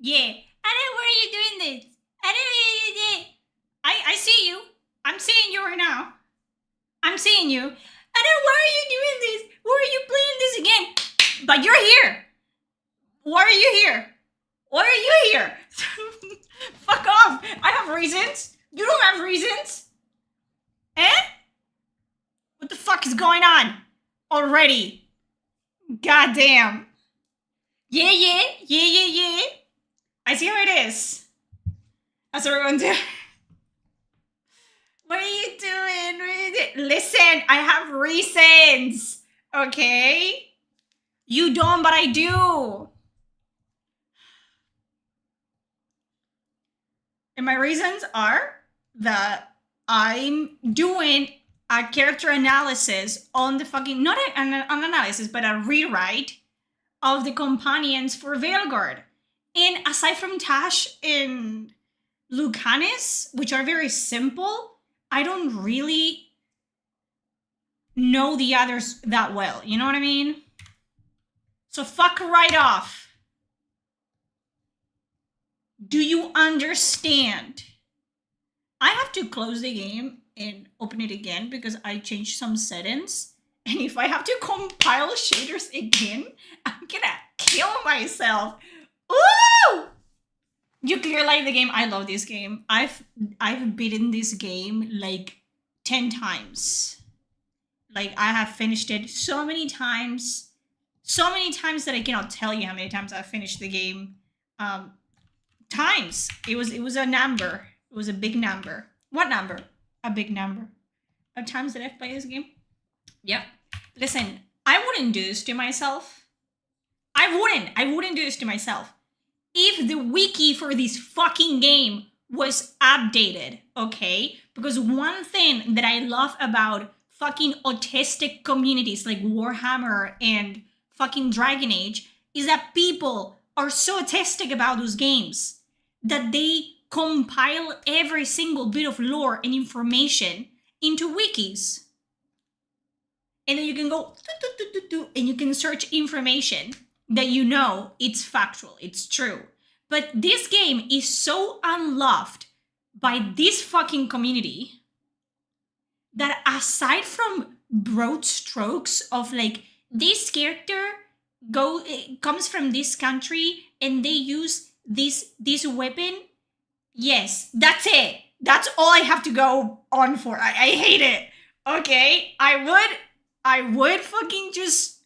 Yeah. And then why are you doing this? I see you. I'm seeing you right now. I'm seeing you. And then why are you doing this? Why are you playing this again? But you're here. Why are you here? Why are you here? Fuck off. I have reasons. You don't have reasons. Eh? What the fuck is going on? Already. Goddamn. Yeah. I see how it is. How's everyone doing? What are you doing? Listen, I have reasons. Okay? You don't, but I do. And my reasons are that I'm doing a character analysis on the fucking, not an analysis, but a rewrite of the companions for Veilguard. And aside from Tash and Lucanis, which are very simple, I don't really know the others that well. You know what I mean? So fuck right off. Do you understand? I have to close the game and open it again because I changed some settings. And if I have to compile shaders again, I'm gonna kill myself. Ooh! You clear like the game. I love this game. I've beaten this game like 10 times. Like I have finished it so many times that I cannot tell you how many times I've finished the game. Times. It was a number. It was a big number. What number? A big number of times that I've played this game. Yep. Listen, I wouldn't do this to myself. I wouldn't do this to myself. If the wiki for this fucking game was updated, okay? Because one thing that I love about fucking autistic communities like Warhammer and fucking Dragon Age is that people are so autistic about those games that they compile every single bit of lore and information into wikis. And then you can go and you can search information that you know it's factual, it's true. But this game is so unloved by this fucking community that aside from broad strokes of like this character comes from this country and they use this weapon, yes, that's it. That's all I have to go on for. I hate it. Okay, I would fucking just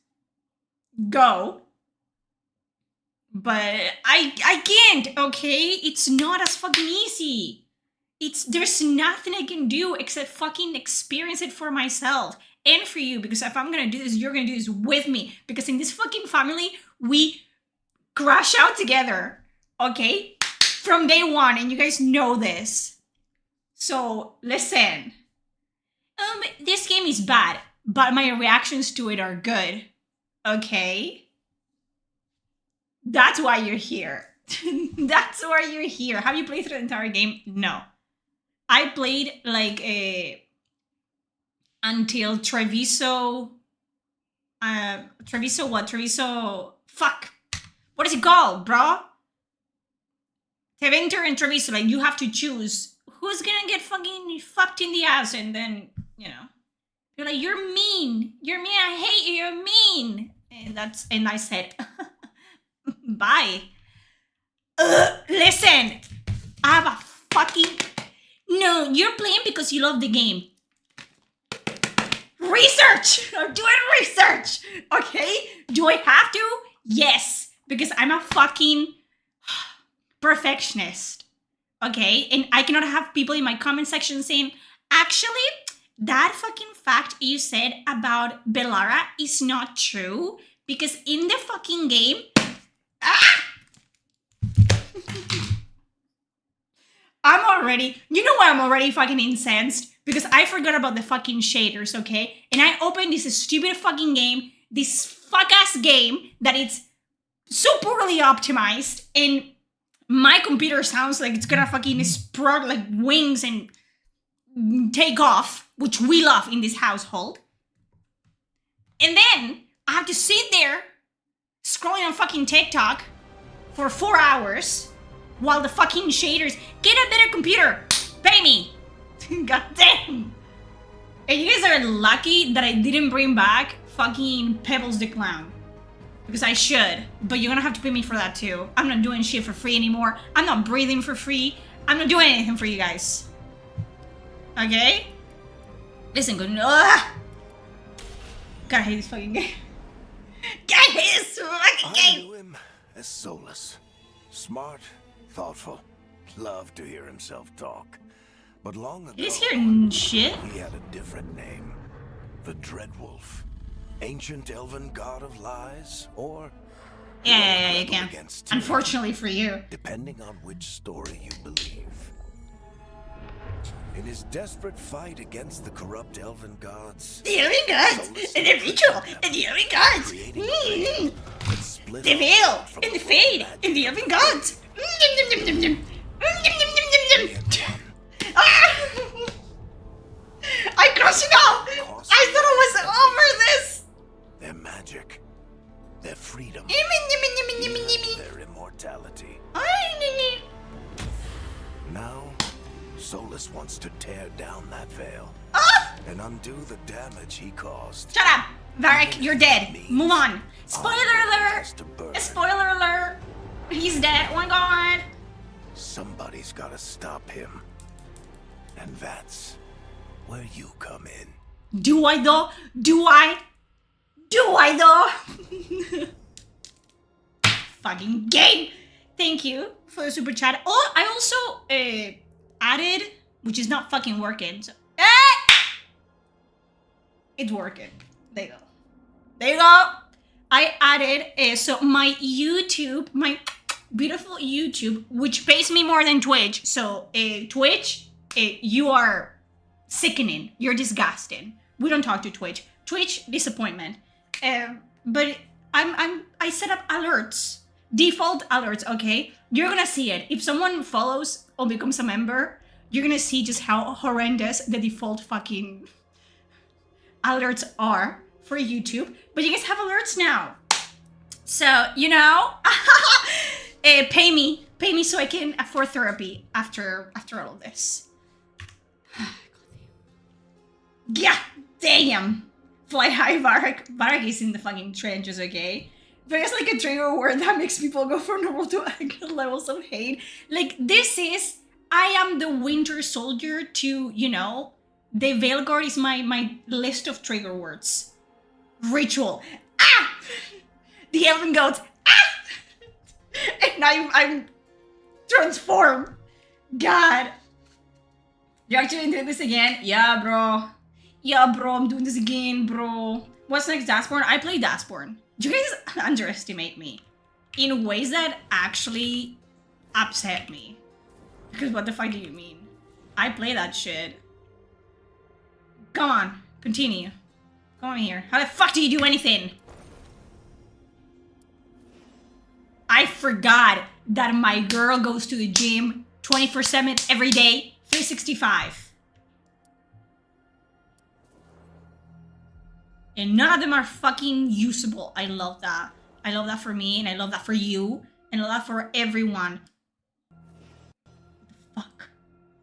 go. But I can't, okay? It's not as fucking easy. There's nothing I can do except fucking experience it for myself and for you, because if I'm gonna do this, you're gonna do this with me. Because in this fucking family, we crash out together, okay? From day one, and you guys know this. So, listen. This game is bad, but my reactions to it are good, okay? That's why you're here. That's why you're here. Have you played through the entire game? No. I played like until Treviso. Treviso what? Treviso. Fuck. What is it called, bro? Teventer and Treviso. Like you have to choose who's gonna get fucking fucked in the ass, and then you know you're like you're mean. You're mean. I hate you. You're mean. And I said. Bye. Listen, I have a fucking... No, you're playing because you love the game. Research! I'm doing research! Okay? Do I have to? Yes, because I'm a fucking perfectionist. Okay? And I cannot have people in my comment section saying, actually, that fucking fact you said about Belara is not true, because in the fucking game... Ah! You know why I'm already fucking incensed? Because I forgot about the fucking shaders, okay? And I opened this stupid fucking game, this fuck-ass game that it's so poorly optimized, and my computer sounds like it's gonna fucking sprout like wings and take off, which we love in this household. And then I have to sit there scrolling on fucking TikTok for 4 hours while the fucking shaders get a better computer. Pay me. God damn. And you guys are lucky that I didn't bring back fucking Pebbles the Clown. Because I should, but you're gonna have to pay me for that too. I'm not doing shit for free anymore. I'm not breathing for free. I'm not doing anything for you guys. Okay? Listen, good. God, I hate this fucking game. God, I hate this fucking game. I knew him as Solus. Smart, thoughtful, loved to hear himself talk. But long ago, You guys hear shit? he had a different name. The Dreadwolf. Ancient elven god of lies, or... Yeah, you can. against tyranny, Unfortunately for you. depending on which story you believe. In his desperate fight against the corrupt elven gods... The elven gods! And the ritual! And the elven gods! The veil! And the fade! And the elven gods! I'm crushing up! I thought I was over this! Their magic, their freedom, their immortality. Now, Solus wants to tear down that veil and undo the damage he caused. Shut up! Varric, you're dead. Move on. Spoiler alert! Spoiler alert! He's dead. Oh my god. Somebody's gotta stop him. And that's where you come in. Do I though? Do I? Do I though? Fucking game! Thank you for the super chat. Oh, I also added, which is not fucking working. So, it's working. There you go. There you go. I added, so my YouTube, my beautiful YouTube, which pays me more than Twitch. So Twitch, you are sickening. You're disgusting. We don't talk to Twitch. Twitch, disappointment. But I set up alerts, default alerts. Okay, you're gonna see it if someone follows or becomes a member. You're gonna see just how horrendous the default fucking alerts are for YouTube. But you guys have alerts now, so you know. Pay me so I can afford therapy after all of this. God damn. Fly high, Varric. Varric is in the fucking trenches, okay? But it's like a trigger word that makes people go from normal to aggressive levels of hate. Like, this is, I am the Winter Soldier to, you know, the Veilguard is my list of trigger words. Ritual. Ah! The Elven Goats. Ah! And I'm transformed. God. You're actually doing this again? Yeah, bro. Yeah, bro, I'm doing this again, bro. What's next, Dashborn? I play Dashborn. You guys underestimate me in ways that actually upset me. Because what the fuck do you mean? I play that shit. Come on, continue. Come on here. How the fuck do you do anything? I forgot that my girl goes to the gym 24/7 every day, 365. And none of them are fucking usable. I love that. I love that for me, and I love that for you, and I love that for everyone. What the fuck?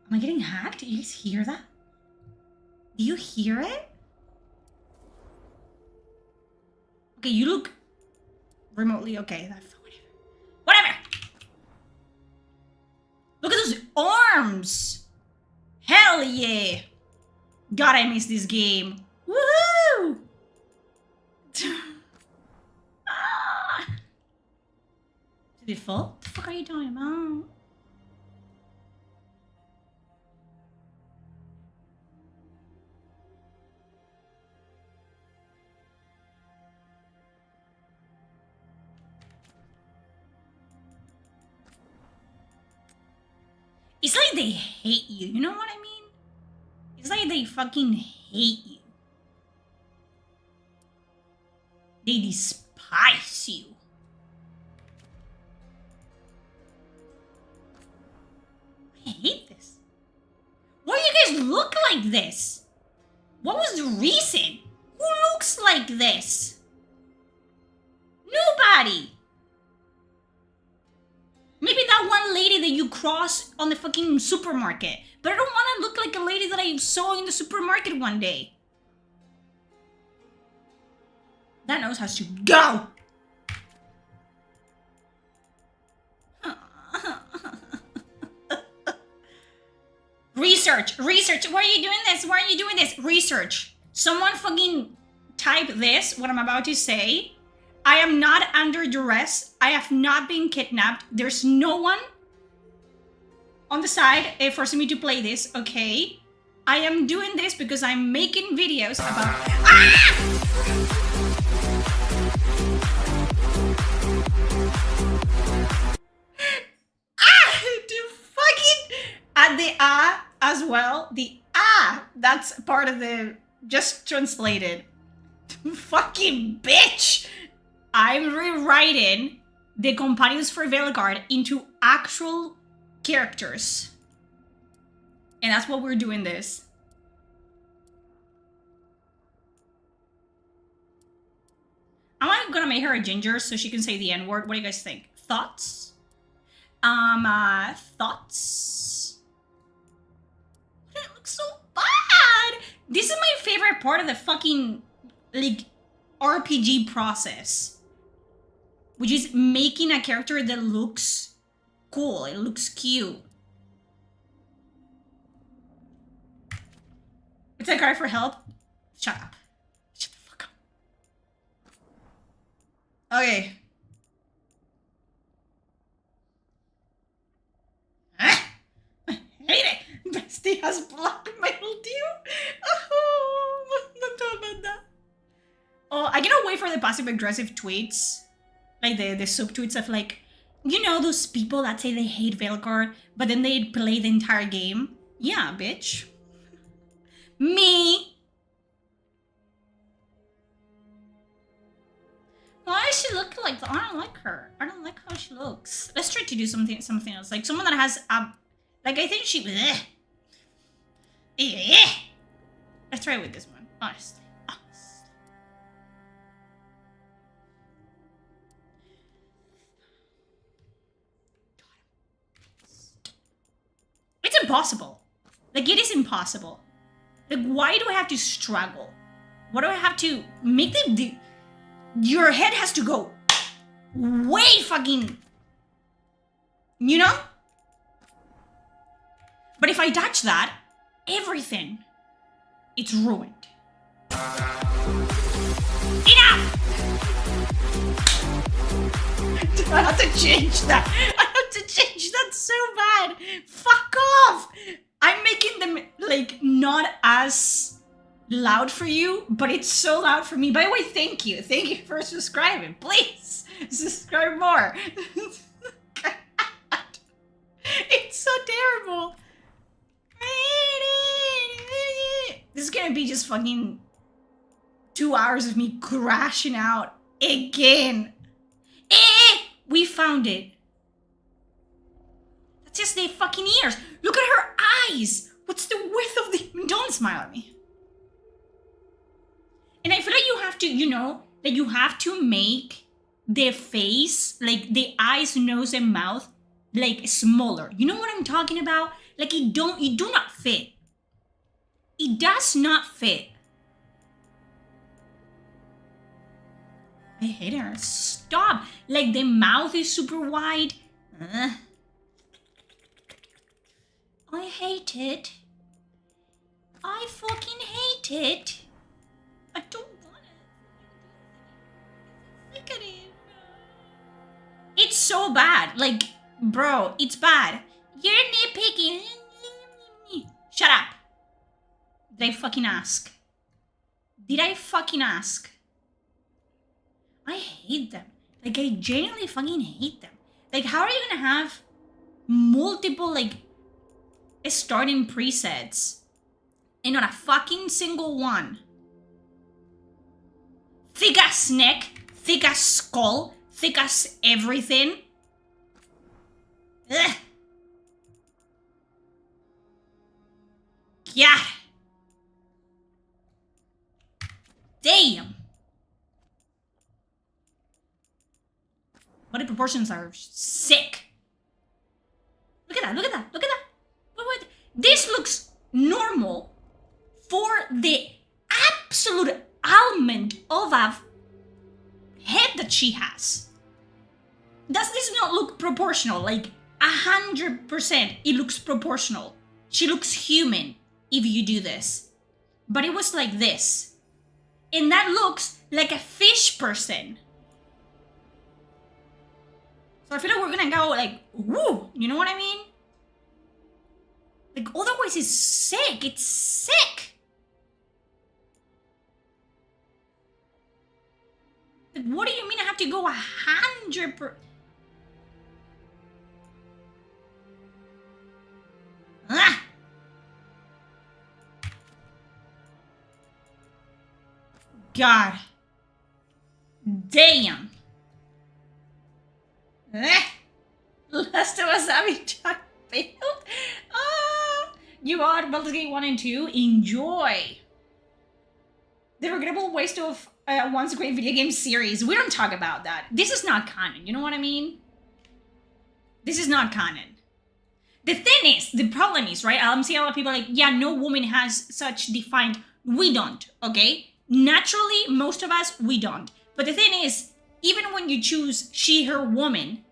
Am I getting hacked? Do you guys hear that? Do you hear it? Okay, you look remotely okay. Whatever. Look at those arms. Hell yeah. God, I miss this game. Woohoo! Is it full? What the fuck are you talking about? It's like they hate you, you know what I mean? It's like they fucking hate you. They despise you. I hate this. Why do you guys look like this? What was the reason? Who looks like this? Nobody. that one lady that you cross on the fucking supermarket. But I don't want to look like a lady that I saw in the supermarket one day. That nose has to go. Research. Why are you doing this? Why are you doing this? Research. Someone fucking type this, what I'm about to say. I am not under duress. I have not been kidnapped. There's no one on the side forcing me to play this, okay? I am doing this because I'm making videos about... Dude, fucking... At the as well. The that's part of the... Just translated. Fucking bitch! I'm rewriting the companions for Veilguard into actual characters. And that's what we're doing this. I'm gonna make her a ginger so she can say the N-word. What do you guys think? Thoughts? Thoughts? It looks so bad! This is my favorite part of the fucking, like, RPG process. Which is making a character that looks cool. It looks cute. It's a cry for help. Shut up. Shut the fuck up. Okay. I hate it. Bestie has blackmailed you. Oh, don't talk about that. Oh, I cannot wait for the passive aggressive tweets. Like the subtweets of like, you know, those people that say they hate Veilguard, but then they play the entire game. Yeah, bitch. Me. Why does she look like that? I don't like her. I don't like how she looks. Let's try to do something else. Like someone that has like I think she. Let's try it with this one. Honestly. It's impossible. Like, it is impossible. Like, why do I have to struggle? Why do I have to make your head has to go way fucking... You know? But if I touch that, everything, it's ruined. Enough! I have to change that. I have to change that so bad. Fuck off. I'm making them like not as loud for you, but it's so loud for me. By the way, thank you. Thank you for subscribing. Please subscribe more. It's so terrible. This is gonna be just fucking 2 hours of me crashing out again. We found it. That's just their fucking ears. Look at her eyes. What's the width of the... Don't smile at me. And I feel like you have to, you know, that you have to make their face, like the eyes, nose, and mouth, like smaller. You know what I'm talking about? Like it do not fit. It does not fit. I hate her. Stop. Like the mouth is super wide. I hate it. I fucking hate it. I don't want it. Look at it. It's so bad. Like, bro, it's bad. You're nitpicking. Shut up. Did I fucking ask? Did I fucking ask? I hate them. Like, I genuinely fucking hate them. Like, how are you gonna have multiple, like, starting presets and not a fucking single one? Thick ass neck, thick ass skull, thick ass everything. Ugh. Yeah. Damn. Body proportions are sick. Look at that, look at that, look at that. What? This looks normal for the absolute almond of a head that she has. Does this not look proportional? Like 100% it looks proportional. She looks human if you do this. But it was like this. And that looks like a fish person. So I feel like we're gonna go like, woo, you know what I mean? Like, otherwise it's sick. It's sick. Like, what do you mean I have to go 100%? Ah! God. Damn. Last of Us Avatar failed. You got Baldur's Gate 1 and 2. Enjoy. The regrettable waste of once a great video game series. We don't talk about that. This is not canon. You know what I mean? This is not canon. The thing is, the problem is, right? I'm seeing a lot of people like, yeah, no woman has such defined. We don't, okay? Naturally, most of us, we don't. But the thing is, even when you choose she, her, woman,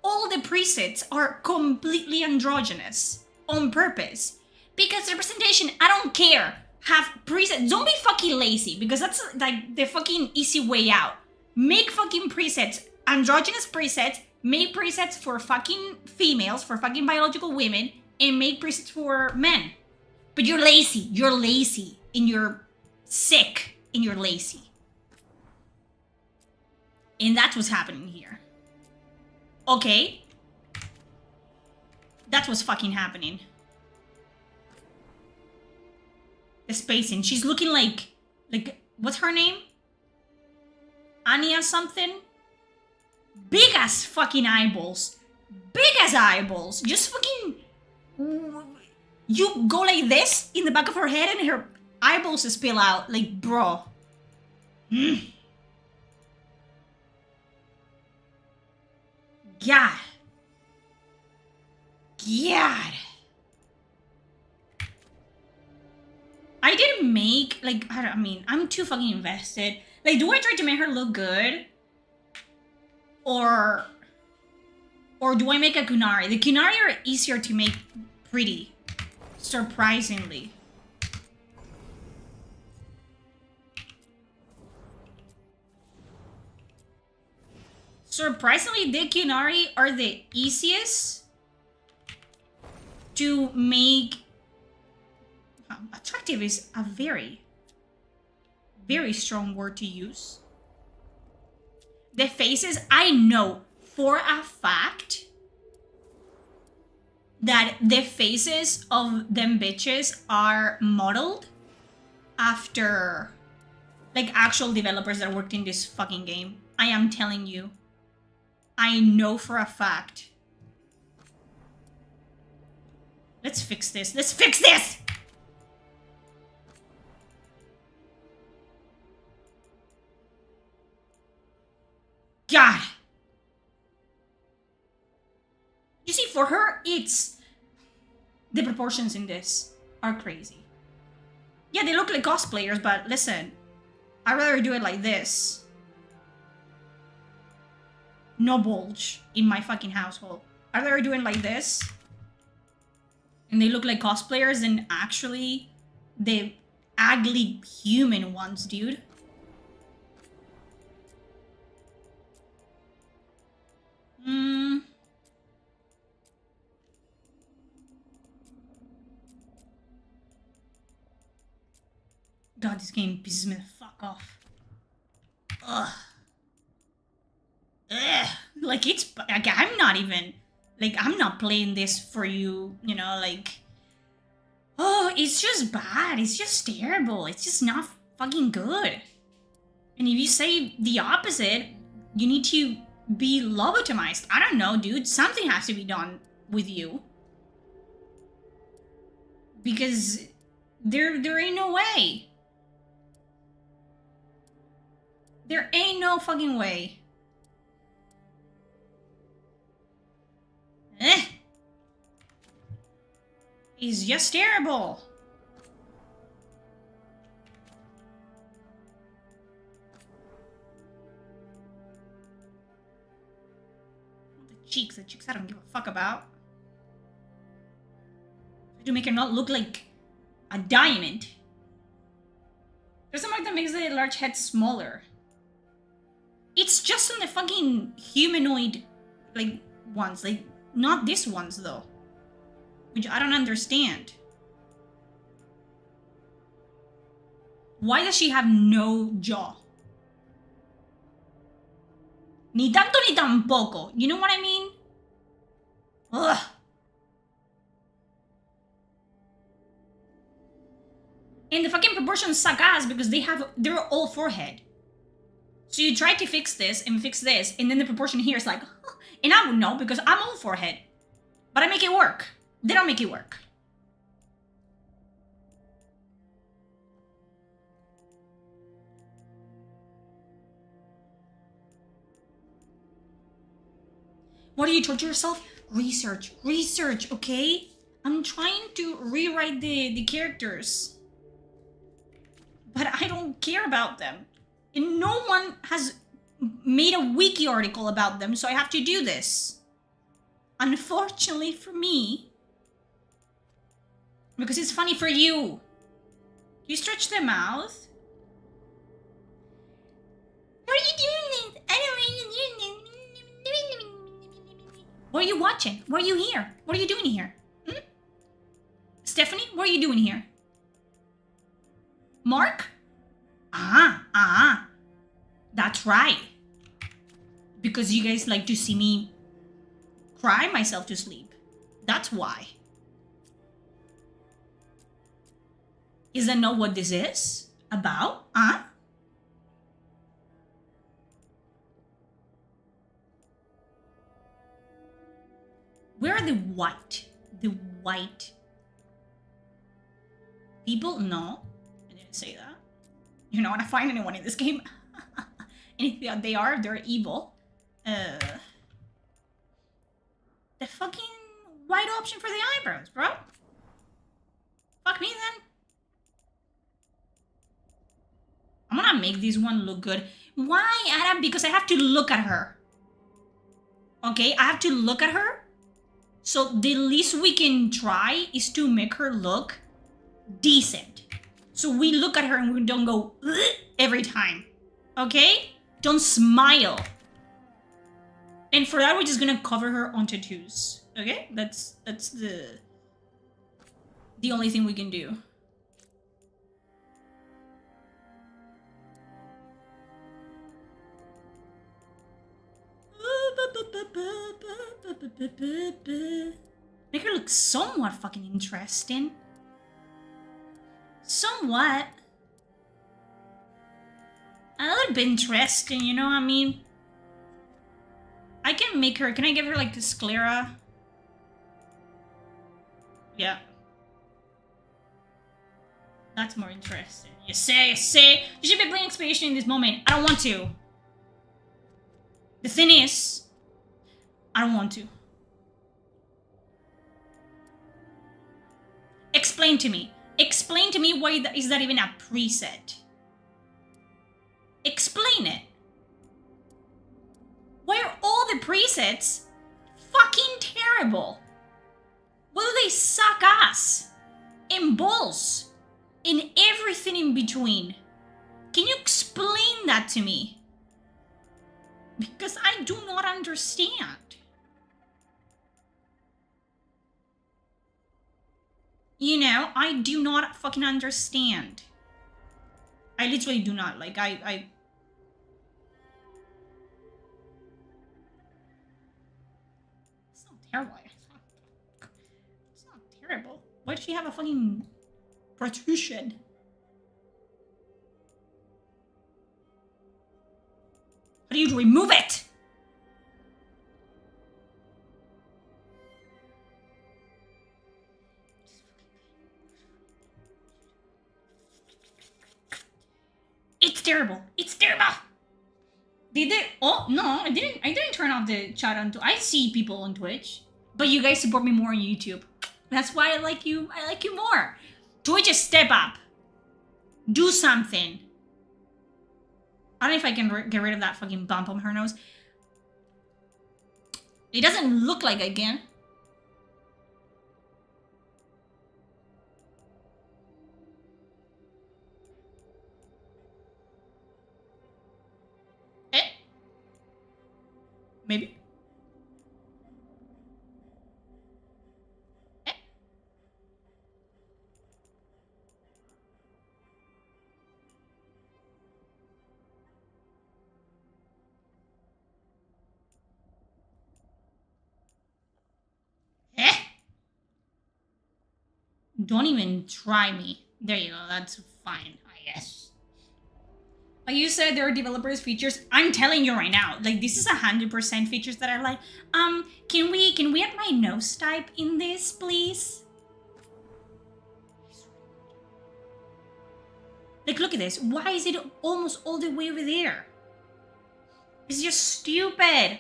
all the presets are completely androgynous on purpose. Because representation, I don't care, have presets. Don't be fucking lazy, because that's like the fucking easy way out. Make fucking presets, androgynous presets, make presets for fucking females, for fucking biological women, and make presets for men. But you're lazy, and you're sick, and you're lazy. And that's what's happening here. Okay. That's what's fucking happening. The spacing. She's looking like, what's her name? Anya something? Big ass fucking eyeballs. Big ass eyeballs. Just fucking... You go like this in the back of her head and her eyeballs spill out. Like, bro. God. God. I didn't make, like, I mean, I'm too fucking invested. Like, do I try to make her look good? Or do I make a Kunari? The Kunari are easier to make pretty. Surprisingly. Surprisingly, the Kunari are the easiest to make. Attractive is a very, very strong word to use. The faces, I know for a fact that the faces of them bitches are modeled after like actual developers that worked in this fucking game. I am telling you. I know for a fact. Let's fix this. Let's fix this! God! You see, for her, it's... The proportions in this are crazy. Yeah, they look like cosplayers, but listen. I'd rather do it like this. No bulge in my fucking household. I'd rather do it like this. And they look like cosplayers than actually the ugly human ones, dude. God, this game pisses me the fuck off. Ugh. Ugh. Like, it's... Like, I'm not even... Like, I'm not playing this for you, you know, like... Oh, it's just bad. It's just terrible. It's just not fucking good. And if you say the opposite, you need to be lobotomized. I don't know, dude. Something has to be done with you. Because there ain't no way. There ain't no fucking way. He's just terrible. The cheeks I don't give a fuck about. To make her not look like a diamond. There's something that makes the large head smaller. It's just on the fucking humanoid, like, ones. Like, not these ones, though. Which I don't understand. Why does she have no jaw? Ni tanto ni tampoco. You know what I mean? Ugh. And the fucking proportions suck ass because they're all forehead. So you try to fix this, and then the proportion here is like, and I would know because I'm all forehead. But I make it work. They don't make it work. Why do you torture yourself? Research, okay? I'm trying to rewrite the characters. But I don't care about them. And no one has made a wiki article about them, so I have to do this. Unfortunately for me. Because it's funny for you. You stretch the mouth. What are you doing this? I don't want you doing this. What are you watching? What are you here? What are you doing here? Hmm? Stephanie, what are you doing here? Mark? That's right. Because you guys like to see me cry myself to sleep. That's why. Is that not what this is about? Where are the white? The white people? No, I didn't say that. You're not gonna find anyone in this game. And if they are, they're evil. The fucking white option for the eyebrows, bro. Fuck me then. I'm gonna make this one look good. Why, Adam? Because I have to look at her. Okay, I have to look at her. So the least we can try is to make her look decent. So we look at her and we don't go every time. Okay? Don't smile. And for that, we're just gonna cover her on tattoos. Okay? That's the only thing we can do. Make her look somewhat fucking interesting. Somewhat. A little bit interesting, you know what I mean? I can make her... Can I give her, like, the sclera? Yeah. That's more interesting. You say. You should be playing Expedition in this moment. I don't want to. The thing is... I don't want to. Explain to me. Explain to me why is that even a preset? Explain it. Why are all the presets fucking terrible? Why do they suck ass? And balls? And everything in between? Can you explain that to me? Because I do not understand. You know, I do not fucking understand. I literally do not. Like, I... It's not terrible. It's not terrible. Why does she have a fucking protrusion? How do you remove it? It's terrible. It's terrible. Did they? Oh no, I didn't turn off the chat on. I see people on Twitch, but you guys support me more on YouTube. That's why I like you. I like you more. Joy, just step up. Do something. I don't know if I can get rid of that fucking bump on her nose. It doesn't look like I can. Maybe. Don't even try me. There you go. That's fine, I guess. Like you said, there are developers features. I'm telling you right now, like this is 100% features that are like, can we add my nose type in this, please? Like, look at this. Why is it almost all the way over there? It's just stupid.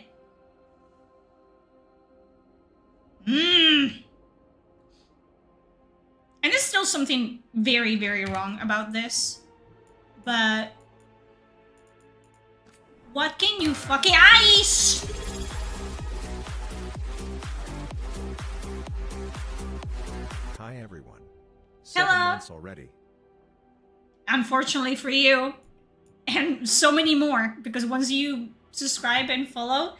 And there's still something very, very wrong about this. But what can you fucking ice? Hi everyone. Hello. 7 months already. Unfortunately for you, and so many more, because once you subscribe and follow,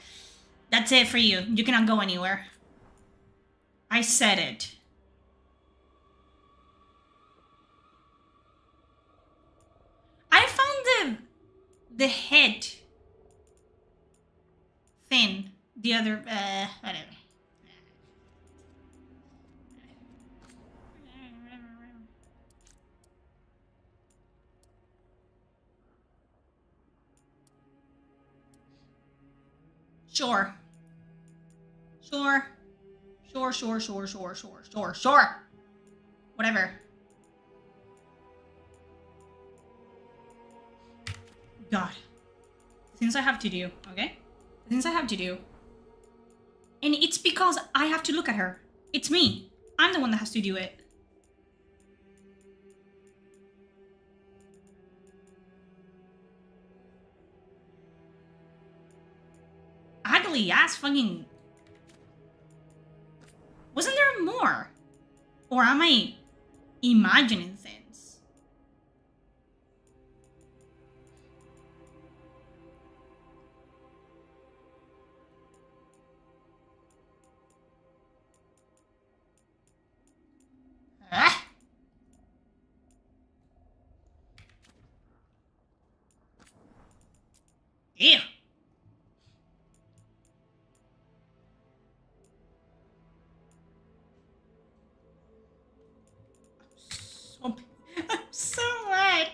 that's it for you. You cannot go anywhere. I said it. I found the head thin. The other, whatever. Sure. Sure. Sure. Whatever. God. Things I have to do, okay? Things I have to do. And it's because I have to look at her. It's me. I'm the one that has to do it. Ugly ass fucking... Wasn't there more? Or am I imagining things? Ah! Ew. I'm so mad.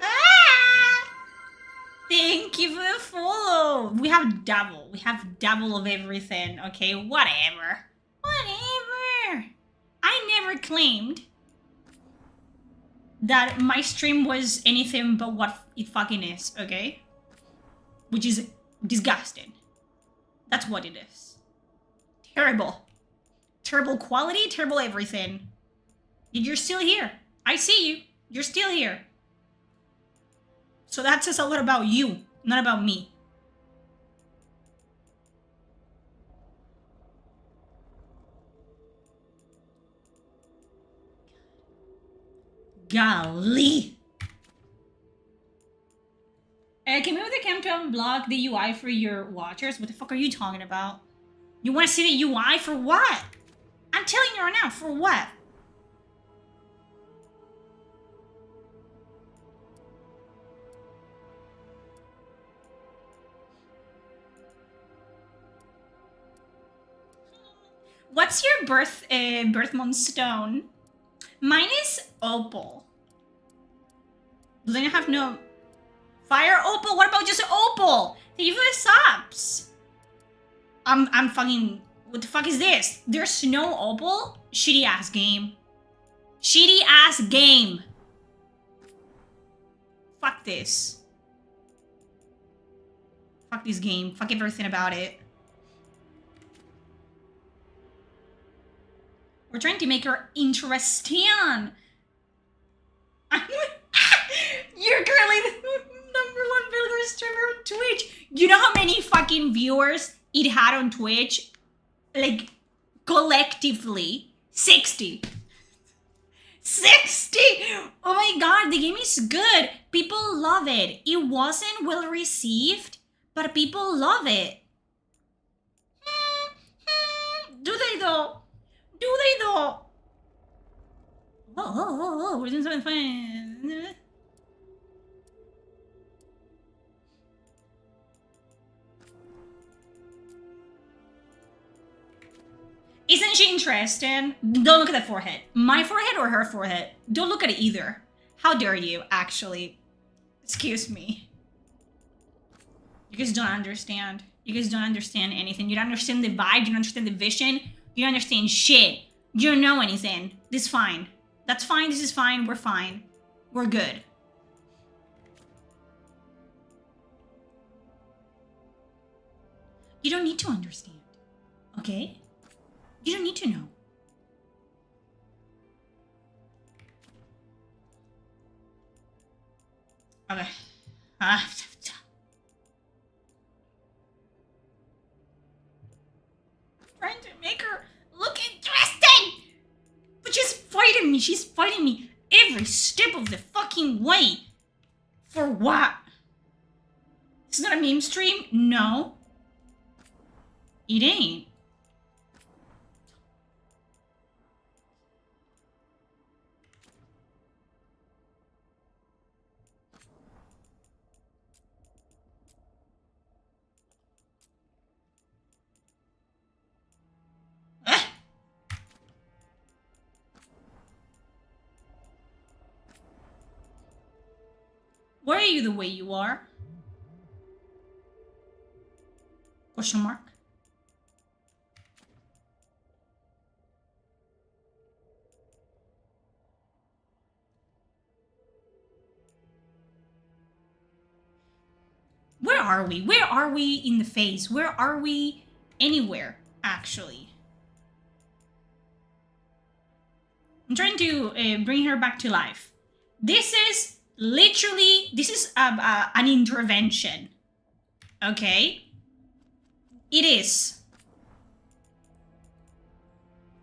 Ah! Thank you for the follow. We have double. We have double of everything. Okay, whatever. Whatever. I never claimed that my stream was anything but what it fucking is, okay? Which is disgusting. That's what it is. Terrible. Terrible quality, terrible everything. Yet you're still here. I see you. You're still here. So that says a lot about you, not about me. Golly. Can we move the cam to unblock the UI for your watchers? What the fuck are you talking about? You want to see the UI for what? I'm telling you right now, for what? What's your birth month stone? Mine is opal. Doesn't it have no fire opal? What about just opal? Thank you for the subs. I'm fucking. What the fuck is this? There's no opal? Shitty ass game. Shitty ass game. Fuck this. Fuck this game. Fuck everything about it. We're trying to make her interesting. You're currently the #1 viewer streamer on Twitch. You know how many fucking viewers it had on Twitch? Like, collectively. 60. 60! Oh my god, the game is good. People love it. It wasn't well received, but people love it. Do they though? Do they though? Oh, we're doing something fun. Isn't she interesting? Don't look at the forehead. My forehead or her forehead? Don't look at it either. How dare you, actually? Excuse me. You guys don't understand. You guys don't understand anything. You don't understand the vibe. You don't understand the vision. You don't understand shit. You don't know anything. This is fine. That's fine. This is fine. We're fine. We're good. You don't need to understand. Okay? You don't need to know. Okay. Trying to make her look interesting! But she's fighting me. She's fighting me every step of the fucking way. For what? It's not a meme stream? No. It ain't. Why are you the way you are? Question mark. Where are we? Where are we in the face? Where are we anywhere, actually? I'm trying to bring her back to life. This is literally, this is an intervention. Okay? It is.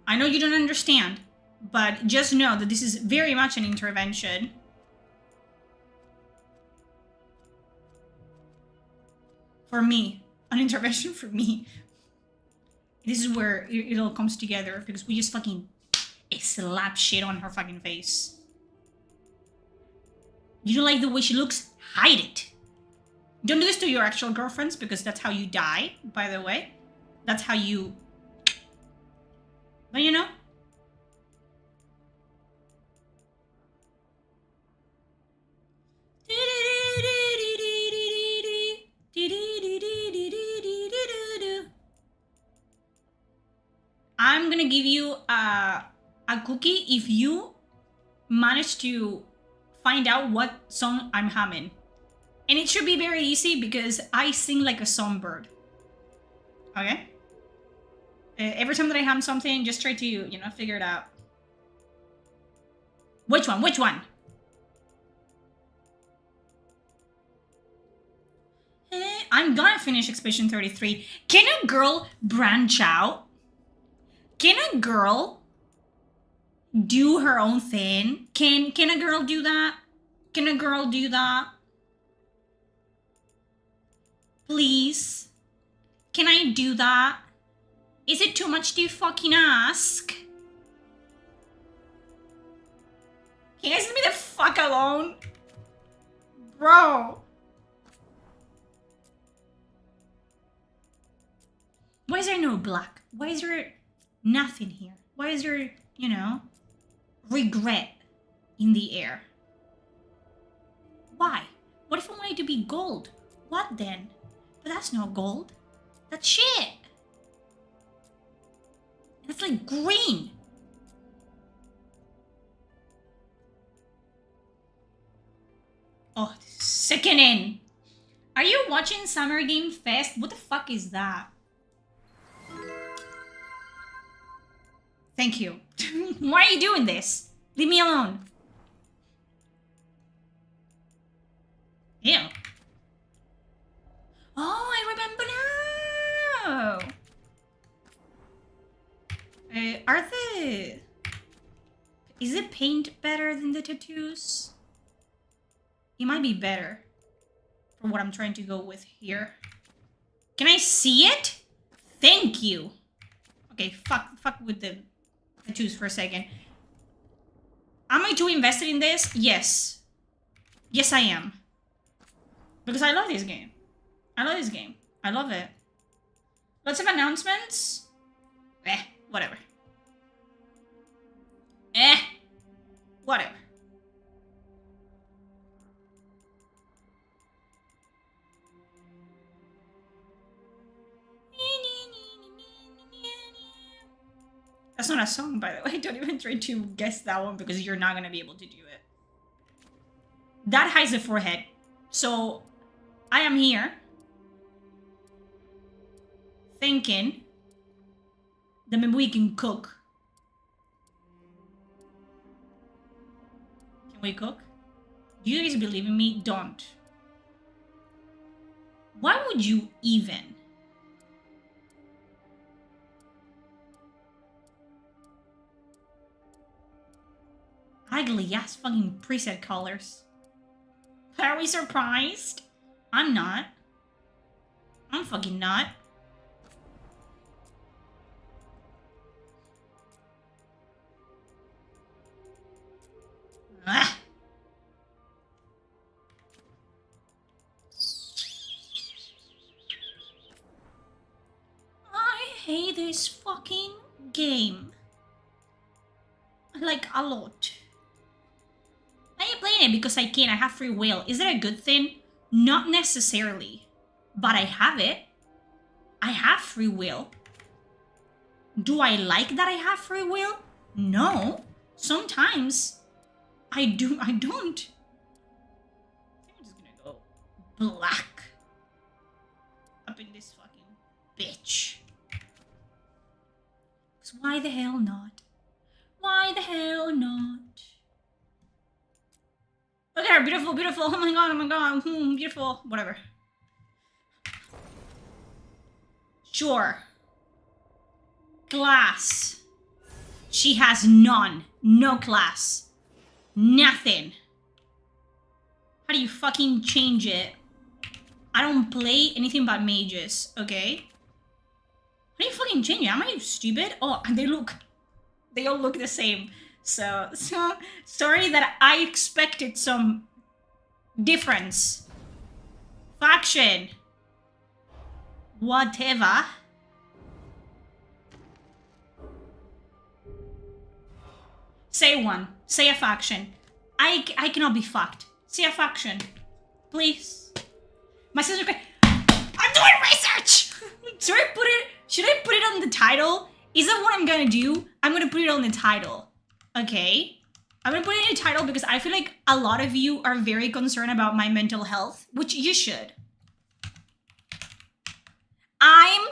I know you don't understand, but just know that this is very much an intervention. For me. An intervention for me. This is where it all comes together, because we just fucking slap shit on her fucking face. You don't like the way she looks? Hide it. Don't do this to your actual girlfriends, because that's how you die, by the way. That's how you... But you know? I'm gonna give you a cookie if you manage to find out what song I'm humming. And it should be very easy because I sing like a songbird. Okay? Every time that I hum something, just try to, you know, figure it out. Which one? Which one? I'm gonna finish Expedition 33. Can a girl branch out? Can a girl do her own thing? Can a girl do that? Can a girl do that? Please? Can I do that? Is it too much to fucking ask? Can you guys leave me the fuck alone? Bro. Why is there no black? Why is there nothing here? Why is there, you know, regret in the air? Why? What if I wanted to be gold? What then? But that's not gold. That's shit. That's like green. Oh, sickening. Are you watching Summer Game Fest? What the fuck is that? Thank you. Why are you doing this? Leave me alone. Ew. Oh, I remember now. Are the... Is the paint better than the tattoos? It might be better. For what I'm trying to go with here. Can I see it? Thank you. Okay, fuck with the tattoos for a second. Am I too invested in this? Yes. Yes, I am. Because I love this game. I love this game. I love it. Lots of announcements. Whatever. Whatever. That's not a song, by the way. Don't even try to guess that one because you're not gonna be able to do it. That hides the forehead. So, I am here thinking that maybe we can cook. Can we cook? Do you guys believe in me? Don't. Why would you even? Ugly ass fucking preset colors. Are we surprised? I'm not. I'm fucking not. Ah. I hate this fucking game. Like, a lot. I ain't playing it because I can. I have free will. Is that a good thing? Not necessarily. But I have it. I have free will. Do I like that I have free will? No. Sometimes I do. I don't. I'm just gonna go black up in this fucking bitch. Because why the hell not? Why the hell not? Look at her, beautiful, beautiful. Oh my god, beautiful. Whatever. Sure. Class. She has none. No class. Nothing. How do you fucking change it? I don't play anything but mages, okay? How do you fucking change it? Am I stupid? Oh, they all look the same. So sorry that I expected some difference. Faction. Whatever. Say one. Say a faction. I cannot be fucked. Say a faction. Please. My sister. I'm doing research! Should I put it on the title? Is that what I'm gonna do? I'm gonna put it on the title. Okay? I'm gonna put it in the title because I feel like a lot of you are very concerned about my mental health, which you should. I'm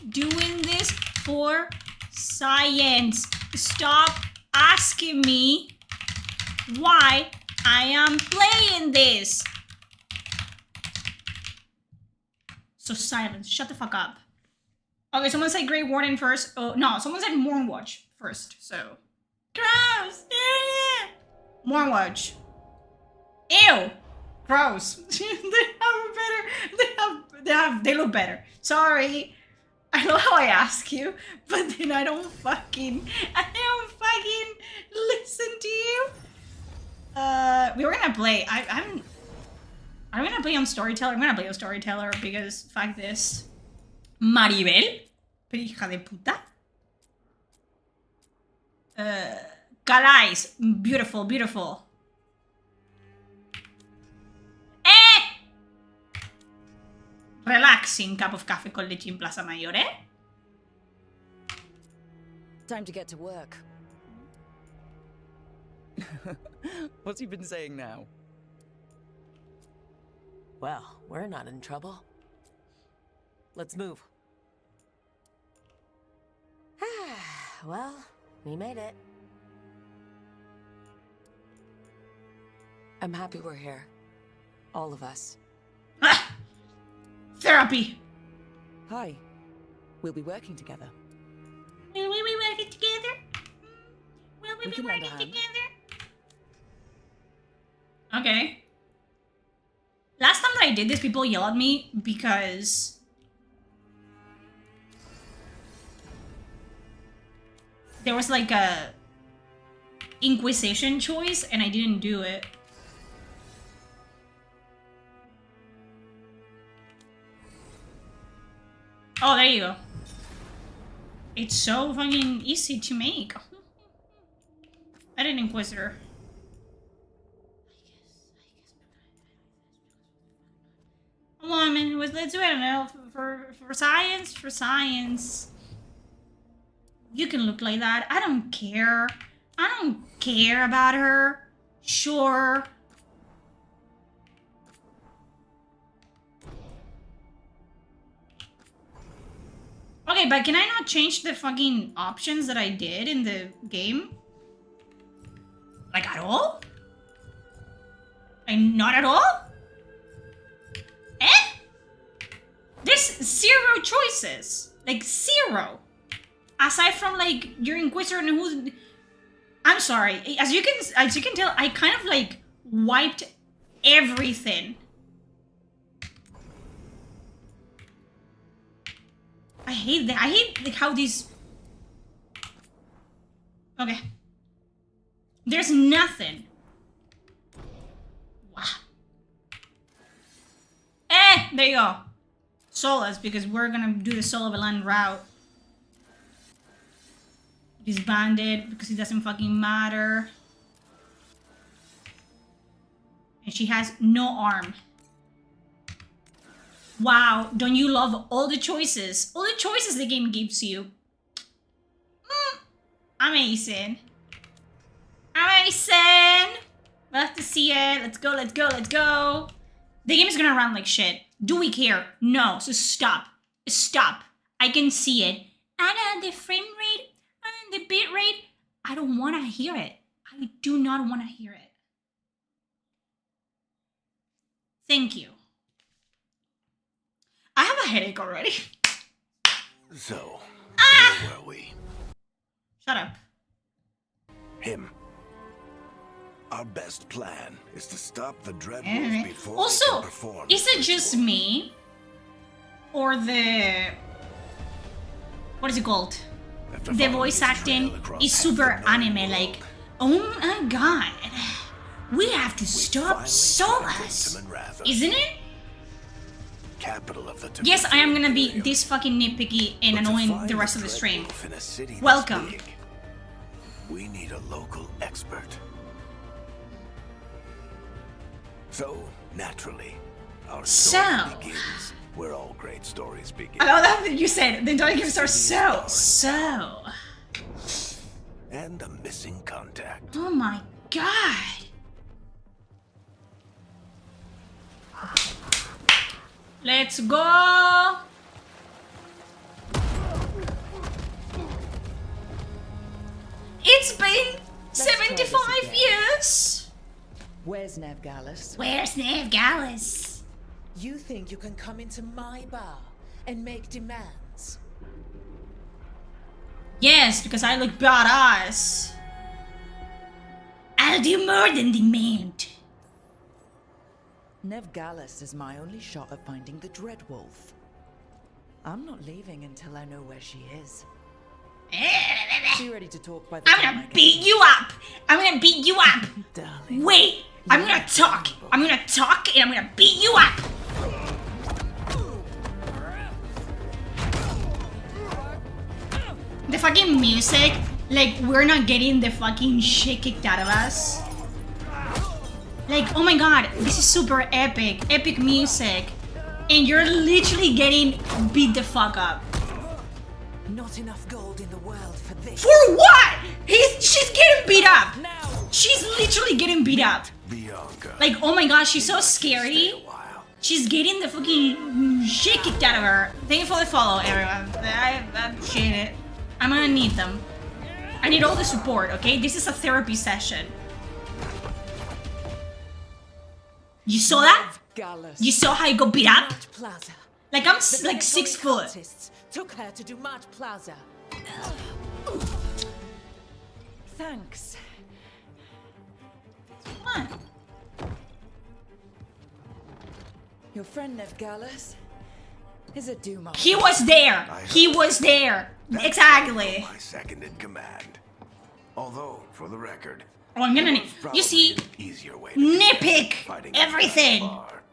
doing this for science. Stop asking me why I am playing this. So silence. Shut the fuck up. Okay, someone said Grey Warden first. Oh, no, someone said Mornwatch first, so. Gross! Mornwatch. Ew! Gross. They look better. Sorry. I know how I ask you, but then I don't fucking listen to you. We were gonna play. I'm gonna play on Storyteller. I'm gonna play on Storyteller because fuck this. Maribel, pero hija de puta. Calais, beautiful, beautiful. Relaxing cup of coffee con leche in Plaza Mayor, eh? Time to get to work. What's he been saying now? Well, we're not in trouble. Let's move. Well, we made it. I'm happy we're here. All of us. Ah! Therapy. Hi. We'll be working together. Will we be working together? Will we We be can lend a working hand. together? Okay. Last time that I did this, people yelled at me because there was like a Inquisition choice and I didn't do it. Oh, there you go. It's so fucking easy to make. I did Inquisitor. Come on, man. Let's do it. I don't know. For science, for science. You can look like that. I don't care. I don't care about her. Sure. Okay, but can I not change the fucking options that I did in the game? Like, at all? Like, not at all? Eh? There's 0 choices. Like, 0. Aside from, like, your Inquisitor and who's... I'm sorry. As you can tell, I kind of, like, wiped everything. I hate that. I hate like how these... Okay. There's nothing. Wow. There you go. Solas, because we're gonna do the Soul of a Land route. Disbanded, because it doesn't fucking matter. And she has no arm. Wow, don't you love all the choices? All the choices the game gives you. Amazing. Amazing. We'll have to see it. Let's go, let's go, let's go. The game is gonna run like shit. Do we care? No, so stop. Stop. I can see it. And the frame rate, and the bit rate. I don't wanna hear it. I do not wanna hear it. Thank you. I have a headache already. So, where were we? Shut up. Him. Our best plan is to stop the Dreadwolf before we Also, can perform. is it just me? Or the... What is it called? After The following voice his acting trail across is half super the known anime, world, like, oh my god. We have to we stop finally tracked Solas. Intamin Ratha, Isn't it? capital of the Yes, I am gonna be Imperium. this fucking nitpicky and But to annoying find the rest of the stream. Dreadwolf in a city this Welcome. big, we need a local expert. So, naturally, our story So. begins where all great stories begin. I love that you said the entire game starts so. And a missing contact. Oh my god. Let's go. It's been 75 years. Where's Nev Gallus? Where's Nev Gallus? You think you can come into my bar and make demands? Yes, because I look badass. I'll do more than demand. Nev Gallus is my only shot at finding the Dreadwolf. I'm not leaving until I know where she is. Be ready to talk by the I'm time I gonna get beat home. you up. I'm gonna beat you up. Darling. Wait, I'm gonna talk. I'm gonna talk and I'm gonna beat you up. The fucking music, like we're not getting the fucking shit kicked out of us. Like, oh my god, this is super epic. Epic music. And you're literally getting beat the fuck up. Not enough gold in the world for this. For what? She's getting beat up. Now! She's literally getting beat up. Bianca. Like, oh my gosh, she's so Stay scary. a while. She's getting the fucking shit kicked out of her. Thank you for the follow, everyone. I appreciate it. I'm gonna need them. I need all the support, okay? This is a therapy session. You saw that? Gallus. You saw how he got beat up? March Plaza. Like, I'm The like 6 foot. artists took her to do March Plaza. Thanks. What? Your friend Nevgalis is a Duma. He was there. He was there. Exactly. My second in command. Although, for the record, Oh, I'm gonna. there's You see, probably an easier way to do nitpick fighting everything. far.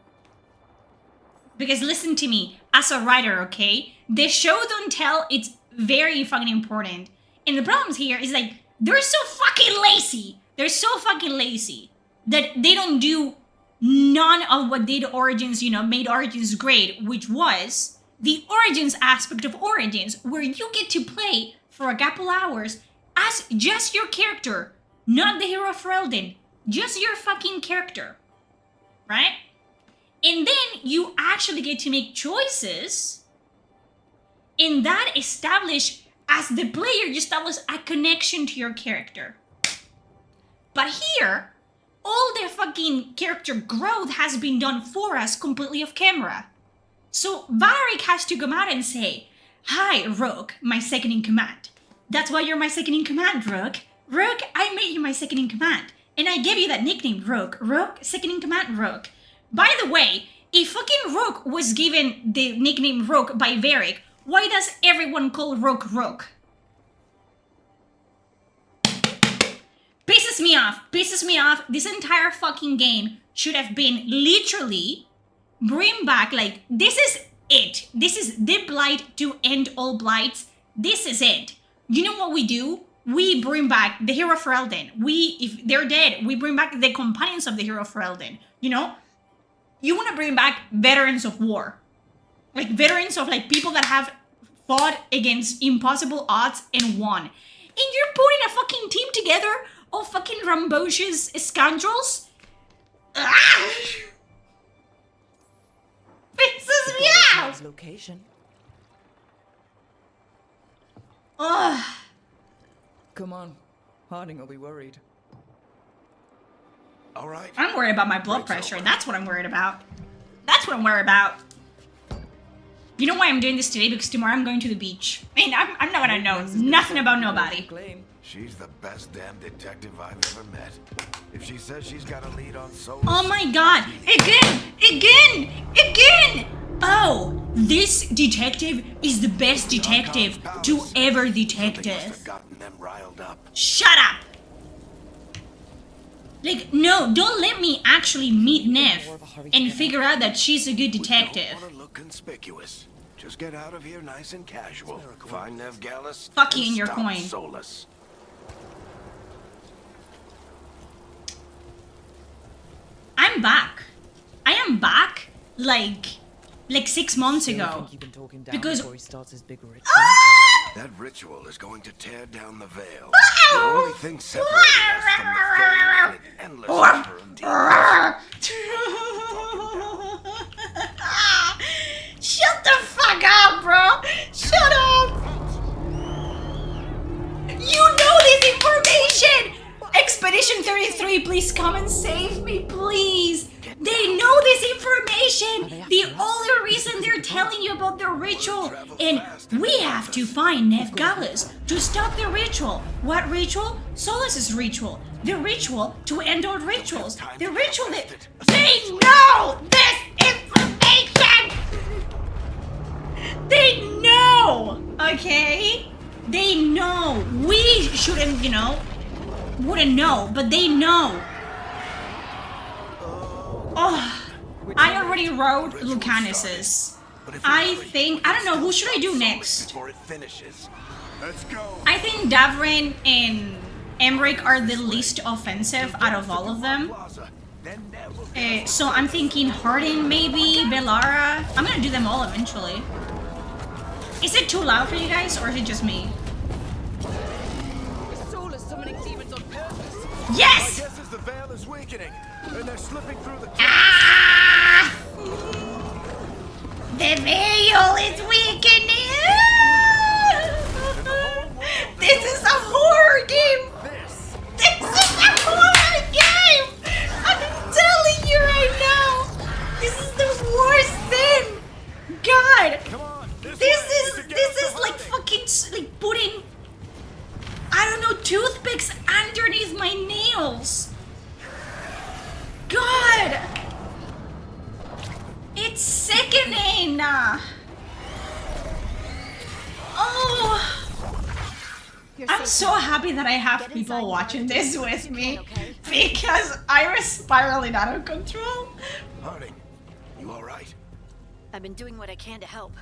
Because listen to me, as a writer, okay? The show don't tell, it's very fucking important. And the problems here is like, they're so fucking lazy. They're so fucking lazy that they don't do none of what did Origins, you know, made Origins great, which was the Origins aspect of Origins, where you get to play for a couple hours as just your character, not the hero of Ferelden, just your fucking character, right? And then you actually get to make choices, and that establish, as the player, you establish a connection to your character. But here, all the fucking character growth has been done for us completely off camera. So Varric has to come out and say, "Hi, Rook, my second in command. That's why you're my second in command, Rook. Rook, I made you my second in command. And I gave you that nickname, Rook. Rook, second in command, Rook." By the way, if fucking Rook was given the nickname Rook by Varric, why does everyone call Rook Rook? Pisses me off. Pisses me off. This entire fucking game should have been literally bring back, like, this is it. This is the blight to end all blights. This is it. You know what we do? We bring back the hero of Ferelden. If they're dead, we bring back the companions of the hero of Ferelden. You know? You want to bring back veterans of war. Like, veterans of, like, people that have fought against impossible odds and won. And you're putting a fucking team together of fucking rambunctious scoundrels? Ah! Pisses me off! Location. Ugh. Come on, Harding will be worried. All right. I'm worried about my blood pressure. That's what I'm worried about. That's what I'm worried about. You know why I'm doing this today? Because tomorrow I'm going to the beach. And I'm not gonna know nothing about nobody. Claim. She's the best damn detective I've ever met. If she says she's got a lead on Soul. Oh my god! Again! Oh, this detective is the best detective to ever detective. Gotten them riled up. Shut up! Like, no, don't let me actually meet Nev and figure out that she's a good detective. We don't want to look conspicuous. Just get out of here nice and casual. Find Nev Gallus. Fuck you and and your stop coin. Solus. I'm back. I am back, like 6 months Still ago. think you've been talking down Because- before he starts his big ritual. That ritual is going to tear down the veil. The only thing separating us from the fame and an endless number of demons. Shut the fuck up, bro! Shut up! You know this information! Expedition 33, please come and save me, please! They know this information! The only reason they're telling you about the ritual! And we have to find Nev Gallus to stop the ritual. What ritual? Solus's ritual. The ritual to end all rituals. The ritual that... They know this information! They know! Okay? They know. We shouldn't, you know, wouldn't know, but they know. Oh, I already wrote Lucanus's. I think, I don't know, who should I do next? Before it finishes. Let's go. I think Davrin and Emmerich are the least offensive out of all of them. Plaza. Then Nev will So I'm thinking Hardin, maybe, Belara. I'm gonna do them all eventually. Is it too loud for you guys, or is it just me? Solus summoning demons on purpose. Yes! guess as the veil is weakening, and they're slipping through the Ah! The veil is weakening! This is a horror so happy that I have people watching this with me because I was spiraling out of control. Harding, you all right? I've been doing what I can to help.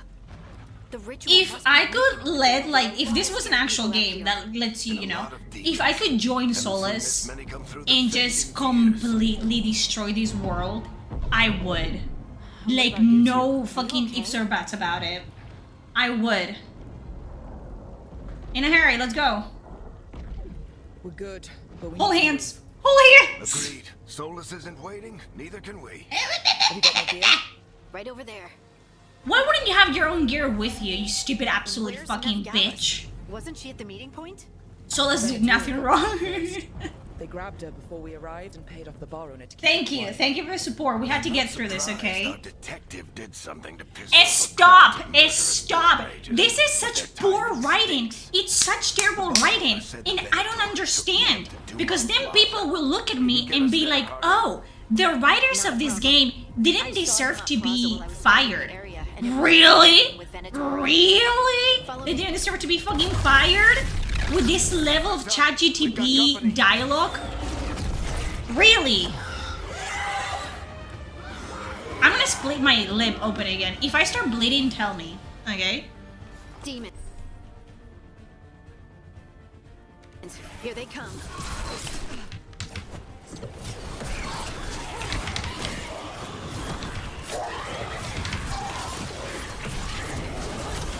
The ritual If must I be could making let, people like, if this was an people actual out game here. that lets you, you know, lot of deeds. if I could join Haven't seen Solus this many come through the and 50 just years. completely destroy this world, I would. Like, no fucking ifs or buts about it. I would. In a hurry, let's go. We're good, but we Hold need to hands. Hold hands. Agreed. Solus isn't waiting, neither can we. Have you got my gear? Right over there. Why wouldn't you have your own gear with you, you stupid absolute Where's fucking Nev Gallus? bitch? Wasn't she at the meeting point? Solus did nothing wrong. They grabbed her before we arrived and paid off the bar owner to keep Thank her you. quiet. Thank you for the support. We had to get through this, okay? Our detective did something to piss Stop! Stop! This is such poor writing. It's such terrible writing. And I don't understand. Because then people will look at me and be like, oh, the writers of this game didn't deserve to be fired. Really? Really? They didn't deserve to be fucking fired? With this level of ChatGTP dialogue? Really? I'm gonna split my lip open again. If I start bleeding, tell me. Okay? Demon. Here they come.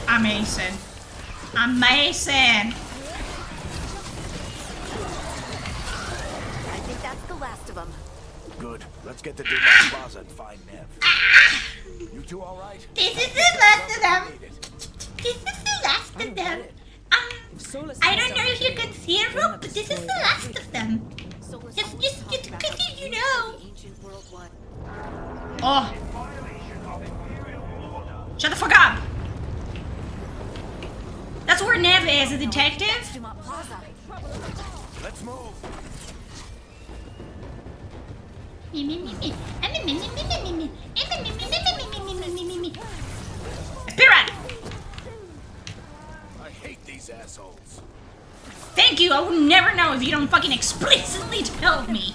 Amazing. Amazing. I think that's the last of them. Good. Let's get to Dumas Plaza and find Nev. You two all right? This is the last of them. This is the last of them. I don't know if you can see it, Rook, but this is the last of them. Solus Just, always just, talked just, about because you the know. ancient world one. Oh. Shut the fuck up. That's where Nev is, a detective. Dumont Plaza. Let's move. Spirit! I hate these assholes. Thank you, I would never know if you don't fucking explicitly tell me.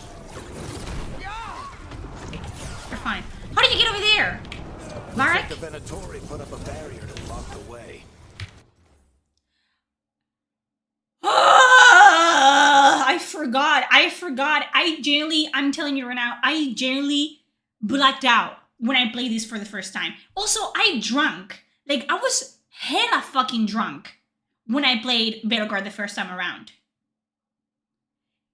You're fine. How did you get over there? Varric? The Venatori put up a barrier to block the way. I forgot. I'm telling you right now, I genuinely blacked out when I played this for the first time. Also, I drunk. Like, I was hella fucking drunk when I played Veilguard the first time around.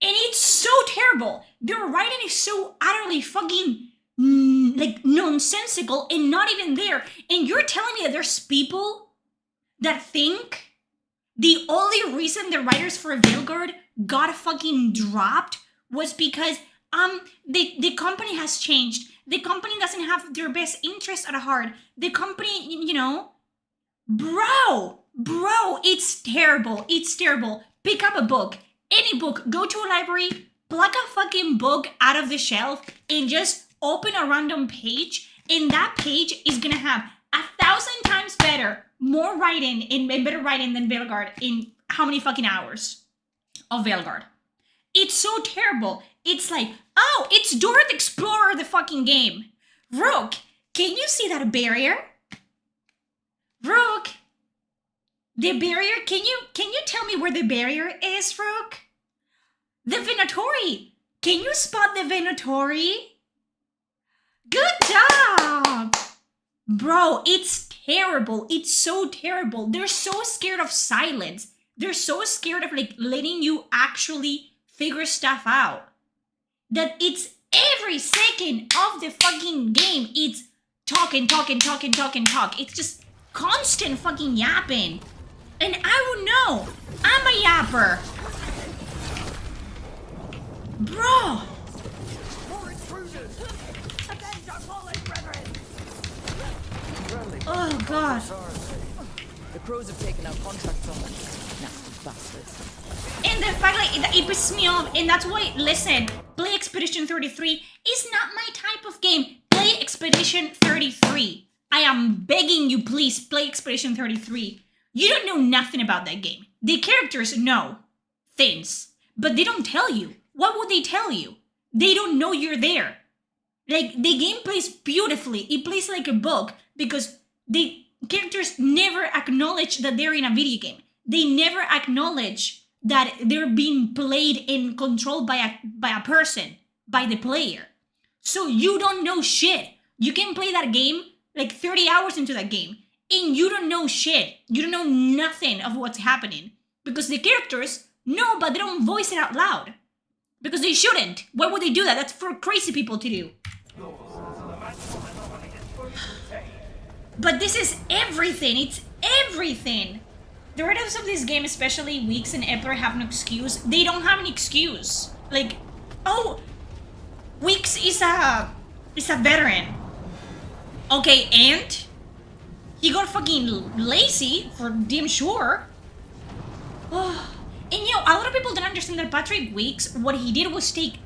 And it's so terrible. Their writing is so utterly fucking, like, nonsensical and not even there. And you're telling me that there's people that think the only reason the writers for Veilguard got fucking dropped was because the company has changed. The company doesn't have their best interest at heart. The company, you know, bro, it's terrible. It's terrible. Pick up a book, any book, go to a library, pluck a fucking book out of the shelf and just open a random page, and that page is gonna have 1,000 times more writing and better writing than Veilguard in how many fucking hours of Veilguard. It's so terrible. It's like, oh, it's Dora the Explorer, the fucking game. Rook, can you see that barrier? Rook, the barrier, can you tell me where the barrier is, Rook? The Venatori, can you spot the Venatori? Good job! Bro, it's terrible. It's so terrible. They're so scared of silence. They're so scared of, like, letting you actually figure stuff out that it's every second of the fucking game. It's talk. It's just constant fucking yapping. And I would know. I'm a yapper. Bro. Oh, God. The crows have taken out contracts on them. Nasty bastards. And the fact, like, it pisses me off, and that's why, listen, play Expedition 33 is not my type of game. Play Expedition 33. I am begging you, please, play Expedition 33. You don't know nothing about that game. The characters, no. things, but they don't tell you. What would they tell you? They don't know you're there. Like, the game plays beautifully. It plays like a book because the characters never acknowledge that they're in a video game. They never acknowledge that they're being played and controlled by a person, by the player. So you don't know shit. You can play that game like 30 hours into that game and you don't know shit. You don't know nothing of what's happening because the characters know, but they don't voice it out loud because they shouldn't. Why would they do that? That's for crazy people to do. But this is everything. It's everything. The writers of this game, especially Weeks and Epler, have no excuse. They don't have an excuse. Like, oh, Weeks is a veteran. Okay, and he got fucking lazy, for damn sure. Oh. And you know, a lot of people don't understand that Patrick Weeks, what he did was take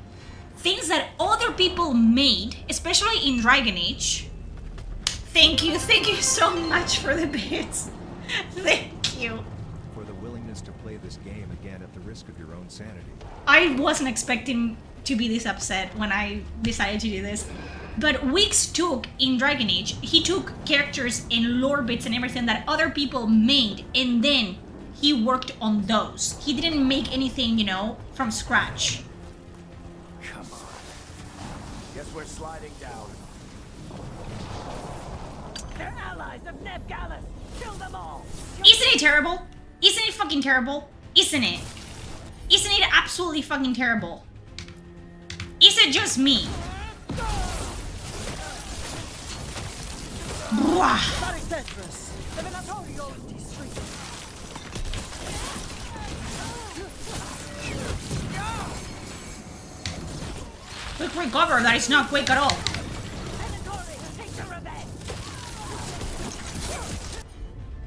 things that other people made, especially in Dragon Age. Thank you so much for the bits. Thank you. For the willingness to play this game again at the risk of your own sanity. I wasn't expecting to be this upset when I decided to do this. But Weeks took, in Dragon Age, he took characters and lore bits and everything that other people made, and then he worked on those. He didn't make anything, you know, from scratch. Come on. Guess we're sliding down. They're allies of Neb Gallus. Kill them all. Isn't it terrible? Isn't it fucking terrible? Isn't it? Isn't it absolutely fucking terrible? Is it just me? Blah. Quick recover, that is not quick at all.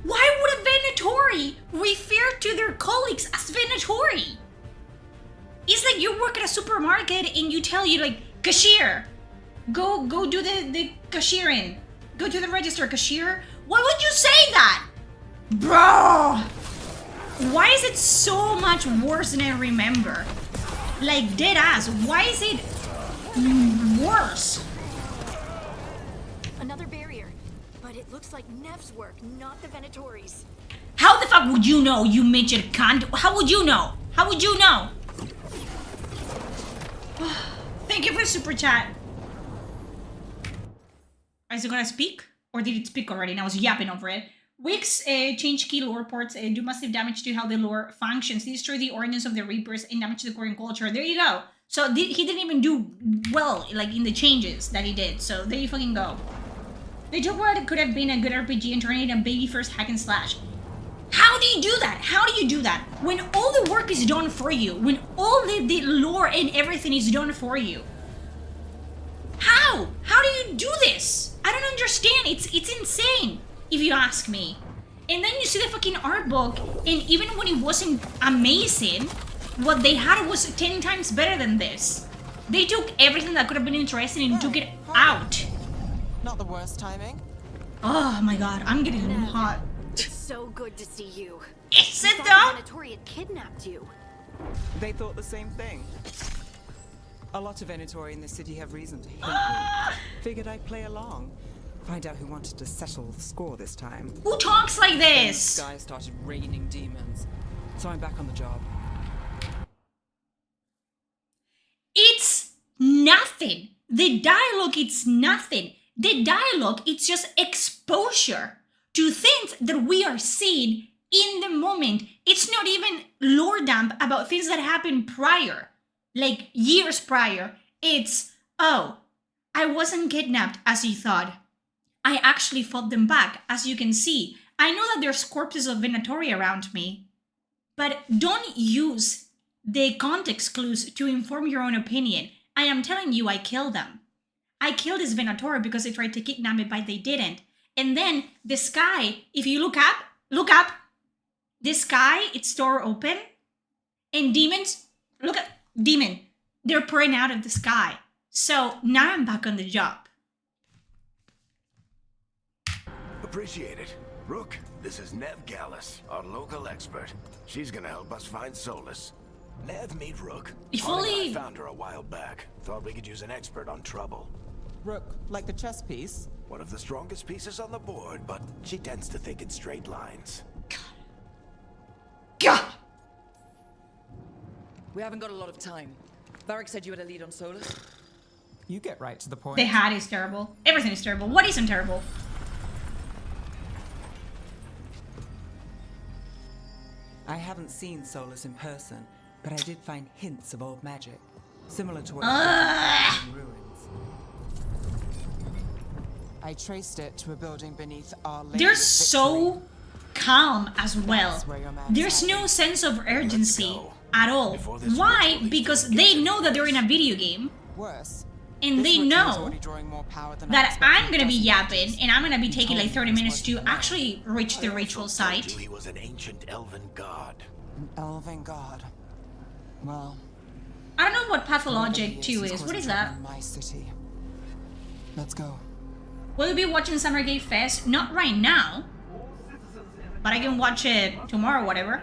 Why would a Venatori refer to their colleagues as Venatori? It's like you work at a supermarket and you tell you, like, cashier, go do the cashiering. Go to the register, cashier. Why would you say that? Bro! Why is it so much worse than I remember? Like, dead ass. Why is it worse? Another barrier. But it looks like Nev's work, not the Venatori's. How the fuck would you know, you midget cunt? How would you know? How would you know? Thank you for the super chat. Is it gonna speak? Or did it speak already and I was yapping over it? Wicks change key lore ports do massive damage to how the lore functions. They destroy the organs of the Reapers and damage the core and culture. There you go. So he didn't even do well, like, in the changes that he did. So there you fucking go. They took what could have been a good RPG and turned it into a baby first hack and slash. How do you do that? How do you do that? When all the work is done for you. When all the lore and everything is done for you. How? How do you do this? I don't understand. It's insane, if you ask me. And then you see the fucking art book, and even when it wasn't amazing, what they had was 10 times better than this. They took everything that could have been interesting and took it out. Not the worst timing. Oh my god, I'm getting hot. It's so good to see you. Is it I though? thought the Venatori had kidnapped you. They thought the same thing. A lot of Venatori in this city have reason to hate me. Figured I'd play along. Find out who wanted to settle the score this time. Who talks like Then the this? sky started raining demons. So I'm back on the job. It's nothing. The dialogue, it's nothing. The dialogue, it's just exposure to things that we are seeing in the moment. It's not even lore dump about things that happened prior, like years prior. It's, oh, I wasn't kidnapped as you thought. I actually fought them back, as you can see. I know that there's corpses of Venatori around me, but don't use the context clues to inform your own opinion. I am telling you, I killed them. I killed this Venatori because they tried to kidnap me, but they didn't. And then the sky, if you look up, the sky, it's door open, and demons, look at demon, they're pouring out of the sky. So now I'm back on the job. Appreciate it. Rook, this is Neb Gallus, our local expert. She's gonna help us find Solus. Nev, meet Rook. If Holly and I only- found her a while back. Thought we could use an expert on trouble. Rook, like the chess piece? One of the strongest pieces on the board, but she tends to think in straight lines. God! We haven't got a lot of time. Varric said you had a lead on Solus. You get right to the point. The hat is terrible. Everything is terrible. What isn't terrible? I haven't seen Solus in person, but I did find hints of old magic, similar to what in ruins. I traced it to a building beneath Our Lady They're of so Victory. calm as well. That's where your man's There's no hiding. sense of urgency go. at all. Before this Why? ritual Because gets they to know that they're in a video game, Worse, and this they ritual is know already drawing more power than I that expected I'm gonna be it does. yapping, and I'm gonna be taking like 30 told me minutes this to was actually reach the ritual Told site. you he was an ancient elven god. An elven god. Well, I don't know what whatever Pathologic he 2 he's is. What causing is trouble that? in my city. Let's go. Will you be watching Summer Game Fest? Not right now. But I can watch it tomorrow, whatever.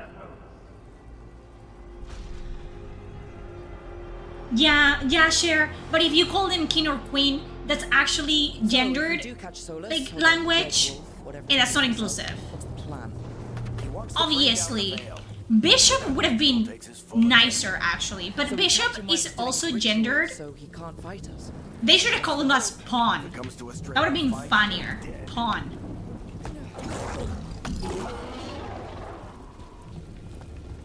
Yeah, sure. But if you call them king or queen, that's actually So, if we gendered, do catch Solus, like, or language, Red Wolf, whatever and that's not he calls inclusive. himself, What's the plan? He wants to bring down the Obviously. veil. Bishop would have been nicer, actually. But So we Bishop catch him while is he's doing also ritual, gendered. so he can't fight us. They should have called him as Pawn. Comes to a straight That would have been fight, funnier. dead. Pawn.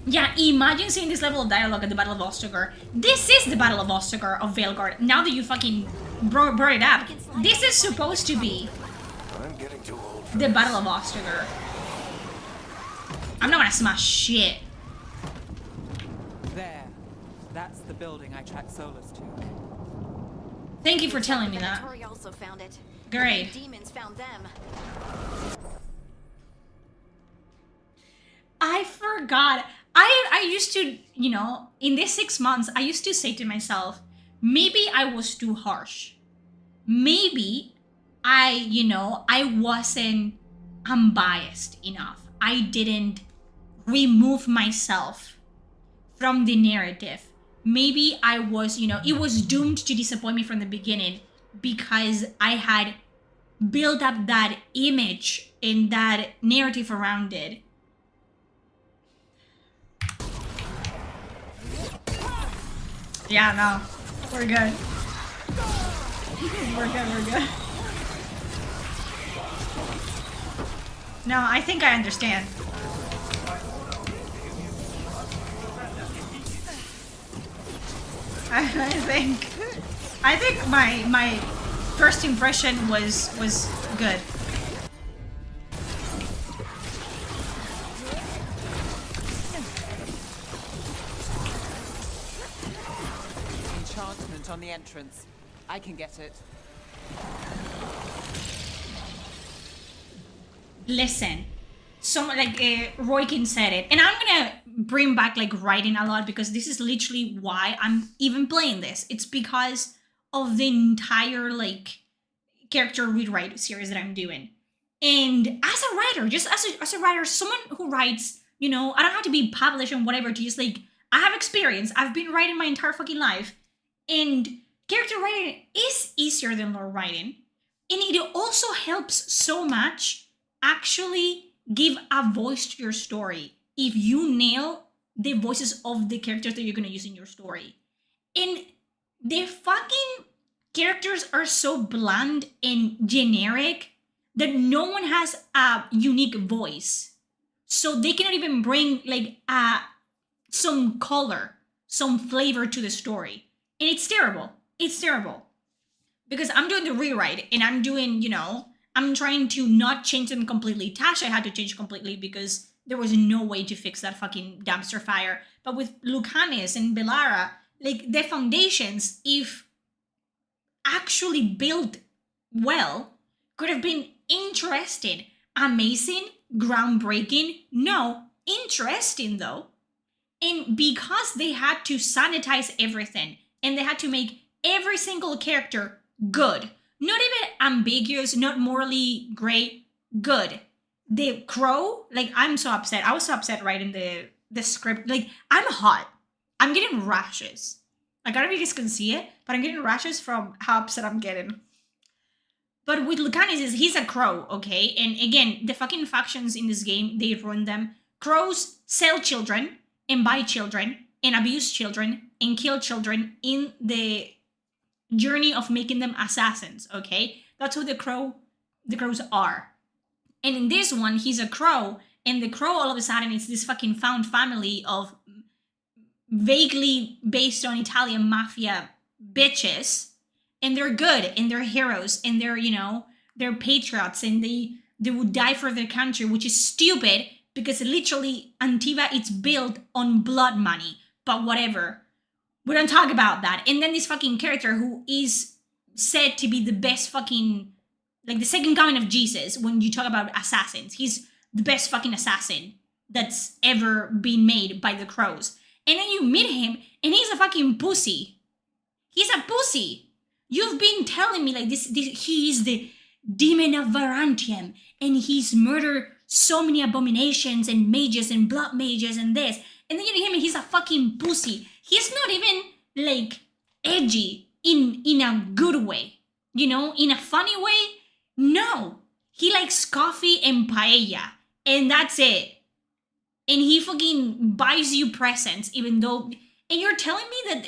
Yeah, imagine seeing this level of dialogue at the Battle of Ostagar. This is the Battle of Ostagar of Veilguard. Now that you fucking brought it up, this is supposed to be I'm getting too old for the this. Battle of Ostagar. I'm not gonna smash shit. There. That's the building I tracked Solus to. Thank you for telling me The that. Venatori also found it. Great. The demons found them. I forgot. I used to, you know, in these 6 months, I used to say to myself, maybe I was too harsh. Maybe I wasn't unbiased enough. I didn't remove myself from the narrative. Maybe I was, it was doomed to disappoint me from the beginning because I had built up that image and that narrative around it. Yeah, no. We're good. We're good. No, I think I understand. I think my first impression was good. Enchantment on the entrance. I can get it. Listen, Roykin said it, and I'm gonna bring back writing a lot because this is literally why I'm even playing this. It's because of the entire character rewrite series that I'm doing. And as a writer, just as a writer, someone who writes, I don't have to be published and whatever to just I have experience. I've been writing my entire fucking life, and character writing is easier than lore writing, and it also helps so much actually give a voice to your story if you nail the voices of the characters that you're going to use in your story. And the fucking characters are so bland and generic that no one has a unique voice. So they cannot even bring some color, some flavor to the story. And it's terrible. It's terrible. Because I'm doing the rewrite and I'm doing, I'm trying to not change them completely. Tasha had to change completely because there was no way to fix that fucking dumpster fire. But with Lucanis and Belara, the foundations, if actually built well, could have been interesting, amazing, groundbreaking. No, interesting though. And because they had to sanitize everything and they had to make every single character good, not even ambiguous, not morally great, good. The crow, I'm so upset. I was so upset writing the script. I'm hot. I'm getting rashes. Like, I don't know if you guys can see it, but I'm getting rashes from how upset I'm getting. But with Lucanis, he's a crow, okay? And again, the fucking factions in this game, they ruin them. Crows sell children and buy children and abuse children and kill children in the journey of making them assassins, okay? That's who the crows are. And in this one, he's a crow, and the crow all of a sudden is this fucking found family of vaguely based on Italian mafia bitches, and they're good, and they're heroes, and they're, you know, they're patriots, and they would die for their country, which is stupid, because literally Antiva is built on blood money, but whatever. We don't talk about that. And then this fucking character who is said to be the best fucking, like the second coming of Jesus when you talk about assassins. He's the best fucking assassin that's ever been made by the crows. And then you meet him and he's a fucking pussy. He's a pussy. You've been telling me like this he's the demon of Varantium and he's murdered so many abominations and mages and blood mages and this. And then you hear him and he's a fucking pussy. He's not even like edgy in a good way. You know, in a funny way. No. He likes coffee and paella. And that's it. And he fucking buys you presents even though... And you're telling me that...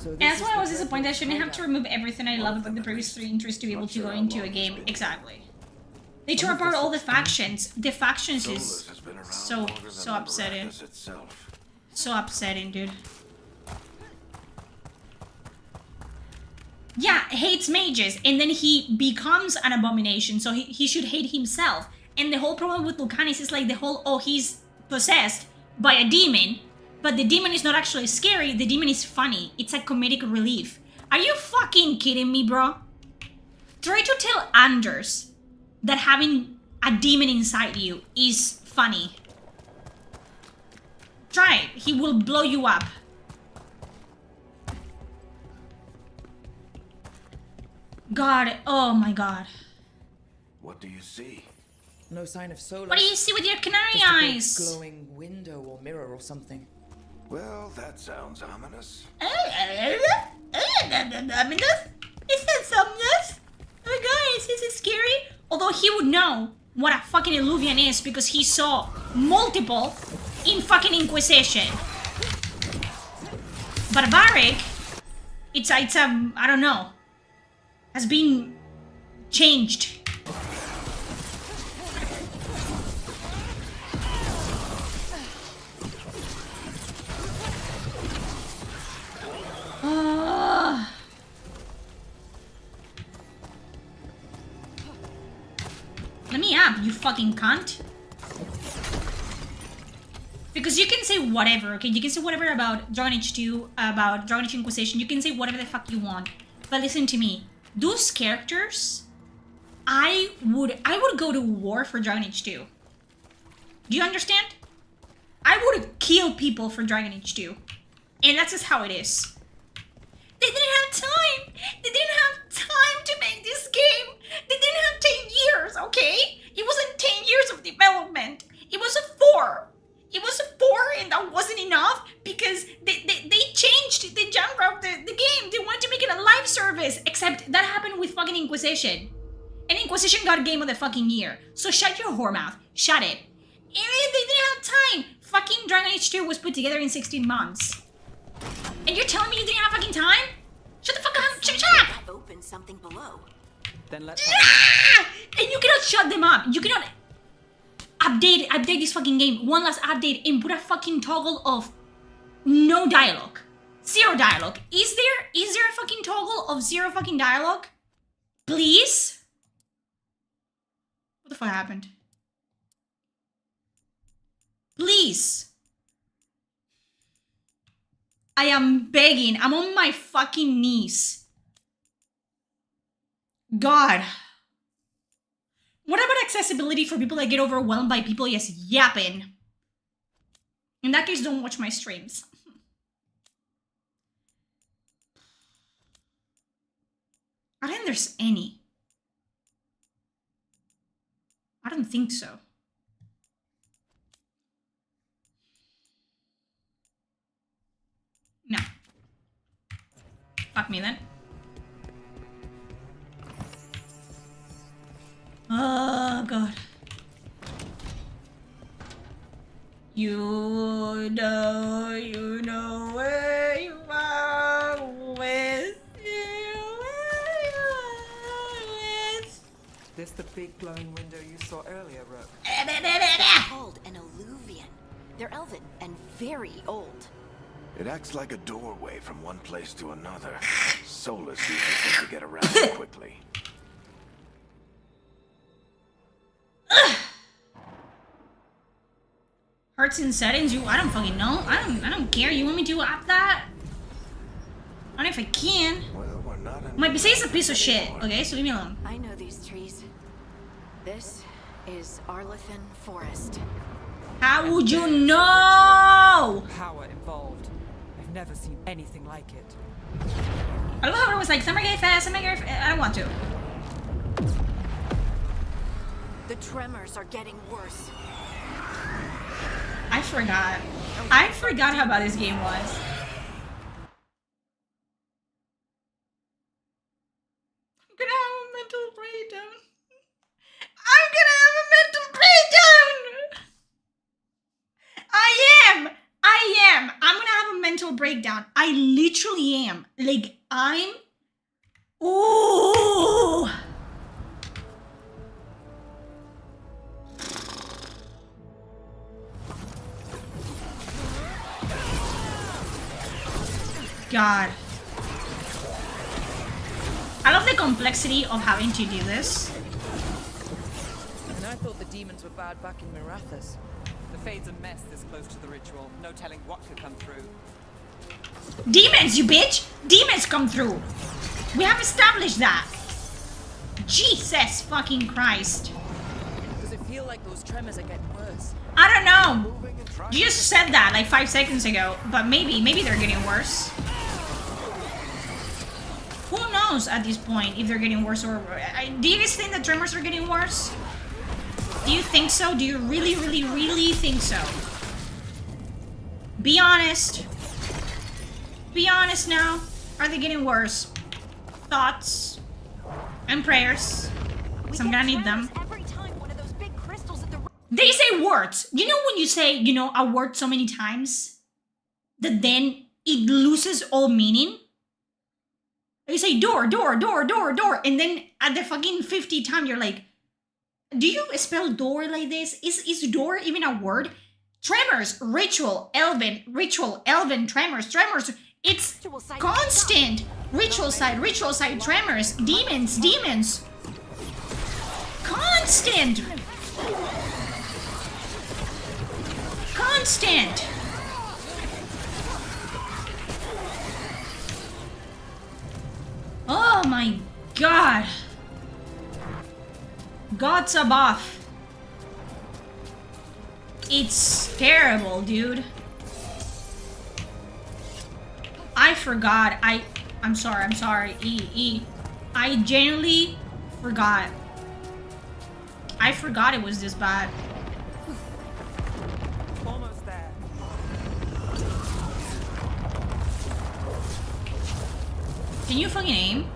And that's why I was disappointed. I shouldn't have to remove everything I love about the previous 3 entries to be able to go into a game. Exactly. They tore apart all the factions. The factions is so upsetting. So upsetting, dude. Yeah, hates mages, and then he becomes an abomination, so he should hate himself. And the whole problem with Lucanis is like the whole, oh, he's possessed by a demon, but the demon is not actually scary, the demon is funny. It's a comedic relief. Are you fucking kidding me, bro? Try to tell Anders that having a demon inside you is funny. Try it. He will blow you up. God, oh my god. What do you see? No sign of Solar. What do you see with your canary Just a big eyes? glowing window or mirror or something. Well, that sounds ominous. Ominous? Is that ominous? Oh my god, is this scary? Although he would know what a fucking Illuvian is because he saw multiple in fucking Inquisition. Barbaric, it's I don't know, has been changed. Let me up, you fucking cunt. Because you can say whatever, okay? You can say whatever about Dragon Age 2, about Dragon Age Inquisition. You can say whatever the fuck you want. But listen to me. Those characters, I would go to war for Dragon Age 2. Do you understand? I would kill people for Dragon Age 2. And that's just how it is. They didn't have time. They didn't have time to make this game. They didn't have 10 years, okay? It wasn't 10 years of development. It was a 4. It was a 4 and that wasn't enough because they changed the genre of the game. They wanted to make it a live service. Except that happened with fucking Inquisition. And Inquisition got Game of the fucking Year. So shut your whore mouth. Shut it. And they didn't have time. Fucking Dragon Age 2 was put together in 16 months. And you're telling me you didn't have fucking time? Shut the fuck up! Shut up! Open something below. Then let's And you cannot shut them up. You cannot update this fucking game. One last update and put a fucking toggle of no dialogue. 0 dialogue. Is there a fucking toggle of 0 fucking dialogue? Please? What the fuck happened? Please. I am begging. I'm on my fucking knees. God. What about accessibility for people that get overwhelmed by people just yapping? In that case, don't watch my streams. I don't think there's any. I don't think so. Fuck me then. Oh god. You know where you are with This the big glowing window you saw earlier, Rook? Called an alluvian. They're elven and very old. It acts like a doorway from one place to another. Solus uses it to get around it quickly. Hearts and settings, I don't fucking know. I don't care. You want me to up that? I don't know if I can. Well, we're not in My PC is a piece of shit, okay? So leave me alone. I know these trees. This is Arlethan Forest. How would you know? Power involved. I've never seen anything like it. I love how it was like, summer gay fast, summer gay fast. I don't want to. The tremors are getting worse. I forgot. I forgot how bad this game was. I'm gonna have a mental breakdown. I'm gonna have a mental breakdown! I am! I'm gonna have a mental breakdown. I literally am. Like, I'm... Ooh! God. I love the complexity of having to do this. And I thought the demons were bad back in Mirathas. The Fade's a mess this close to the ritual. No telling what could come through. Demons, you bitch! Demons come through! We have established that! Jesus fucking Christ. Does it feel like those tremors are getting worse? I don't know. You just said that like 5 seconds ago, but maybe they're getting worse. Who knows at this point if they're getting worse or... Do you guys think the tremors are getting worse? Do you think so? Do you really, really, really think so? Be honest. Be honest now. Are they getting worse? Thoughts and prayers. So I'm gonna need them. Every time one of those big crystals at the They say words. You know when you say, you know, a word so many times that then it loses all meaning? You say door, door, door, door, door, and then at the fucking 50th time you're like, do you spell door like this? Is door even a word? Tremors, ritual, elven, tremors, tremors. It's constant. Ritual side, tremors, demons. Constant. Oh my god. God's above. It's terrible, dude. I forgot. I'm sorry. I genuinely forgot. I forgot it was this bad. Almost there. Can you fucking aim?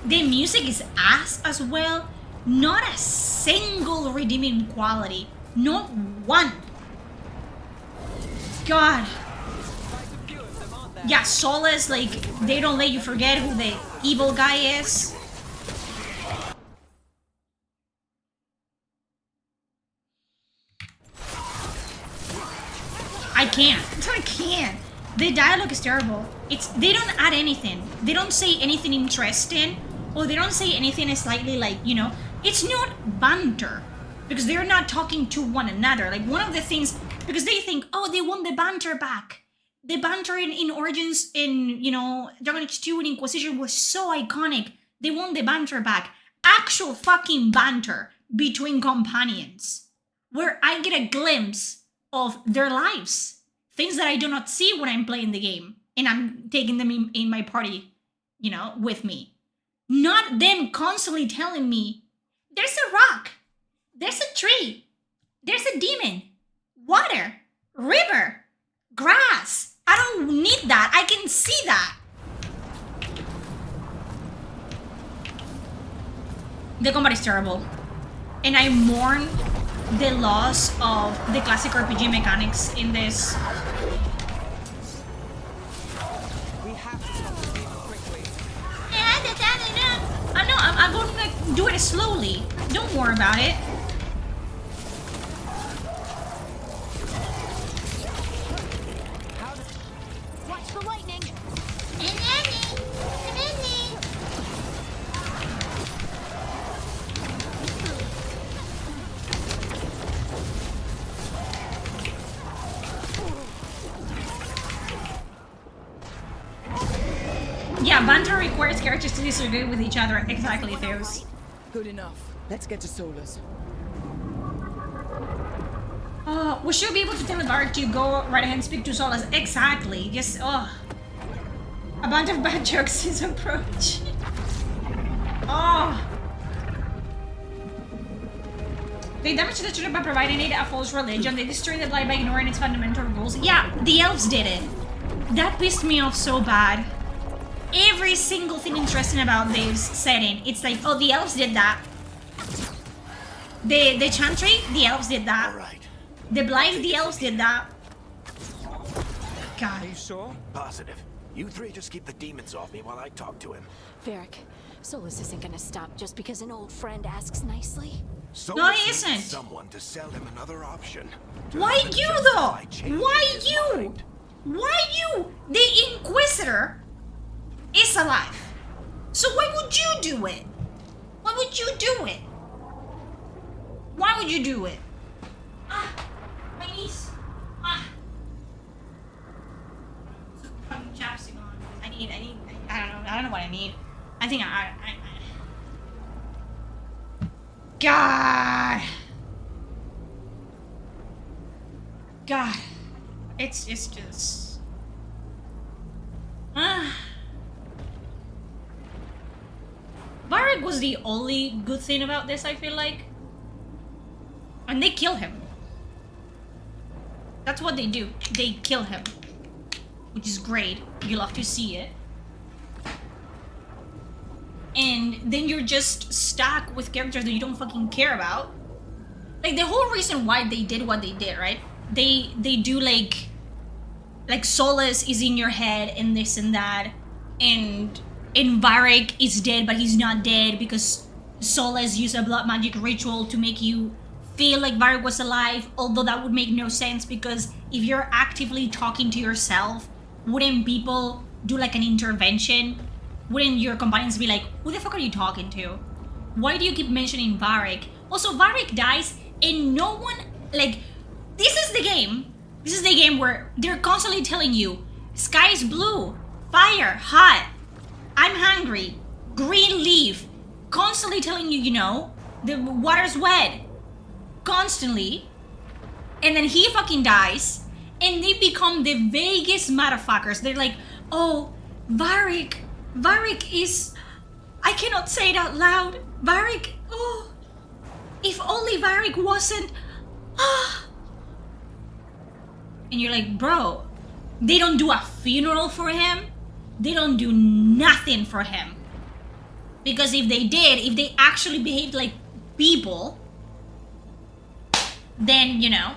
The music is ass as well. Not a single redeeming quality. Not one. God. Yeah, Solus, like, they don't let you forget who the evil guy is. I can't. The dialogue is terrible. They don't add anything. They don't say anything interesting, or they don't say anything slightly like, you know, it's not banter. Because they're not talking to one another. Like, one of the things, because they think, oh, they want the banter back. The banter in Origins, in, you know, Dragon Age 2 and Inquisition was so iconic. They want the banter back. Actual fucking banter between companions. Where I get a glimpse of their lives. Things that I do not see when I'm playing the game. And I'm taking them in my party, you know, with me. Not them constantly telling me, there's a rock, there's a tree, there's a demon, water, river, grass. I don't need that. I can see that. The combat is terrible. And I mourn the loss of the classic RPG mechanics in this. We have to stop the demon quickly. I know, I'm going to do it slowly. Don't worry about it. Watch the lightning. Yeah, banter requires characters to disagree with each other. Exactly, Theos. Good enough. Let's get to Solus. We should be able to tell Varric to go right ahead and speak to Solas. Exactly. Just, a bunch of bad jokes is approach. They damaged the children by providing it a false religion. They destroyed the light by ignoring its fundamental rules. Yeah, the elves did it. That pissed me off so bad. Every single thing interesting about this setting, it's like, oh, the elves did that. The Chantry, the elves did that. All right. The Blight, the elves did that. God. Are you sure? Positive. You three just keep the demons off me while I talk to him. Varric, Solus isn't gonna stop just because an old friend asks nicely. So No, he needs isn't. someone to sell him another option. Why Just you justify though? changing Why his you? mind. Why you? The Inquisitor is alive. So why would you do it? Why would you do it? Why would you do it? Ah, my niece. Ah. So fucking chapstick on. I don't know what I need. I think God. It's just. Varric was the only good thing about this, I feel like. And they kill him. That's what they do. They kill him. Which is great. You love to see it. And then you're just stuck with characters that you don't fucking care about. Like, the whole reason why they did what they did, right? They do like Solus is in your head and this and that. And Varric is dead, but he's not dead because Solus used a blood magic ritual to make you feel like Varric was alive, although that would make no sense because if you're actively talking to yourself, wouldn't people do like an intervention? Wouldn't your companions be like, who the fuck are you talking to? Why do you keep mentioning Varric? Also, Varric dies and no one, like, this is the game where they're constantly telling you, sky is blue, fire, hot, I'm hungry, green leaf, constantly telling you, you know, the water's wet, constantly, and then he fucking dies, and they become the vaguest motherfuckers. They're like, oh, Varric is, I cannot say it out loud, Varric, oh, if only Varric wasn't, and you're like, bro, they don't do a funeral for him, they don't do nothing for him, because if they did, if they actually behaved like people, then, you know,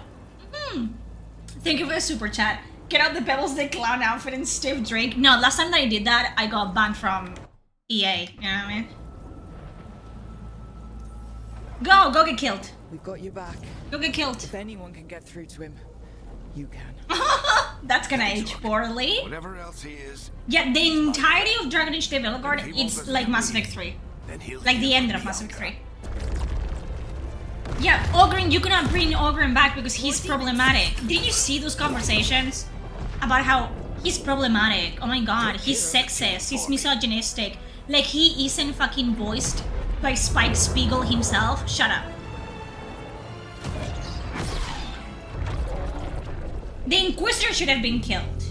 thank you for the super chat. Get out the Pebbles the Clown outfit and stiff drink. No, last time that I did that, I got banned from EA. You know what I mean? Go get killed. We've got you back. Go get killed. If anyone can get through to him, you can. That's gonna age poorly. Whatever else he is, Yeah, the entirety of Dragon Age the Veilguard, it's like Mass Effect 3. then he'll Like the heal ending from of Mass Effect the 3. Yeah, Ogren, you cannot bring Ogren back because he's problematic. Did you see those conversations? About how he's problematic. Oh my god, he's sexist, he's misogynistic. Like he isn't fucking voiced by Spike Spiegel himself. Shut up. The Inquisitor should have been killed.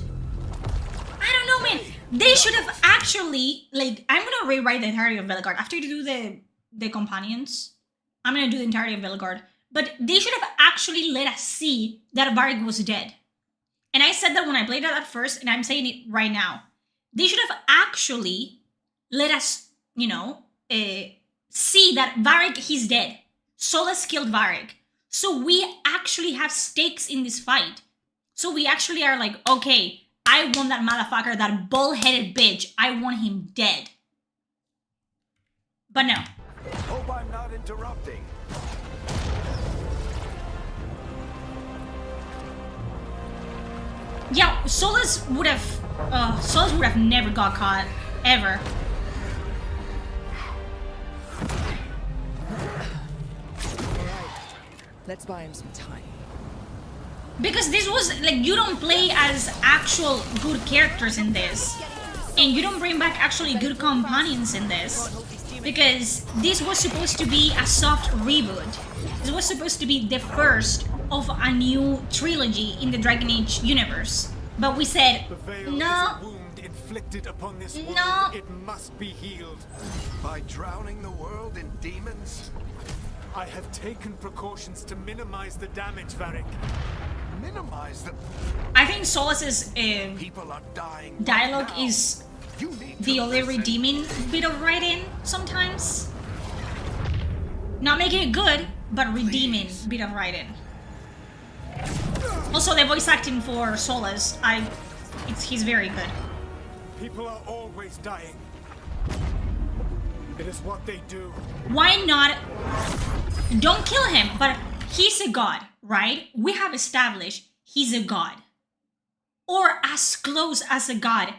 I don't know, man. They should have actually, like, I'm gonna gonna rewrite the entirety of Veligard. After you do the companions, I'm gonna do the entirety of Veligard. But they should have actually let us see that Varric was dead. And I said that when I played it at first, and I'm saying it right now. They should have actually let us, you know, see that Varric, he's dead. Solas killed Varric. So we actually have stakes in this fight. So we actually are like, okay, I want that motherfucker, that bald-headed bitch. I want him dead. But no. Hope I'm not interrupting. Yeah, Solas would have never got caught, ever. Let's buy him some time. Because this was, like, you don't play as actual good characters in this. And you don't bring back actually good companions in this. Because this was supposed to be a soft reboot. This was supposed to be the first of a new trilogy in the Dragon Age universe. But we said, no. Inflicted upon this world, No. it must be healed. By drowning the world in demons? I have taken precautions to minimize the damage, Varric. Minimize the... I think Solas's People are dying dialogue right now. is You need the to only listen. redeeming bit of writing sometimes. Not making it good, but redeeming bit of writing. Also, the voice acting for Solas, he's very good. People are always dying. It is what they do. Why not? Don't kill him, but he's a god, right? We have established he's a god. Or as close as a god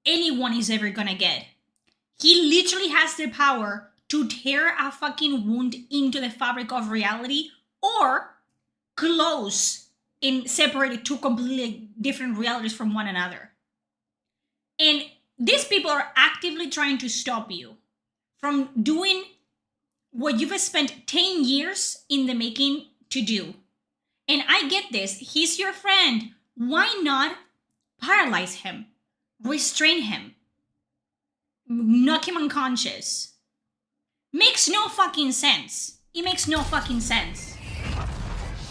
anyone is ever gonna get. He literally has the power to tear a fucking wound into the fabric of reality or close and separate two completely different realities from one another. And these people are actively trying to stop you from doing what you've spent 10 years in the making to do. And I get this. He's your friend. Why not paralyze him? Restrain him? Knock him unconscious? Makes no fucking sense. It makes no fucking sense.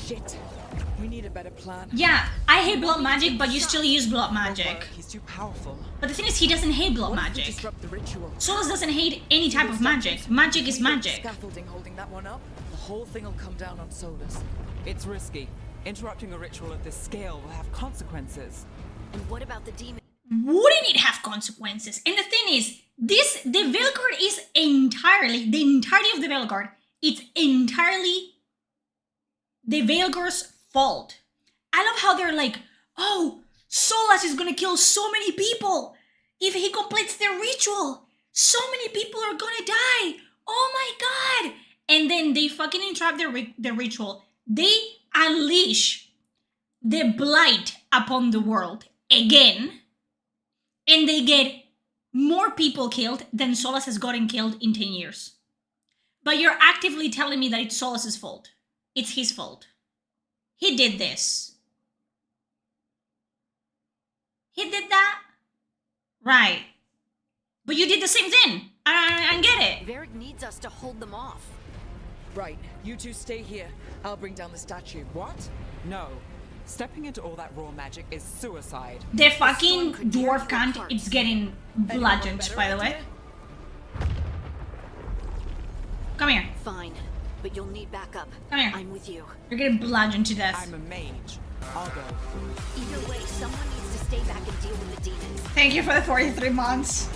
Shit. We need a better plan. Yeah, I hate blood magic, but you still use blood magic. He's too powerful. But the thing is, he doesn't hate blood What if we magic. disrupt the ritual? Solas doesn't hate any type of magic. Magic is magic. Scaffolding holding that one up. The whole thing will come down on Solus. It's risky. Interrupting a ritual of this scale will have consequences. And what about the demon? Wouldn't it have consequences? And the thing is, the Veilguard is entirely, the entirety of the Veilguard, it's entirely the Veilguard's fault. I love how they're like, oh, Solas is gonna kill so many people if he completes the ritual. So many people are gonna die. Oh my god. And then they fucking interrupt the ritual. They unleash the blight upon the world again. And they get more people killed than Solas has gotten killed in 10 years. But you're actively telling me that it's Solas' fault. It's his fault. He did this. He did that? Right. But you did the same thing. I get it. Varric needs us to hold them off. Right. You two stay here. I'll bring down the statue. What? No. Stepping into all that raw magic is suicide. The fucking dwarf cunt is getting bludgeoned, by the way. Come here. Fine, but you'll need backup. Come here. I'm with you. You're getting bludgeoned to death. I'm a mage. I'll go. Either way, someone needs to stay back and deal with the demons. Thank you for the 43 months.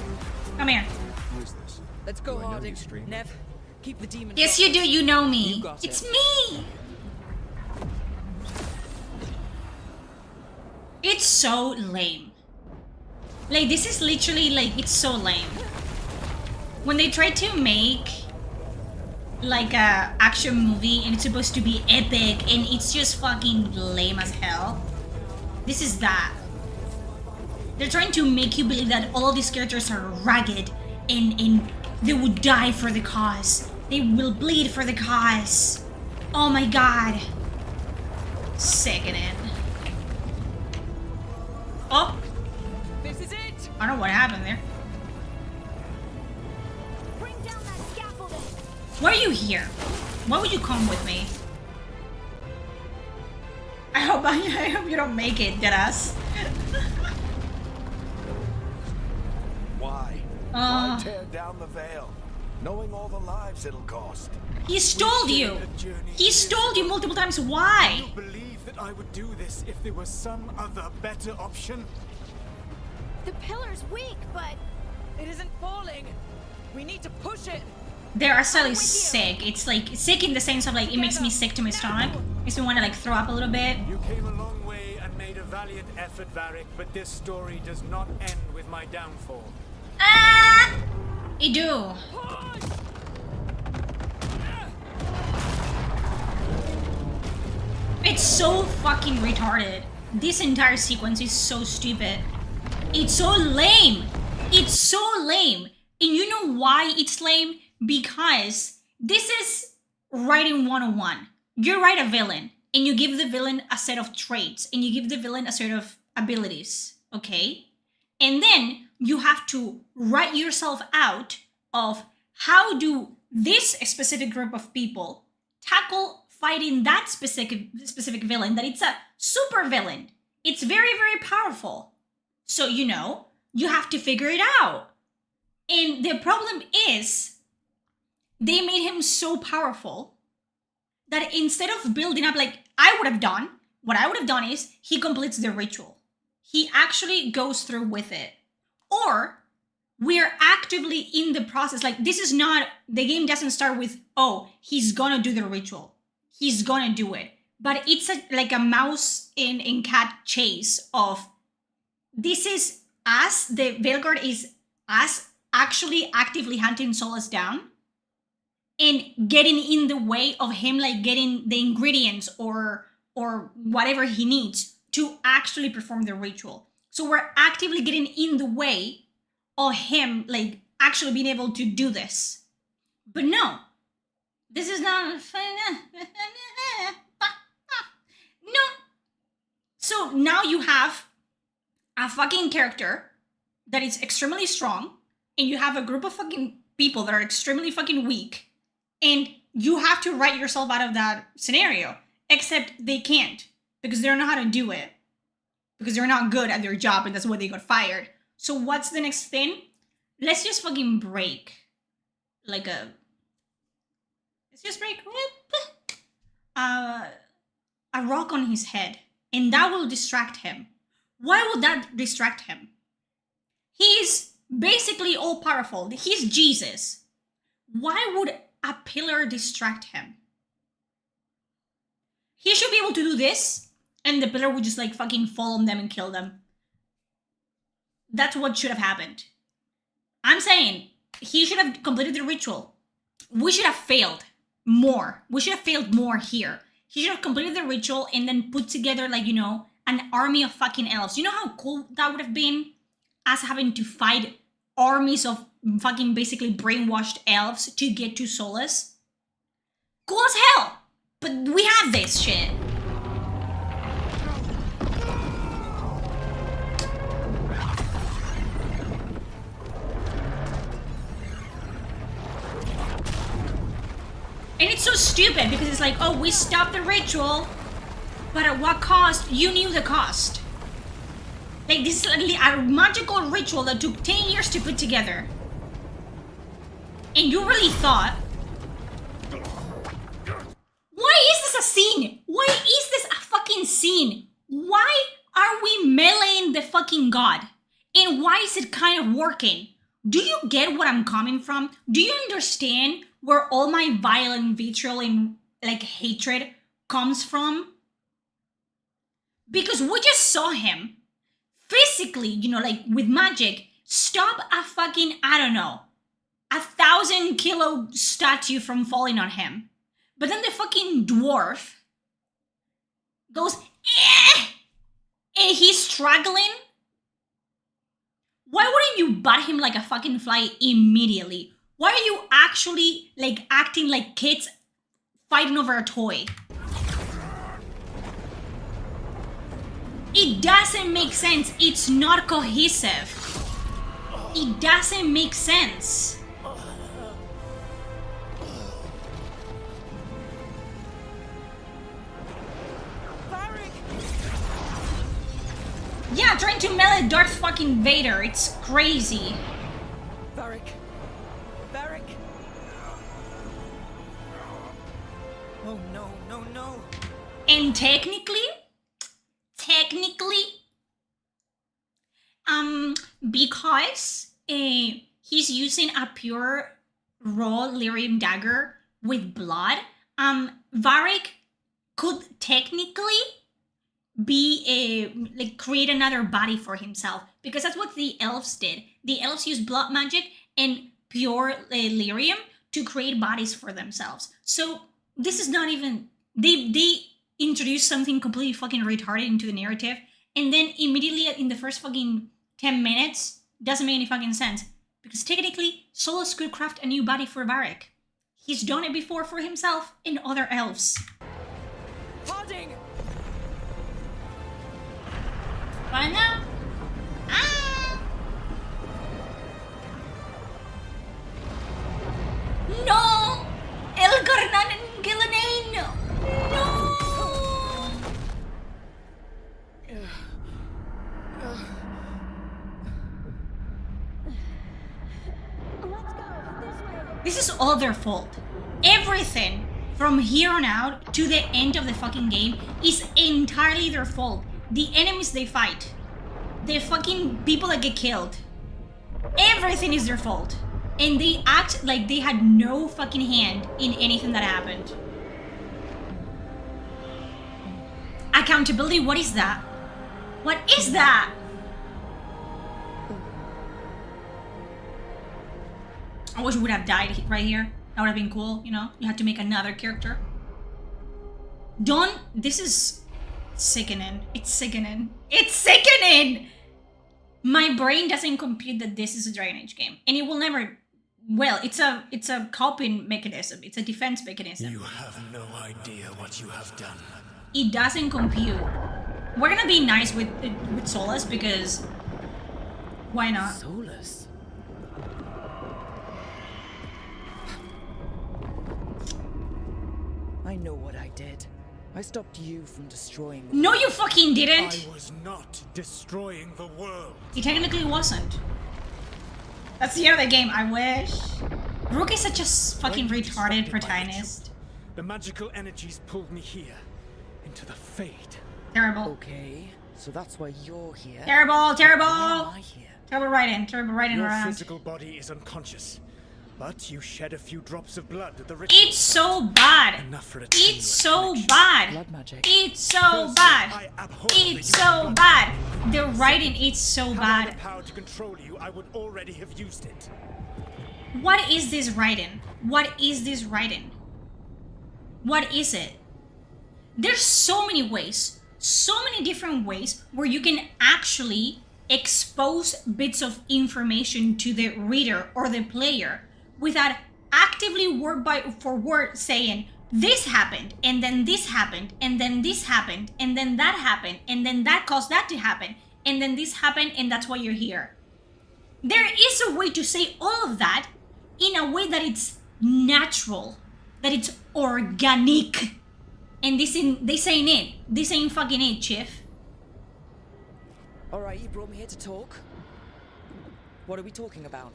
Come here. Who is this? Let's go, Do I know Harding. you, stranger? Nev, keep the demons. Yes, off you us. do. You know me. You got It's it. me. It's so lame. Like, this is literally, like, it's so lame. When they try to make, like, a action movie and it's supposed to be epic and it's just fucking lame as hell. This is that. They're trying to make you believe that all of these characters are ragged and they would die for the cause. They will bleed for the cause. Oh my god. Sickening. Oh, This is it. I don't know what happened there. Why are you here? Why would you come with me? I hope you don't make it, deadass. Why? Why tear down the veil, knowing all the lives it'll cost? He stole you. He stole you multiple times. Why? Do you believe that I would do this if there was some other better option? The pillar's weak, but It isn't falling. We need to push it. They are slightly sick. It's like sick in the sense of like it makes me sick to my stomach. Makes me want to like throw up a little bit. You came a long way and made a valiant effort, Varric, but this story does not end with my downfall. Ah! I do. It's so fucking retarded. This entire sequence is so stupid. It's so lame. It's so lame. And you know why it's lame? Because this is writing 101. You write a villain and you give the villain a set of traits and you give the villain a set of abilities, okay? And then you have to write yourself out of how do this specific group of people tackle fighting that specific villain, that it's a super villain. It's very, very powerful. So, you know, you have to figure it out. And the problem is, they made him so powerful that instead of building up like I would have done, what I would have done is he completes the ritual. He actually goes through with it. Or we're actively in the process. Like this is not, the game doesn't start with, oh, he's gonna do the ritual. He's gonna do it. But it's like a mouse and cat chase of, this is us, the Veilguard is us actually actively hunting Solus down and getting in the way of him like getting the ingredients or whatever he needs to actually perform the ritual. So we're actively getting in the way of him like actually being able to do this. But no, this is not no. So now you have a fucking character that is extremely strong and you have a group of fucking people that are extremely fucking weak and you have to write yourself out of that scenario, except they can't because they don't know how to do it because they're not good at their job and that's why they got fired. So what's the next thing? Let's just fucking break like a, let's just break a rock on his head and that will distract him. Why would that distract him? He's basically all powerful. He's Jesus. Why would a pillar distract him? He should be able to do this and the pillar would just like fucking fall on them and kill them. That's what should have happened. I'm saying he should have completed the ritual. We should have failed more. We should have failed more here. He should have completed the ritual and then put together like, you know, an army of fucking elves. You know how cool that would have been? Us having to fight armies of fucking basically brainwashed elves to get to Solus. Cool as hell! But we have this shit. And it's so stupid because it's like, oh, we stopped the ritual, but at what cost? You knew the cost. Like, this is a magical ritual that took 10 years to put together. And you really thought... Why is this a scene? Why is this a fucking scene? Why are we meleeing the fucking god? And why is it kind of working? Do you get what I'm coming from? Do you understand where all my violent vitriol and like hatred comes from? Because we just saw him physically, you know, like with magic, stop a fucking, I don't know, 1,000-kilo statue from falling on him. But then the fucking dwarf goes, eh! And he's struggling. Why wouldn't you bat him like a fucking fly immediately? Why are you actually like acting like kids fighting over a toy? It doesn't make sense. It's not cohesive. It doesn't make sense. smell Darth fucking Vader. It's crazy. Varric. Varric. Oh no, no, no. And technically, because he's using a pure raw lyrium dagger with blood, Varric could technically be like create another body for himself, because that's what the elves did. The elves used blood magic and pure lyrium to create bodies for themselves. So this is not even they introduced something completely fucking retarded into the narrative, and then immediately in the first fucking 10 minutes doesn't make any fucking sense, because technically Solus could craft a new body for Varric. He's done it before for himself and other elves. Harding! Why now? Ah! No! Elgarnan and Gillenane! No! This is all their fault. Everything from here on out to the end of the fucking game is entirely their fault. The enemies they fight, the fucking people that get killed, everything is their fault. And they act like they had no fucking hand in anything that happened. Accountability, what is that? What is that? I wish we would have died right here. That would have been cool, you know? You had to make another character. This is sickening. It's sickening. It's sickening! My brain doesn't compute that this is a Dragon Age game. And it will never... Well, it's a coping mechanism. It's a defense mechanism. You have no idea what you have done. It doesn't compute. We're gonna be nice with Solus, because... Why not? Solus? I know what I did. I stopped you from destroying the No, you fucking didn't! I was not destroying the world. He technically wasn't. That's the end of the game, I wish. Rook is such a fucking When you retarded disrupted my protagonist. ritual, the magical energies pulled me here, into the Fade. Terrible. Okay, so that's why you're here. Terrible, Why terrible! am I here? Terrible writing Your around. physical body is unconscious, but you shed a few drops of blood at the ritual. It's so bad! Enough for a It's tenuous so connection. bad! Blood magic. It's so Personally, bad! I abhor the use It's of so blood. bad! The writing is so Had I the bad. power to control you, I would already have used it. What is this writing? What is this writing? What is it? There's so many ways, so many different ways where you can actually expose bits of information to the reader or the player without actively word for word saying this happened, and then this happened, and then this happened, and then that happened, and then that caused that to happen, and then this happened, and that's why you're here. There is a way to say all of that in a way that it's natural, that it's organic. And this ain't it. This ain't fucking it, Chief. Alright, you brought me here to talk. What are we talking about?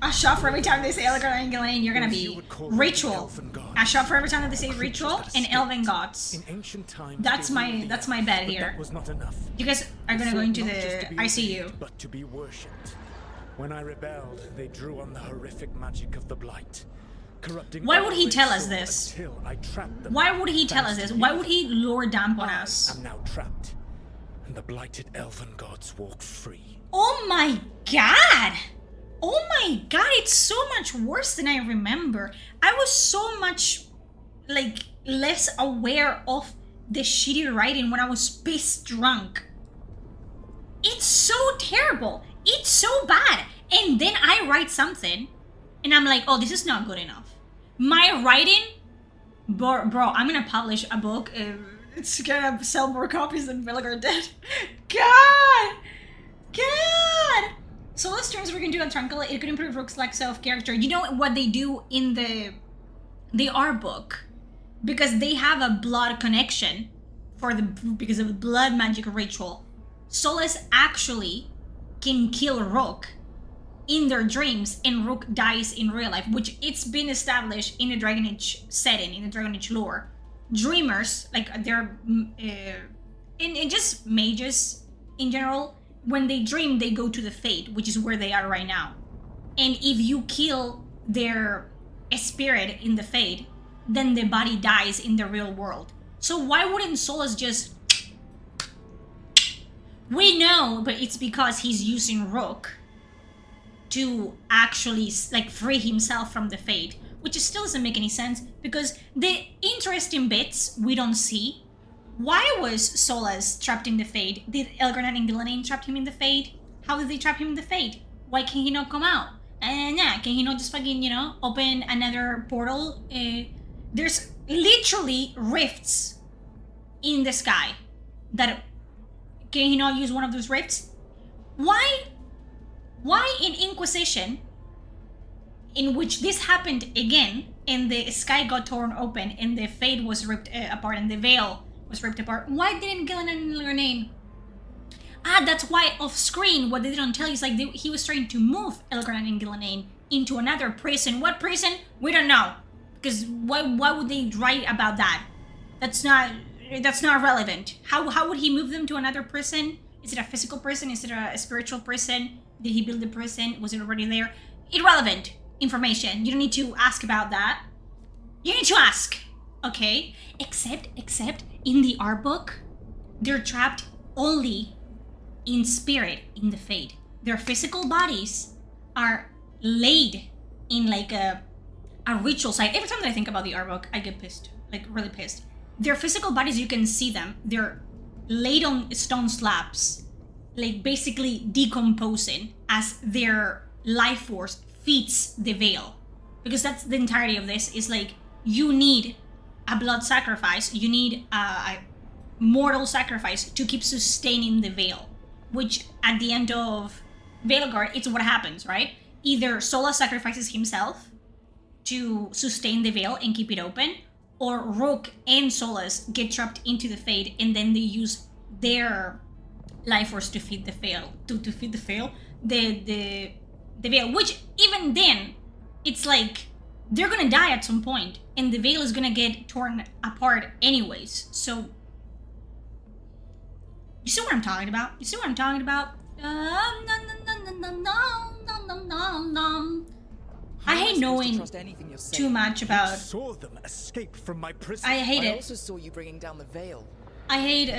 A shot for every time they say Elgar and Gillenane, you're gonna You be would call ritual. them elven gods. A shot for every time that they say Creatures ritual that and escaped. elven gods. In ancient times, That's they my- ruled the that's my earth, bet but here. That was not enough. You guys are gonna go Sought into not just the to be ICU. obeyed, but to be worshipped. When I rebelled, they drew on the horrific magic of the Blight, corrupting. Why would he all they tell us saw this? Until I trapped them. Why would he tell us Thanks this? to Why you, would he lure damp on us? I'm now trapped, and the blighted elven gods walk free. Oh my god! Oh my god, it's so much worse than I remember. I was so much, like, less aware of the shitty writing when I was pissed drunk. It's so terrible. It's so bad. And then I write something, and I'm like, oh, this is not good enough. My writing, bro, I'm gonna publish a book. It's gonna sell more copies than Villiger did. God! So let's turns we can do on Trunkle. It could improve Rook's like self-character. You know what they do in the art book? Because they have a blood connection because of the blood magic ritual. Solas actually can kill Rook in their dreams and Rook dies in real life, which it's been established in the Dragon Age setting, in the Dragon Age lore. Dreamers, like they're in just mages in general, when they dream they go to the Fate, which is where they are right now. And if you kill their spirit in the Fate, then the body dies in the real world. So why wouldn't Solas just... We know, but it's because he's using Rook to actually like free himself from the Fate, which still doesn't make any sense because the interesting bits we don't see. Why was Solas trapped in the Fate? Did Elgar'nan and Gillenane trap him in the Fate? How did they trap him in the Fate? Why can he not come out? And yeah, can he not just fucking, you know, open another portal? There's literally rifts in the sky that... Can he not use one of those rifts? Why in Inquisition, in which this happened again, and the sky got torn open, and the Fate was ripped apart, and the veil was ripped apart, why didn't Gillenane and Lorraine? That's why off-screen, what they didn't tell you is like he was trying to move Elgar'nan and Gillenane into another prison. What prison? We don't know. Because why would they write about that? That's not relevant. How would he move them to another prison? Is it a physical prison? Is it a spiritual prison? Did he build the prison? Was it already there? Irrelevant information. You don't need to ask about that. You need to ask, okay? Except in the art book, they're trapped only in spirit in the Fate. Their physical bodies are laid in like a ritual site. Every time that I think about the art book, I get pissed, like really pissed. Their physical bodies, you can see them. They're laid on stone slabs, like basically decomposing as their life force feeds the veil. Because that's the entirety of this, is like, you need a blood sacrifice, you need a mortal sacrifice to keep sustaining the veil. Which, at the end of Veilguard, it's what happens, right? Either Solas sacrifices himself to sustain the veil and keep it open, or Rook and Solas get trapped into the Fate, and then they use their life force to feed the veil, to feed the veil, the veil. Which even then, it's like they're gonna die at some point, and the veil is gonna get torn apart anyways. So you see what I'm talking about? You see what I'm talking about? I hate knowing too much about. Saw them escape from my prison. I hate I it. also saw you bringing down the veil. I hate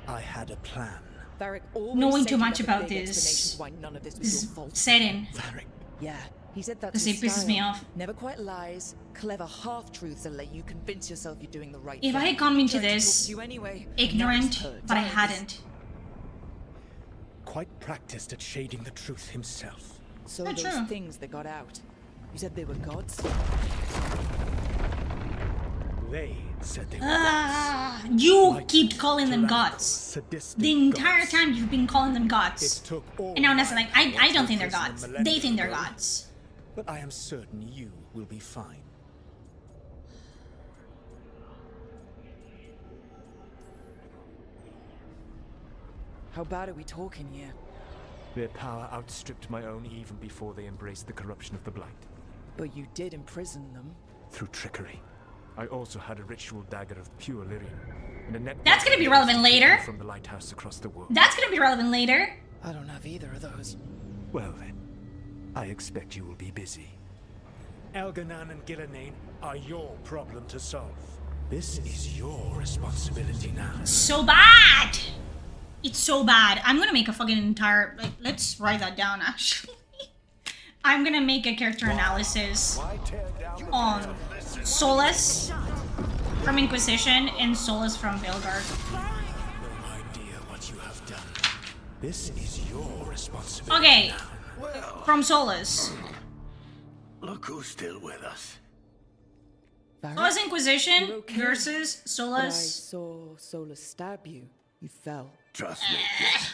I had a plan. Varric always knowing said too he'd much have a about big this explanation why none of this was your fault. setting. Varric, Yeah, he said that. Because it pisses me off. Never quite lies, clever half-truths that let you convince yourself you're doing the right If thing. I had come into Tried to talk this to you anyway. ignorant, Now it's but I hurt. hadn't. quite practiced at shading the truth himself. So Not those true. things that got out, you said they were gods? They said they were You Like keep calling them tyrannical, gods. sadistic The entire gods. time you've been calling them It gods. took all And now that's my like, power I to don't think they're imprison gods. a They millennium think they're ago, gods. But I am certain you will be fine. How bad are we talking here? Their power outstripped my own even before they embraced the corruption of the Blight. But you did imprison them. Through trickery. I also had a ritual dagger of pure lyrium. And a network That's gonna be of relevant people later. From the lighthouse across the world. That's gonna be relevant later. I don't have either of those. Well then, I expect you will be busy. Elgar'nan and Gillenane are your problem to solve. This is your responsibility now. So bad. It's so bad. I'm gonna make a fucking entire, like, let's write that down actually. I'm gonna make a character analysis Why tear down the on veil? Listen. Solas from Inquisition and Solas from Veilguard. No idea what you have done. This is your responsibility Okay, now. Well, from Solas. look who's still with us. Varric, Solas Inquisition You're okay. versus but I Solas. saw Solus stab you. You fell. Trust me, kid.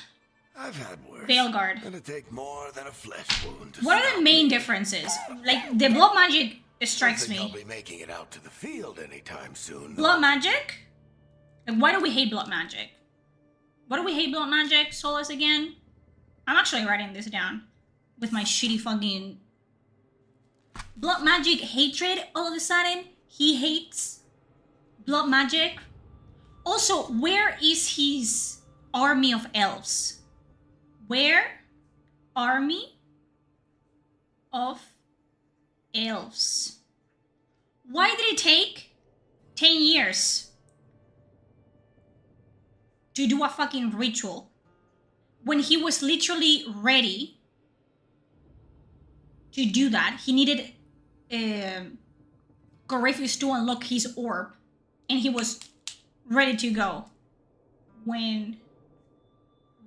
I've had worse. Veilguard. Gonna take more than a flesh wound to What are stop the main me. differences? Like, the blood magic strikes Don't think me. I'll be making it out to the field anytime soon. though. Blood magic? Like, why do we hate blood magic? What do we hate blood magic, Solace, again? I'm actually writing this down with my shitty fucking blood magic hatred. All of a sudden, he hates blood magic. Also, where is his army of elves? Where? Army of elves. Why did it take 10 years to do a fucking ritual when he was literally ready to do that? He needed Corypheus to unlock his orb, and he was ready to go. When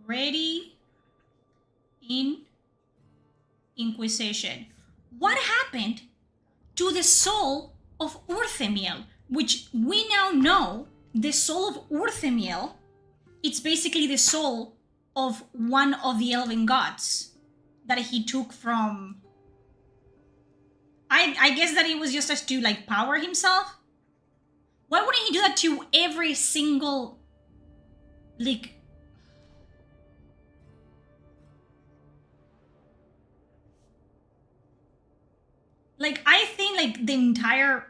ready in Inquisition. What happened to the soul of Urthemiel, which we now know the soul of Urthemiel, it's basically the soul of one of the elven gods that he took from... I guess that it was just as to like power himself. Why wouldn't he do that to every single like I think like the entire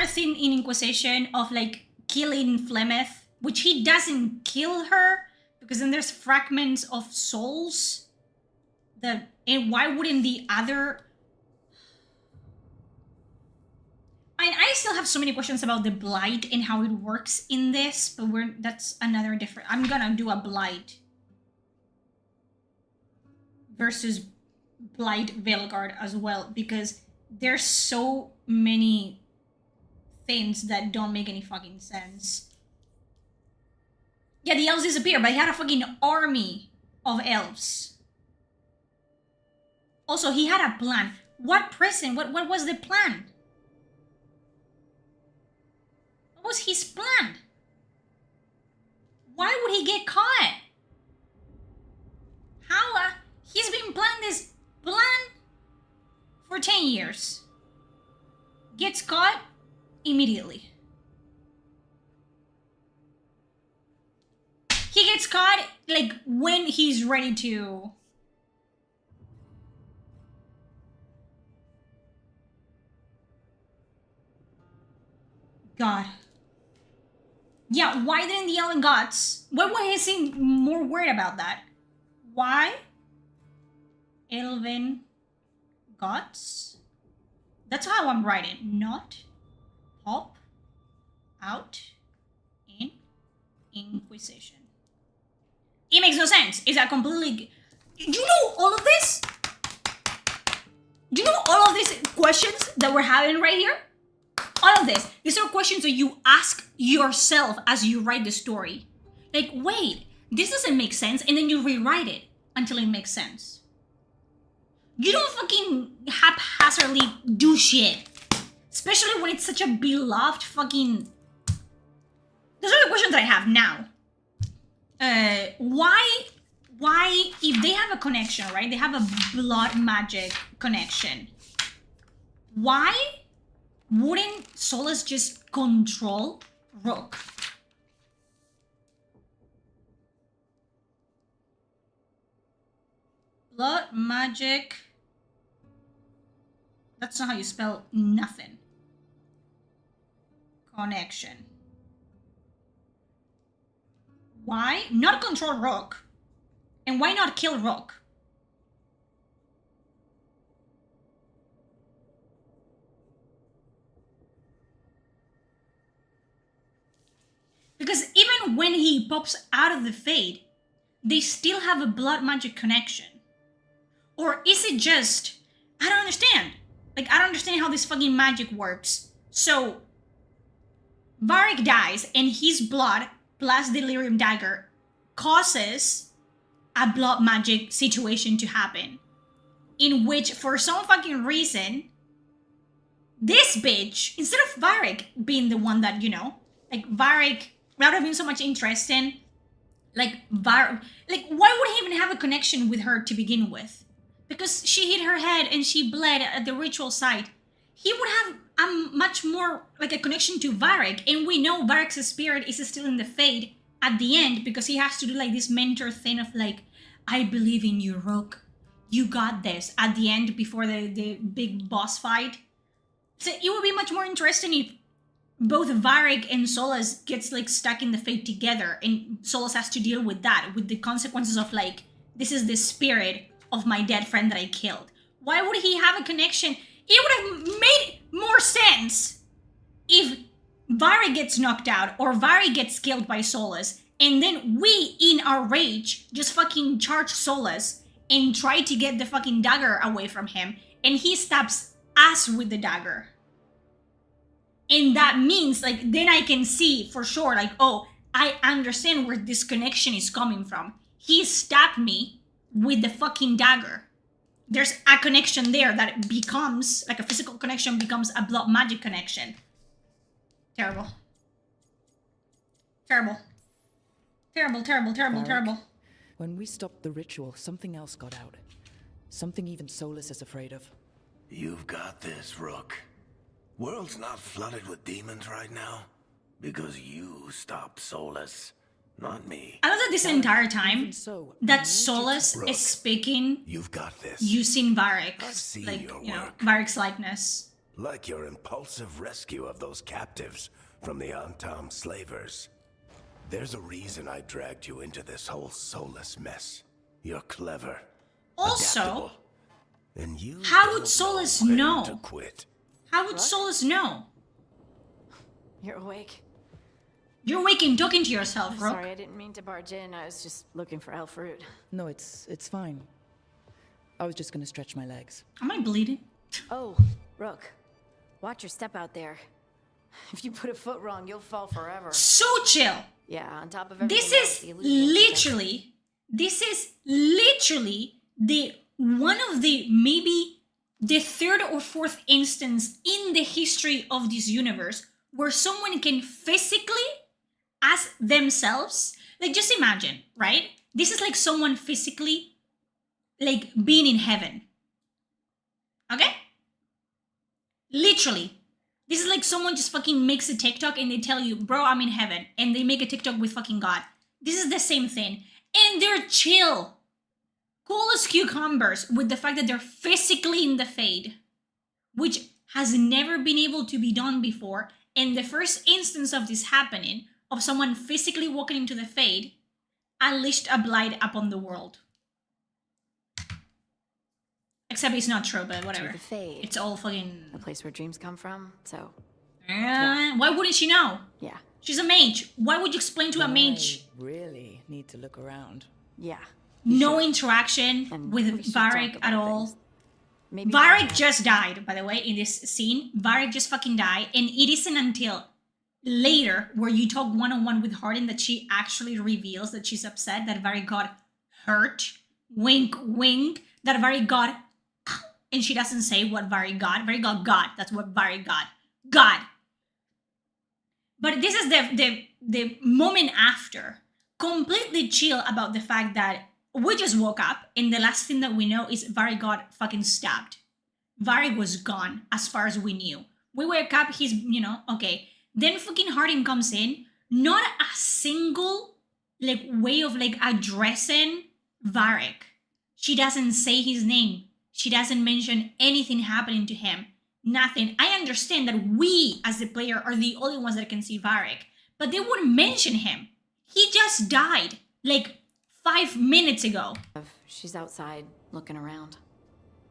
thing in Inquisition of like killing Flemeth, which he doesn't kill her because then there's fragments of souls. And why wouldn't the other... I still have so many questions about the blight and how it works in this, but that's another different... I'm gonna do a blight versus blight Veilguard as well, because there's so many things that don't make any fucking sense. Yeah, the elves disappeared, but he had a fucking army of elves. Also, he had a plan. What prison? What was the plan? What was his plan? Why would he get caught? How? He's been planning this plan for 10 years. Gets caught immediately. He gets caught like when he's ready to... God. Yeah, why didn't the Elven Gods... Why would he seem more worried about that? Why? Elven Gods? That's how I'm writing. Not pop out in Inquisition. It makes no sense. It's a completely... Do you know all of this? Do you know all of these questions that we're having right here? All of this. These are questions that you ask yourself as you write the story. Like, wait, this doesn't make sense, and then you rewrite it until it makes sense. You don't fucking haphazardly do shit. Especially when it's such a beloved fucking... Those are the questions that I have now. Why, if they have a connection, right? They have a blood magic connection. Why wouldn't Solus just control Rook? Blood magic. That's not how you spell nothing. Connection. Why not control Rook? And why not kill Rook? Because even when he pops out of the Fade, they still have a blood magic connection. Or is it just... I don't understand. Like, I don't understand how this fucking magic works. So, Varric dies, and his blood, plus Delirium Dagger, causes a blood magic situation to happen. In which, for some fucking reason, this bitch, instead of Varric being the one that, you know, like, Varric, without having so much interest in, like, why would he even have a connection with her to begin with? Because she hit her head and she bled at the ritual site. He would have much more like a connection to Varric, and we know Varric's spirit is still in the Fade at the end because he has to do like this mentor thing of like, I believe in you, Rook. You got this at the end before the big boss fight. So it would be much more interesting if both Varric and Solus gets like stuck in the Fate together, and Solus has to deal with that, with the consequences of like, this is the spirit of my dead friend that I killed. Why would he have a connection? It would have made more sense if Varric gets knocked out or Varric gets killed by Solus, and then we, in our rage, just fucking charge Solus and try to get the fucking dagger away from him, and he stabs us with the dagger. And that means, like, then I can see for sure, like, oh, I understand where this connection is coming from. He stabbed me with the fucking dagger. There's a connection there that becomes, like a physical connection becomes a blood magic connection. Terrible. Terrible. Terrible, terrible, terrible, Varric, terrible. When we stopped the ritual, something else got out. Something even Solus is afraid of. You've got this, Rook. World's not flooded with demons right now because you stopped Solus, not me. I love that this entire time Even so, I that need Solus Rook, is speaking You've got this. using Varric, I've seen like, your you know, work. Varric's likeness. Like your impulsive rescue of those captives from the Antam slavers. There's a reason I dragged you into this whole Solus mess. You're clever. Also, adaptable, and you how don't would Solus when know? to quit. How would Solus know? You're awake. You're waking, talking to yourself, Rook. Sorry, I didn't mean to barge in. I was just looking for elf fruit. No, it's fine. I was just gonna stretch my legs. Am I bleeding? Oh, Rook. Watch your step out there. If you put a foot wrong, you'll fall forever. So chill. Yeah, on top of everything This else, is the illusion protects- literally the one of the maybe the third or fourth instance in the history of this universe where someone can physically, as themselves, like just imagine, right? This is like someone physically, like being in heaven. Okay? Literally. This is like someone just fucking makes a TikTok and they tell you, bro, I'm in heaven. And they make a TikTok with fucking God. This is the same thing. And they're chill. Cool as cucumbers with the fact that they're physically in the Fade, which has never been able to be done before. And the first instance of this happening, of someone physically walking into the Fade, unleashed a blight upon the world. Except it's not true, but whatever. To the Fade. It's all fucking... A place where dreams come from, so Why wouldn't she know? yeah. She's a mage. Why would you explain to a mage I really need to look around. Yeah. no interaction And with we should talk Varric about at all? things. Maybe Varric just died, by the way, in this scene. Varric just fucking died, and it isn't until later where you talk one-on-one with Hardin that she actually reveals that she's upset that Varric got hurt. Wink, wink. That Varric got... And she doesn't say what Varric got. Varric got God. That's what Varric got. God. But this is the moment after. Completely chill about the fact that we just woke up and the last thing that we know is Varric got fucking stabbed. Varric was gone as far as we knew. We wake up, he's, you know, okay. Then fucking Hardin comes in. Not a single like way of like addressing Varric. She doesn't say his name. She doesn't mention anything happening to him. Nothing. I understand that we as the player are the only ones that can see Varric. But they wouldn't mention him. He just died like 5 minutes ago. She's outside, looking around.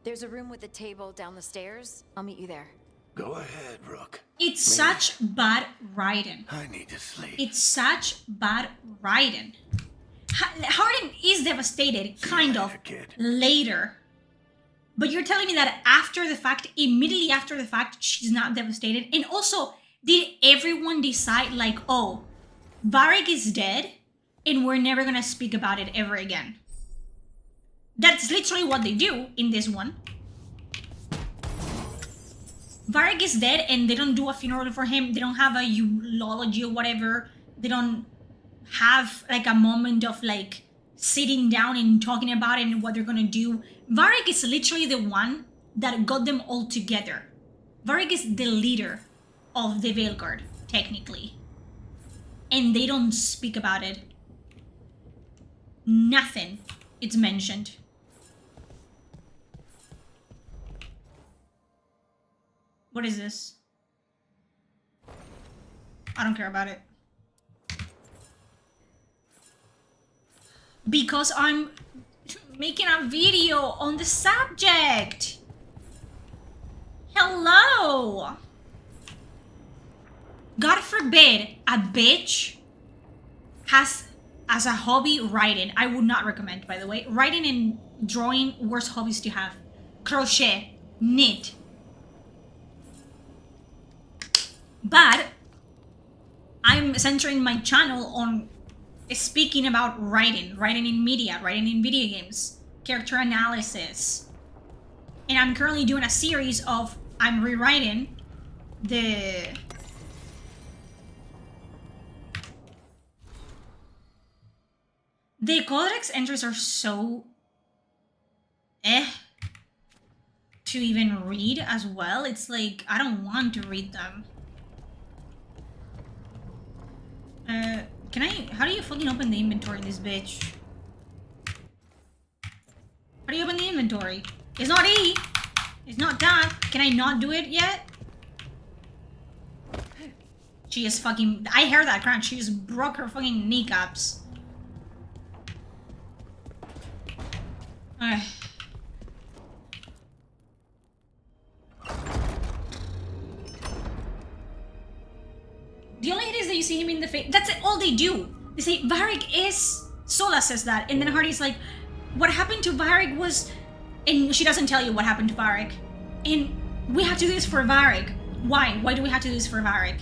There's a room with a table down the stairs. I'll meet you there. Go ahead, Rook. It's such bad writing. I need to sleep. It's such bad writing. Hardin is devastated, kind of, later, kid. later. But you're telling me that after the fact, immediately after the fact, she's not devastated? And also, did everyone decide like, oh, Varric is dead and we're never gonna speak about it ever again? That's literally what they do in this one. Varric is dead and they don't do a funeral for him. They don't have a eulogy or whatever. They don't have like a moment of like sitting down and talking about it and what they're gonna do. Varric is literally the one that got them all together. Varric is the leader of the Veilguard, technically. And they don't speak about it. Nothing. It's mentioned. What is this? I don't care about it. Because I'm making a video on the subject. Hello. God forbid a bitch has as a hobby writing. I would not recommend, by the way. Writing and drawing, worst hobbies to have. Crochet, knit. But I'm centering my channel on speaking about writing in media, writing in video games, character analysis. And I'm currently doing a series of, I'm rewriting the Codex entries are so to even read as well. It's like, I don't want to read them. How do you fucking open the inventory in this bitch? How do you open the inventory? It's not E. It's not that. Can I not do it yet? She is fucking... I heard that crunch. She just broke her fucking kneecaps. The only hit is that you see him in the face. That's all they do. They say, Varric is... Sola says that. And then Hardy's like, what happened to Varric was... And she doesn't tell you what happened to Varric. And we have to do this for Varric. Why? Why do we have to do this for Varric?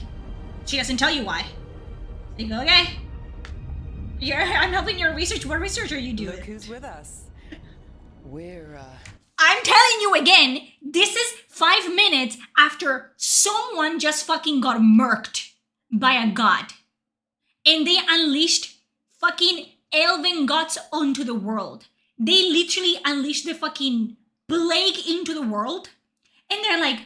She doesn't tell you why. So you go, okay. I'm helping your research. What research are you doing? Look who's with us. We're, I'm telling you again, this is 5 minutes after someone just fucking got murked by a god. And they unleashed fucking elven gods onto the world. They literally unleashed the fucking plague into the world. And they're like,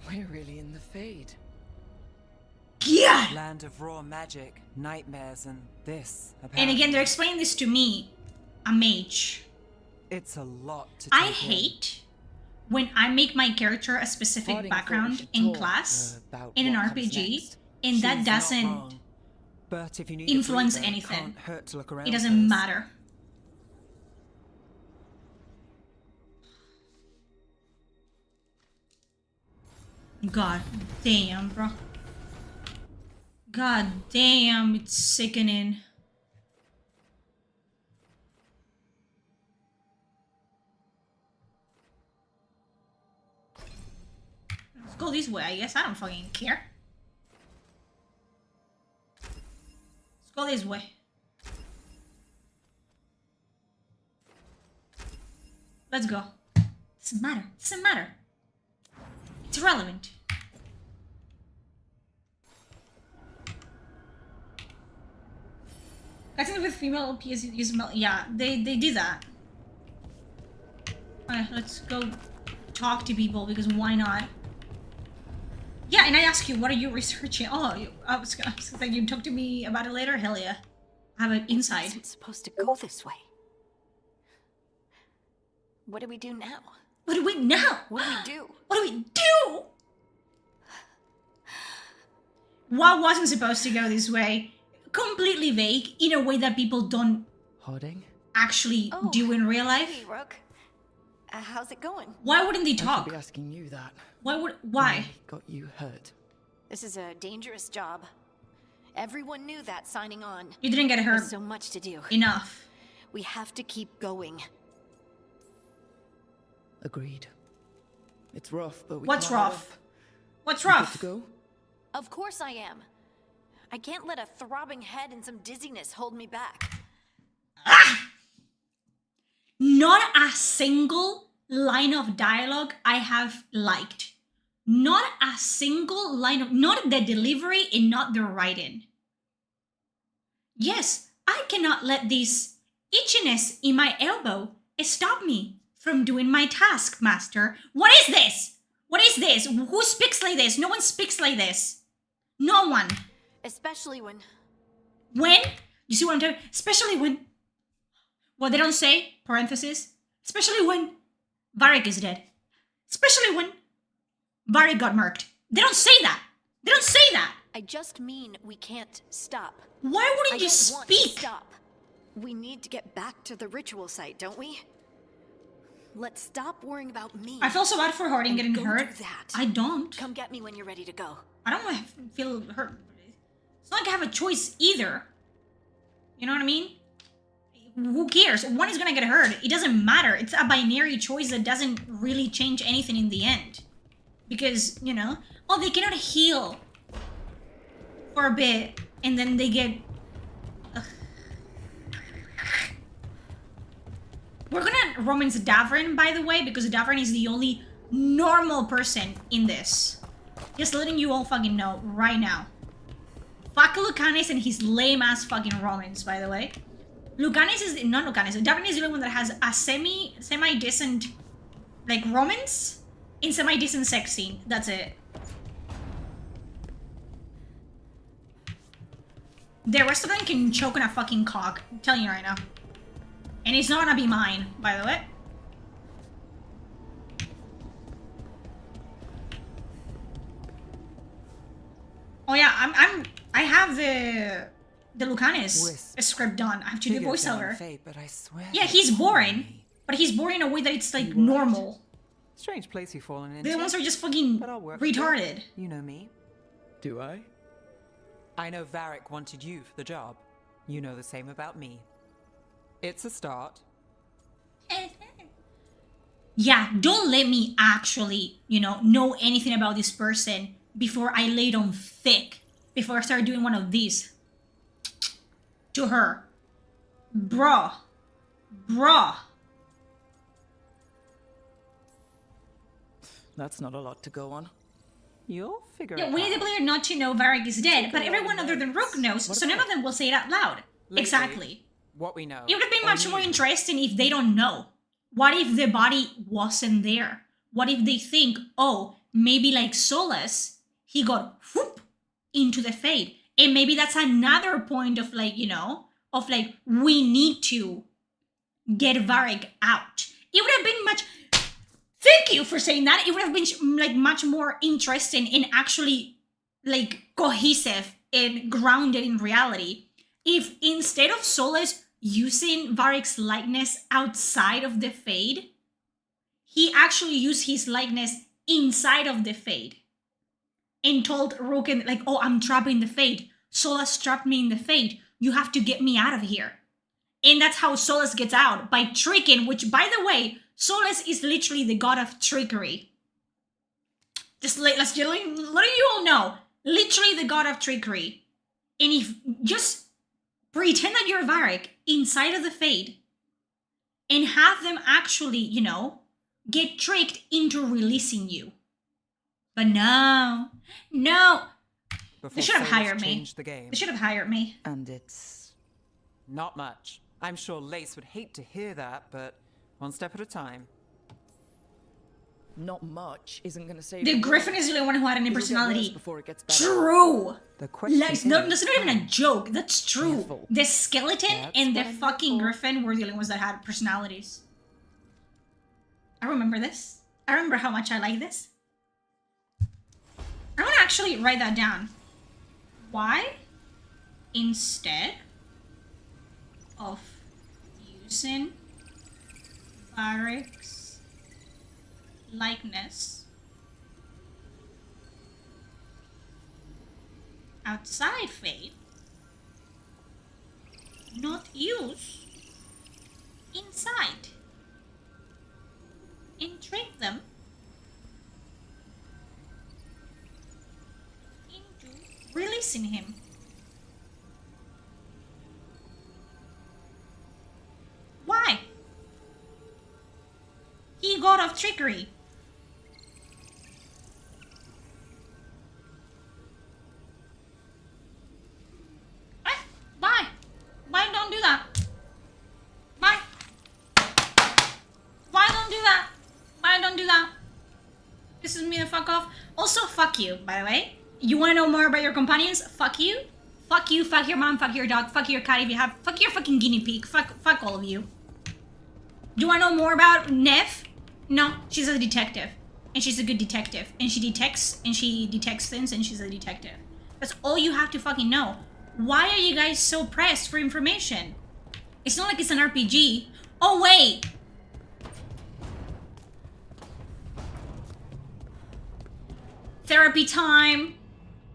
we're really in the Fade. yeah. Land of raw magic, nightmares, and this. And Apparently. again, they're explaining this to me, a mage. It's a lot to I take in. hate when I make my character a specific Harding thought we background should in talk, class, about in an what comes RPG, next. and She's that not doesn't wrong. But if you need a influence breather, anything. can't hurt to look around It doesn't first. matter. God damn, bro. God damn, it's sickening. Let's go this way, I guess. I don't fucking care. Let's go this way. Let's go. Doesn't matter. Doesn't matter. It's irrelevant. I think with female PS use male. Yeah, they do that. Alright, let's go talk to people because why not? Yeah, and I ask you, what are you researching? Oh, I was like, you talk to me about it later. Hell yeah, I have an It inside. wasn't supposed to go this way. What do we do now? What do we now? What do we do? What do we do? What wasn't supposed to go this way? Completely vague in a way that people don't Harding? actually do in real life. Hey, Rook. How's it going? Why wouldn't they I should talk? be asking you that. Why? I got you hurt. This is a dangerous job. Everyone knew that signing on. You didn't get hurt There's so much to do. enough. We have to keep going. Agreed. It's rough, but we What's can't let rough? up. What's You good rough? to go? Of course I am. I can't let a throbbing head and some dizziness hold me back. Not a single line of dialogue I have liked. Not a single line of, not the delivery and not the writing. Yes, I cannot let this itchiness in my elbow Stop me from doing my task, master. What is this? What is this? Who speaks like this? No one speaks like this. No one. Especially when... When? You see what I'm talking? Especially when... What they don't say, parenthesis, especially when Varric is dead. Especially when Varric got murked. They don't say that. They don't say that. I just mean we can't stop. Why wouldn't you Want to speak? stop. We need to get back to the ritual site, don't we? Let's stop worrying about me. I feel so bad for Harding getting go hurt. do that. I don't. Come get me when you're ready to go. I don't want to feel hurt. It's not like I have a choice either. You know what I mean? Who cares? One is gonna get hurt. It doesn't matter. It's a binary choice that doesn't really change anything in the end. Because, you know, oh, they cannot heal for a bit and then they get... Ugh. We're gonna romance Davrin, by the way, because Davrin is the only normal person in this. Just letting you all fucking know right now. Fuck Lucanus and his lame-ass fucking romance, by the way. Lucanus is... Not Lucanus. Davrin is the only one that has a semi-decent, like, romance in semi-decent sex scene. That's it. The rest of them can choke on a fucking cock. I'm telling you right now. And it's not gonna be mine, by the way. Oh yeah, I have the Lucanus script done. I have to do voiceover. Fate, but I swear Yeah, he's boring, but he's boring in a way that it's like normal. Strange place you've fallen into. The ones are just fucking But I'll work retarded. with it. You know me. Do I? I know Varric wanted you for the job. You know the same about me. It's a start. Yeah, don't let me actually, you know anything about this person before I lay it on thick. Before I start doing one of these. To her. Bruh. That's not a lot to go on. You'll figure Yeah, it we out. need the player not to know Varric is dead, but everyone other than Rook knows, so none of them will say it out loud. Lately, Exactly. What we know. It would have been or much more need. interesting if they don't know. What if the body wasn't there? What if they think, oh, maybe like Solus, he got whoop into the Fade. And maybe that's another point of like, you know, of like, we need to get Varric out. It would have been much... Thank you for saying that. It would have been like much more interesting and actually like cohesive and grounded in reality if instead of Solus using Varric's likeness outside of the Fade, he actually used his likeness inside of the Fade and told Roken like, oh, I'm trapped in the Fade. Solus trapped me in the Fade. You have to get me out of here. And that's how Solus gets out, by tricking, which, by the way, Solus is literally the god of trickery. Just let's letting you all know, literally the god of trickery. And if just pretend that you're Varric inside of the Fade and have them actually, you know, get tricked into releasing you. But no. Before They should have Solus hired me. changed the game. They should have hired me. And it's not much. I'm sure Lace would hate to hear that, but one step at a time. Not much isn't going to save The you. Griffin is the only one who had any It'll get worse personality. before it gets better. True. The question Like, is, that's not even a joke. That's true. Careful. The skeleton That's and the what I'm here fucking for. Griffin were the only ones that had personalities. I remember this. I remember how much I like this. I'm gonna actually write that down. Why, instead of using Varric's likeness outside Fate, not use inside and trick them into releasing him. Why? He god of trickery. Why? Why don't do that? Why? fuck off. Also, fuck you, by the way. You want to know more about your companions? Fuck you. Fuck you, fuck your mom, fuck your dog, fuck your cat if you have, fuck your fucking guinea pig, fuck all of you. Do you want to know more about Nev? No, she's a detective. And she's a good detective. And she detects things, and she's a detective. That's all you have to fucking know. Why are you guys so pressed for information? It's not like it's an RPG. Oh, wait! Therapy time!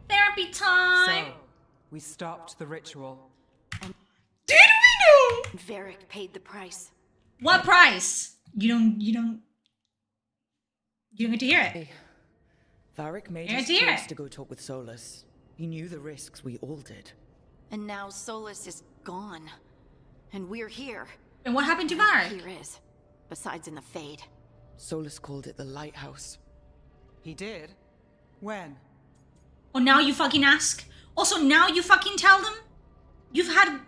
Therapy time! So, we stopped the ritual. Did we know? Varric paid the price. What price? You don't get to hear it. Hey, Varric made Yeah, his dear. choice to go talk with Solus. He knew the risks, we all did. And now Solus is gone. And we're here. And what happened to Here Varric? is. Besides in the Fade. Solus called it the Lighthouse. He did? When? Oh, now you fucking ask? Also, now you fucking tell them? You've had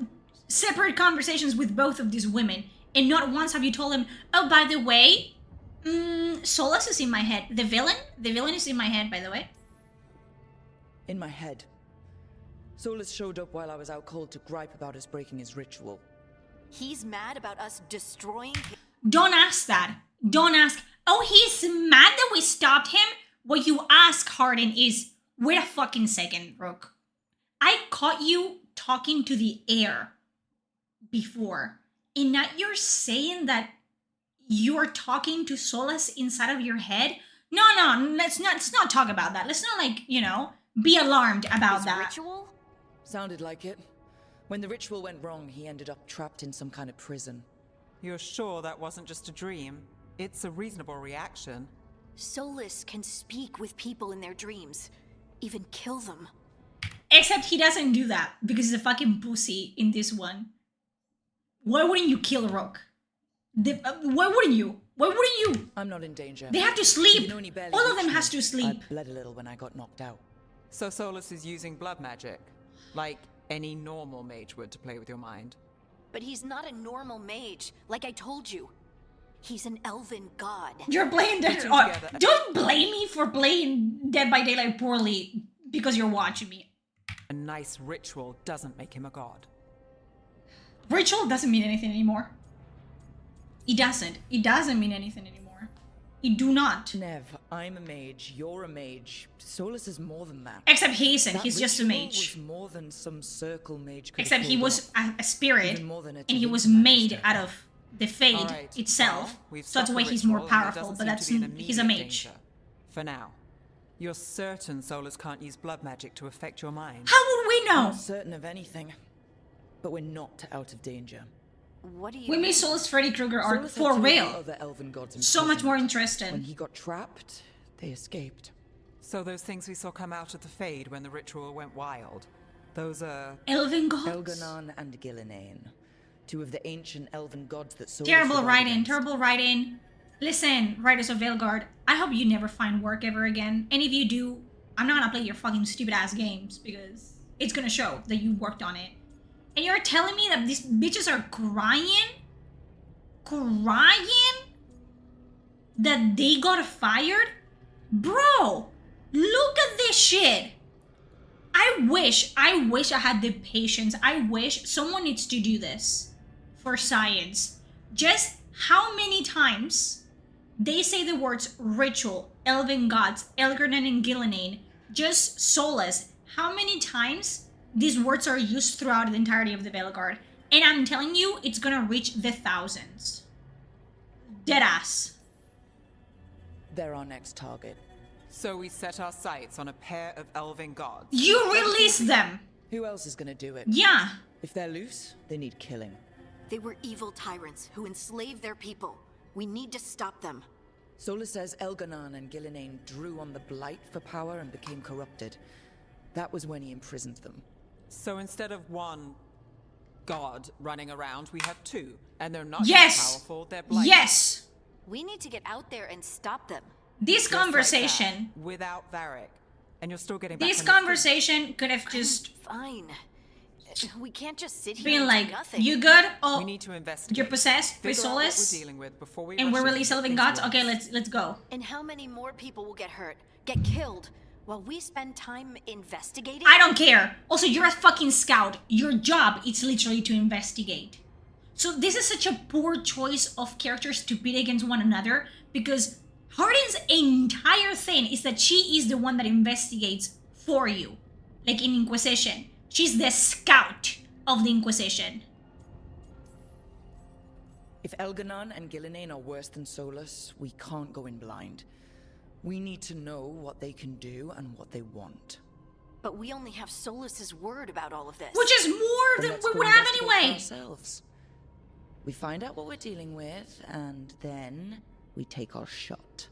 separate conversations with both of these women, and not once have you told them, oh, by the way, Solus is in my head. The villain is in my head, by the way. In my head. Solus showed up while I was out cold to gripe about us breaking his ritual. He's mad about us destroying him. Don't ask that. Don't ask, oh, he's mad that we stopped him? What you ask, Harden, is, wait a fucking second, Rook. I caught you talking to the air before, and now you're saying that you're talking to Solus inside of your head? No, let's not talk about that. Let's not, like, you know, be alarmed about His that. ritual? Sounded like it. When the ritual went wrong, he ended up trapped in some kind of prison. You're sure that wasn't just a dream? It's a reasonable reaction. Solus can speak with people in their dreams. Even kill them. Except he doesn't do that because he's a fucking pussy in this one. Why wouldn't you kill Rook? Why wouldn't you? Why wouldn't you? I'm not in danger. They have to sleep. You can only barely All of reach them me. has to sleep. I bled a little when I got knocked out. So Solus is using blood magic, like any normal mage would to play with your mind. But he's not a normal mage, like I told you. He's an elven god. You're playing Dead. two Oh, together. don't blame me for playing Dead by Daylight poorly because you're watching me. A nice ritual doesn't make him a god. Ritual doesn't mean anything anymore. It doesn't. It doesn't mean anything anymore. It do not. Nev, I'm a mage, you're a mage. Solus is more than that. Except he isn't. That He's just a ritual mage. was more than some circle mage could Except have he pulled was off. a spirit, Even more than a and he was Tiamat made magister. out of the Fade Alright, itself. well, we've So that's stopped why the he's more ritual, and he powerful. doesn't But seem that's to be in he's a immediate mage. danger. For now. You're certain Solus can't use blood magic to affect your mind? How would we I'm know? not certain of anything. But we're not out of danger. What do you We mean? made Solus Freddy Krueger arc Solus had for two of the real. other elven gods in So much prison. more When interesting. he got trapped, they escaped. So those things we saw come out of the Fade when the ritual went wild, those are... Elven gods. Elganon and Gillinane. Two of the ancient elven gods that Solus Terrible rebelled writing. against. Terrible writing. Listen, writers of Veilguard, I hope you never find work ever again. And if you do, I'm not gonna play your fucking stupid ass games because it's gonna show that you worked on it. And you're telling me that these bitches are crying that they got fired? Bro, look at this shit. I wish I had the patience. I wish someone needs to do this for science. Just how many times they say the words ritual, elven gods, Elgarnan and Gillinane, just Solus. How many times these words are used throughout the entirety of the Veilguard? And I'm telling you, it's gonna reach the thousands. Deadass. They're our next target. So we set our sights on a pair of elven gods. You release them. Who else is gonna do it? Yeah. If they're loose, they need killing. They were evil tyrants who enslaved their people. We need to stop them. Solus says Elganon and Gillinane drew on the Blight for power and became corrupted. That was when he imprisoned them. So instead of one god running around, we have two. And they're not Yes. just powerful, they're blight. Yes. We need to get out there and stop them. This Just like conversation, that, without Varric. And you're still getting back this on your feet. conversation could have just Fine. We can't just sit here being and like, do nothing. you good? Oh, We need to investigate. you're possessed with Figure out what we're soulless, dealing with before we and rush we're in really and solving things gods. worse. Okay, let's go. And how many more people will get hurt, get killed, while we spend time investigating? I don't care. Also, you're a fucking scout. Your job is literally to investigate. So this is such a poor choice of characters to pit against one another, because Hardin's entire thing is that she is the one that investigates for you. Like in Inquisition. She's the scout of the Inquisition. If Elganon and Gillinane are worse than Solus, we can't go in blind. We need to know what they can do and what they want. But we only have Solus's word about all of this. Which is more Then than let's we go would have investigate for anyway. ourselves. We find out what we're dealing with, and then we take our shot.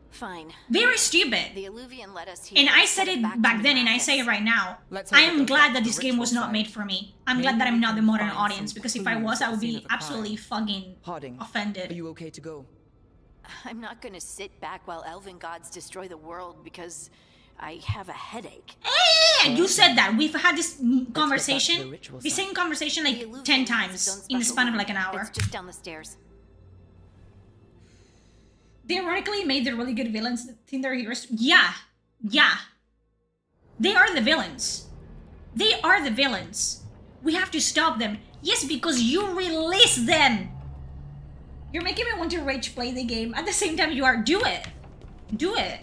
Fine. Very stupid. The Illuvian led us here. And I to said send it back back to then, and I Mathis. say it right now. Let's I have a am go glad back that to this the game was ritual not site. made for me. I'm Maybe glad that we I'm not the can modern find audience, some because if I clues was, at I would the scene be of the crime. absolutely fucking Harding, offended. are you okay to go? I'm not gonna sit back while elven gods destroy the world because I have a headache. You said that. We've had this the conversation, ritual the site. same conversation The like Illuvian 10 has its own times in the special span of room. like an hour. It's just down the stairs. They ironically made the really good villains think they're heroes. Yeah. They are the villains. They are the villains. We have to stop them. Yes, because you release them. You're making me want to rage play the game. At the same time, you are. Do it. Do it.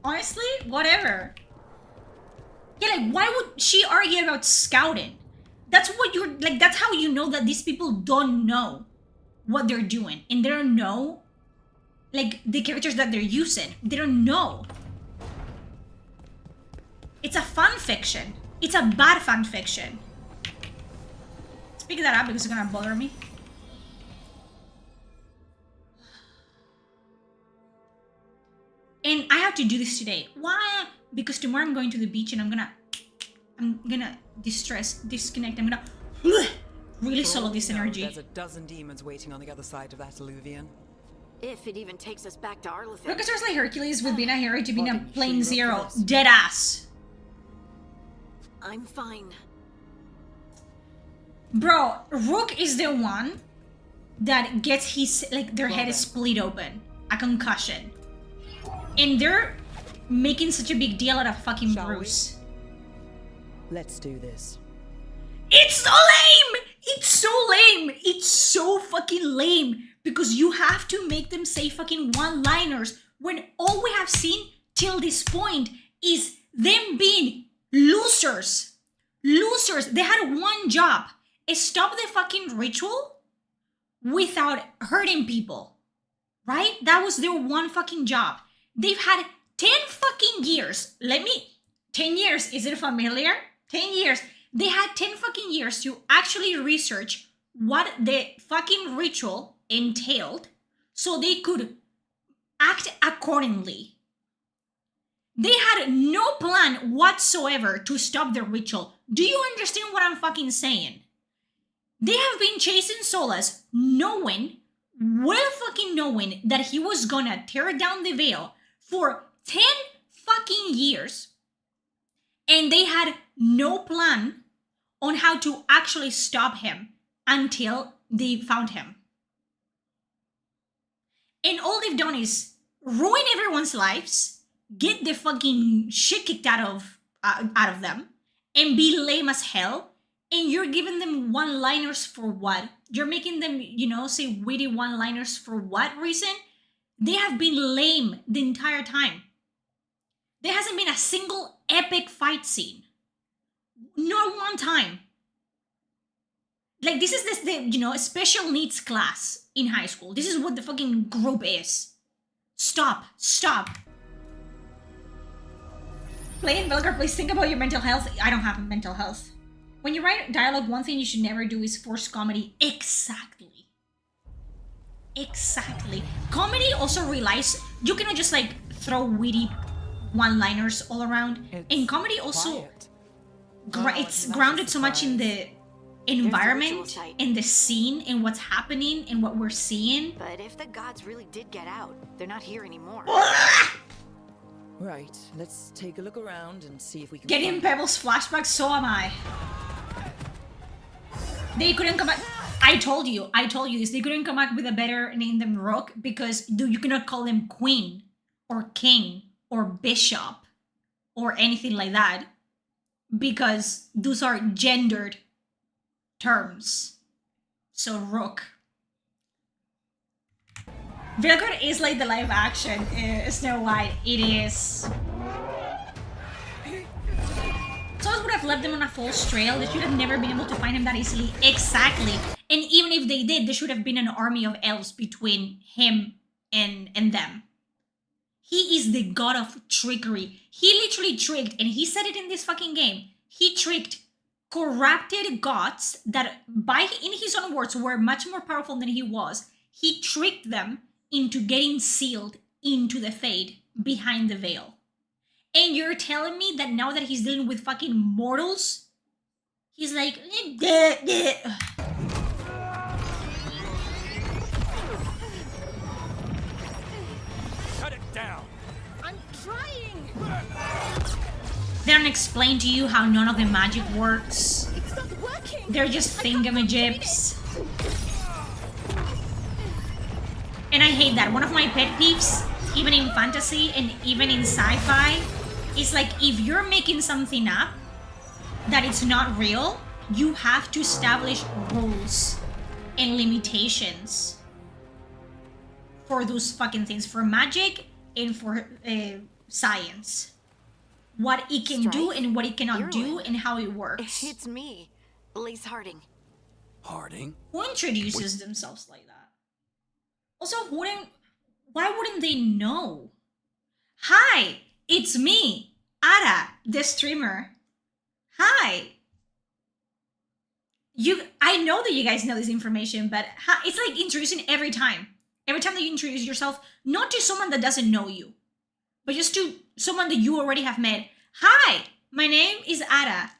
Honestly, whatever. Yeah, like, why would she argue about scouting? That's what you're, like, that's how you know that these people don't know what they're doing. And they don't know, like, the characters that they're using. They don't know. It's a fan fiction. It's a bad fan fiction. Let's pick that up because it's gonna bother me. And I have to do this today. Why? Because tomorrow I'm going to the beach and I'm gonna disconnect. I'm gonna really For solo all we this know, energy. There's a dozen demons waiting on the other side of that Illuvian. If it even takes us back to Arlethon. Rockstars like Hercules with being a hero to being a Harding, plain sure you're zero. up for this? Dead ass. I'm fine. Bro, Rook is the one that gets his, like, their head is then. split open. A concussion. And they're making such a big deal out of fucking Shall we? Bruce. Let's do this. It's so lame! It's so lame! It's so fucking lame! Because you have to make them say fucking one-liners when all we have seen till this point is them being losers. Losers. They had one job. Stop the fucking ritual without hurting people. Right? That was their one fucking job. They've had 10 fucking years. 10 years. Is it familiar? 10 years. They had 10 fucking years to actually research what the fucking ritual entailed so they could act accordingly. They had no plan whatsoever to stop the ritual. Do you understand what I'm fucking saying? They have been chasing Solus knowing that he was gonna tear down the veil for 10 fucking years. And they had no plan on how to actually stop him until they found him. And all they've done is ruin everyone's lives, get the fucking shit kicked out of them, and be lame as hell. And you're giving them one-liners for what? You're making them, say witty one-liners for what reason? They have been lame the entire time. There hasn't been a single epic fight scene. Not one time. Like, this is the special needs class in high school. This is what the fucking group is. Stop. Playing Belgar, please think about your mental health. I don't have mental health. When you write dialogue, one thing you should never do is force comedy. Exactly. Comedy also relies, you cannot just like throw witty one-liners all around. And comedy also, quiet. it's grounded so much in the environment site. and the scene and what's happening and what we're seeing. But if the gods really did get out, they're not here anymore. Right, let's take a look around and see if we can Getting find- Pebbles flashbacks, so am I. They couldn't come up. I told you this. They couldn't come up with a better name than Rook because you cannot call them queen or king or bishop or anything like that because those are gendered terms. So Rook. Velcro is like the live action Snow White. It is. Souls would have left them on a false trail. They should have never been able to find him that easily. Exactly. And even if they did, there should have been an army of elves between him and them. He is the god of trickery. He literally tricked, and he said it in this fucking game, he tricked corrupted gods that, in his own words, were much more powerful than he was. He tricked them into getting sealed into the Fade behind the veil. And you're telling me that now that he's dealing with fucking mortals, he's like, Cut it down. I'm trying. They don't explain to you how none of the magic works. It's not working. They're just thingamajibs. And I hate that. One of my pet peeves, even in fantasy and even in sci-fi, is like if you're making something up that it's not real, you have to establish rules and limitations for those fucking things, for magic and for science. What it can do and what it cannot do and how it works. It's me, Elise Harding. Harding? Who introduces themselves like that? Also, why wouldn't they know? Hi, it's me, Ara, the streamer. Hi. I know that you guys know this information, but it's like introducing every time. Every time that you introduce yourself, not to someone that doesn't know you, but just to someone that you already have met. Hi, my name is Ara.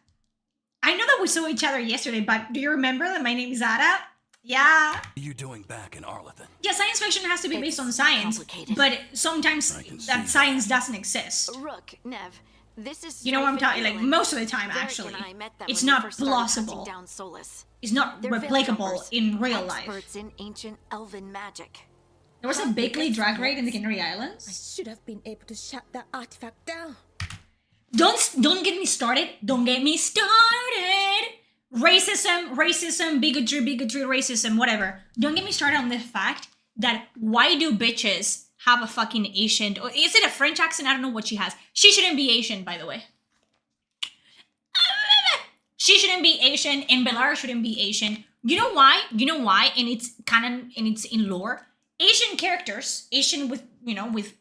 I know that we saw each other yesterday, but do you remember that my name is Ara? Yeah. What are you doing back in Arlington? Yeah, science fiction has to be based on science, but sometimes that science doesn't exist. Rook, Nev, this is. You know what I'm talking? Like most of the time, actually, it's not plausible. It's not replicable in real life. Experts in ancient elven magic. There was a Bickley drag raid in the Canary Islands. I should have been able to shut that artifact down. Don't get me started. Don't get me started. Racism, bigotry, racism, whatever. Don't get me started on the fact that why do bitches have a fucking Asian, or is it a French accent? I don't know what she has. She shouldn't be Asian, by the way. She shouldn't be Asian, and Belara shouldn't be Asian. You know why? And it's canon, and it's in lore. Asian characters, Asian with, with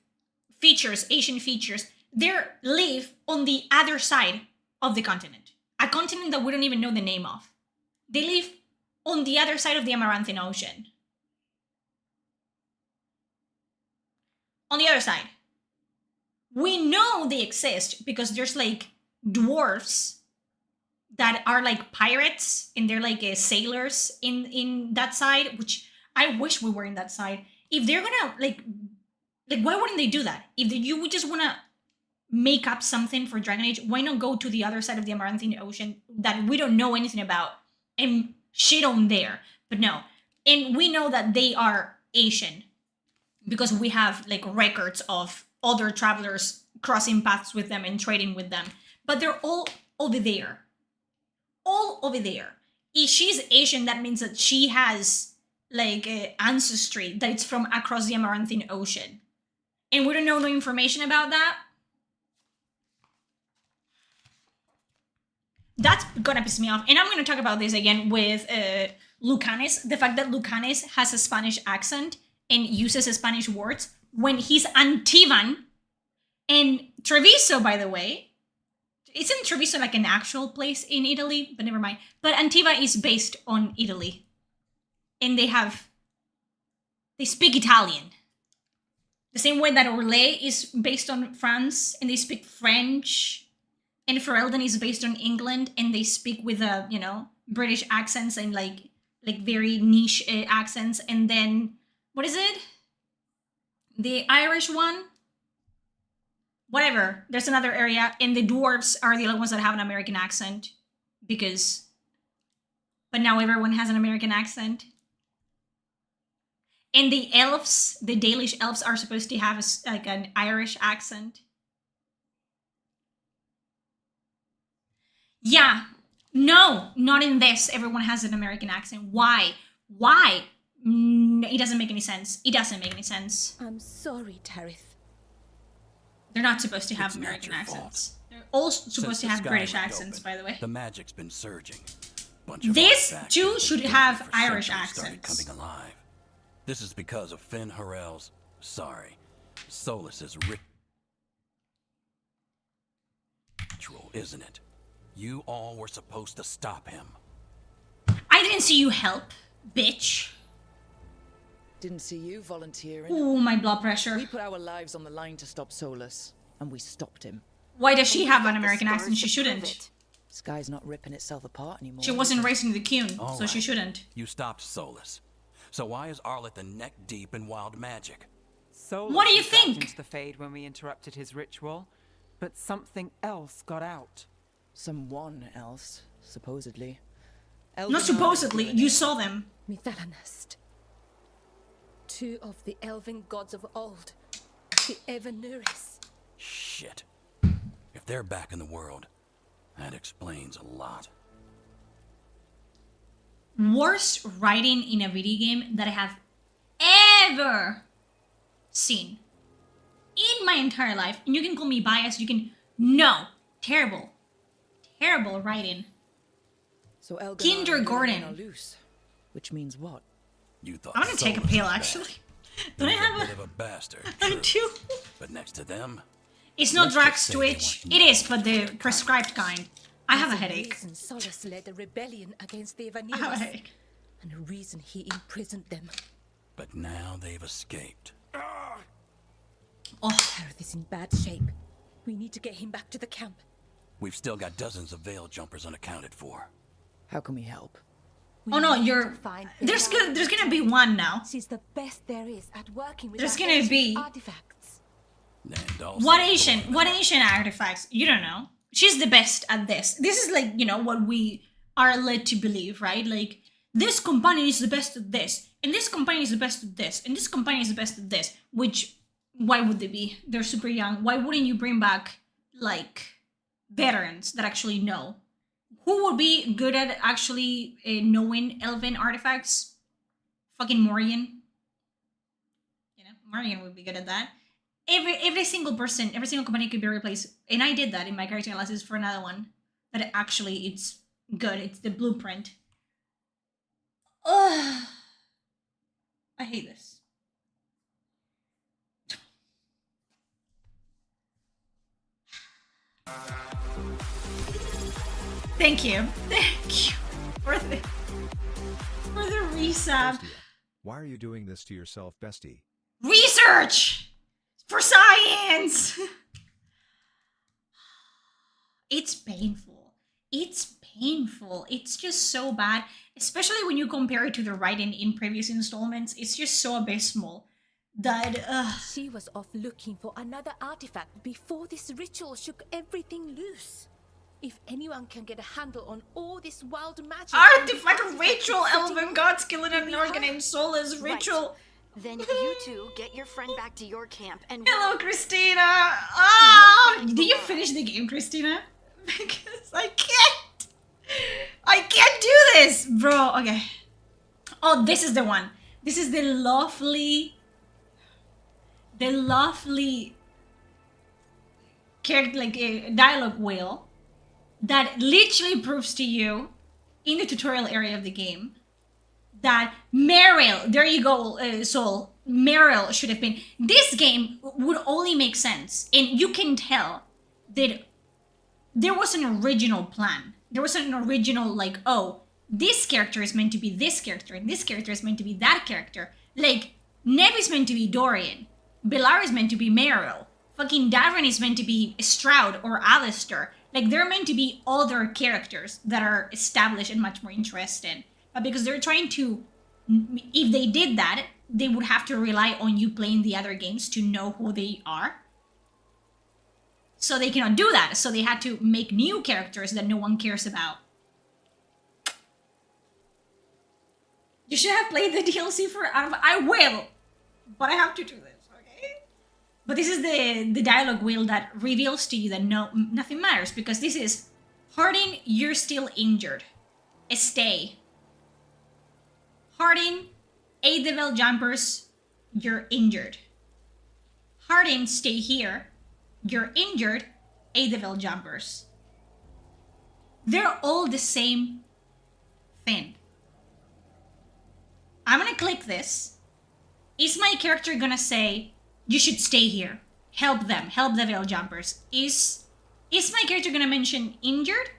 features, Asian features, they live on the other side of the continent. A continent that we don't even know the name of. They live on the other side of the Amaranthian Ocean. On the other side. We know they exist because there's like dwarfs that are like pirates and they're like sailors in that side, which I wish we were in that side. If they're gonna like why wouldn't they do that? If you would just wanna make up something for Dragon Age, why not go to the other side of the Amaranthian Ocean that we don't know anything about and shit on there? But no. And we know that they are Asian because we have like records of other travelers crossing paths with them and trading with them. But they're all over there. All over there. If she's Asian, that means that she has like ancestry that it's from across the Amaranthian Ocean. And we don't know no information about that. That's gonna piss me off. And I'm gonna talk about this again with Lucanis. The fact that Lucanis has a Spanish accent and uses Spanish words when he's Antivan. And Treviso, by the way, isn't Treviso like an actual place in Italy? But never mind. But Antiva is based on Italy. And they speak Italian. The same way that Orlais is based on France and they speak French. And Ferelden is based on England, and they speak with British accents and like very niche accents. And then what is it? The Irish one? Whatever. There's another area, and the dwarves are the only ones that have an American accent because but now everyone has an American accent. And the elves, the Dalish elves, are supposed to have like an Irish accent. Yeah, no, not in this. Everyone has an American accent. Why? Why? It doesn't make any sense. It doesn't make any sense. I'm sorry, Tarith. They're not supposed to have It's not American your accents. They're all supposed to have British accents, by the way. The magic's been surging. This too should have Irish accents. Coming alive. This is because of Finn Harrell's, Solus's ritual, isn't it? You all were supposed to stop him. I didn't see you help, bitch. Didn't see you volunteering. Ooh, my blood pressure. We put our lives on the line to stop Solus, and we stopped him. Why does she have an American accent? She shouldn't. Sky's not ripping itself apart anymore. She wasn't racing the Cune, All so right. she shouldn't. You stopped Solus. So why is Arlet the neck deep in wild magic? Solus What do you was dragged think? into the Fade when we interrupted his ritual, but something else got out. Someone else, supposedly. Not supposedly, you saw them. Mithalanast. Two of the elven gods of old. The Evanuris. Shit. If they're back in the world, that explains a lot. Worst writing in a video game that I have ever seen in my entire life. And you can call me biased, you can... No. Terrible. Terrible writing. So Elgar Kindergarten. are loose, which means what? You thought I'm gonna take a Solus pill, was bad. actually. Don't I He's have a bit of a bastard, I'm true. too... But next to them, It's not let's Drax just say Twitch. they It want is, but the prescribed kind. I have a There's headache. reason Solus led a rebellion against the I have a Evanuris. headache. And a reason he imprisoned them. But now they've escaped. Oh, Tarith is in bad shape. We need to get him back to the camp. We've still got dozens of veil jumpers unaccounted for. How can we help? oh no, We need you're... to find There's Bella. gonna be one now. She's the best there is at working with There's our gonna ancient be- artifacts. And also What Asian artifacts? You don't know. She's the best at this. This is like, what we are led to believe, right? Like, this companion is the best at this, and this companion is the best at this, and this companion is the best at this. Which, why would they be? They're super young. Why wouldn't you bring back, like, veterans that actually know? Who would be good at actually knowing elven artifacts? Fucking Morrigan. Morrigan would be good at that. Every single person, every single company could be replaced. And I did that in my character analysis for another one. That actually it's good. It's the blueprint. Ugh. I hate this. Thank you. Thank you for the resub. Why are you doing this to yourself, bestie? Research! For science! It's painful. It's painful. It's just so bad. Especially when you compare it to the writing in previous installments. It's just so abysmal that... She was off looking for another artifact before this ritual shook everything loose. If anyone can get a handle on all this wild magic... Artifact ritual! Elven gods killing an organ in Solus ritual! Then you two get your friend back to your camp and... Hello, Christina! Ah! Did you finish the game, Christina? Because I can't! I can't do this! Bro, okay. Oh, this is the one. This is the lovely character, like a dialogue wheel that literally proves to you in the tutorial area of the game that Meryl, there you go, Soul, Meryl should have been. This game would only make sense, and you can tell that there was an original plan. There was an original, like, oh, this character is meant to be this character, and this character is meant to be that character. Like, Nev is meant to be Dorian, Belar is meant to be Meryl, fucking Davin is meant to be Stroud or Alistair. Like, they're meant to be other characters that are established and much more interesting. But because they're trying to, if they did that, they would have to rely on you playing the other games to know who they are. So they cannot do that. So they had to make new characters that no one cares about. You should have played the DLC for I will, but I have to do this, okay? But this is the dialogue wheel that reveals to you that nothing matters, because this is Harding, you're still injured. Stay. Harding, aid the Veil Jumpers, you're injured. Harding, stay here. You're injured, aid the Veil Jumpers. They're all the same thing. I'm gonna click this. Is my character gonna say, you should stay here? Help them, help the Veil Jumpers. Is my character gonna mention injured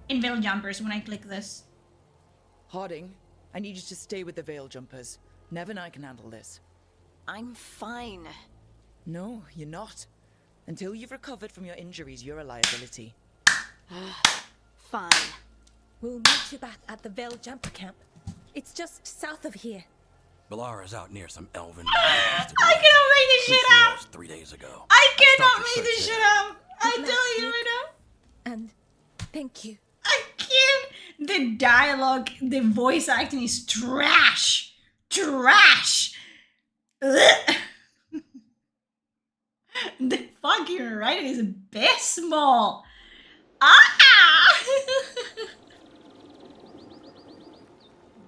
and Veil Jumpers when I click this? Harding, I need you to stay with the Veil Jumpers. Nev and I can handle this. I'm fine. No, you're not. Until you've recovered from your injuries, you're a liability. Fine. We'll meet you back at the Veil Jumper Camp. It's just south of here. Balara's out near some elven. I cannot make this shit up. 3 days ago. I cannot make this shit up. I tell you right now. And thank you. I can't. The dialogue, the voice acting is trash. Trash. Ugh. The fucking writing is abysmal. Ah!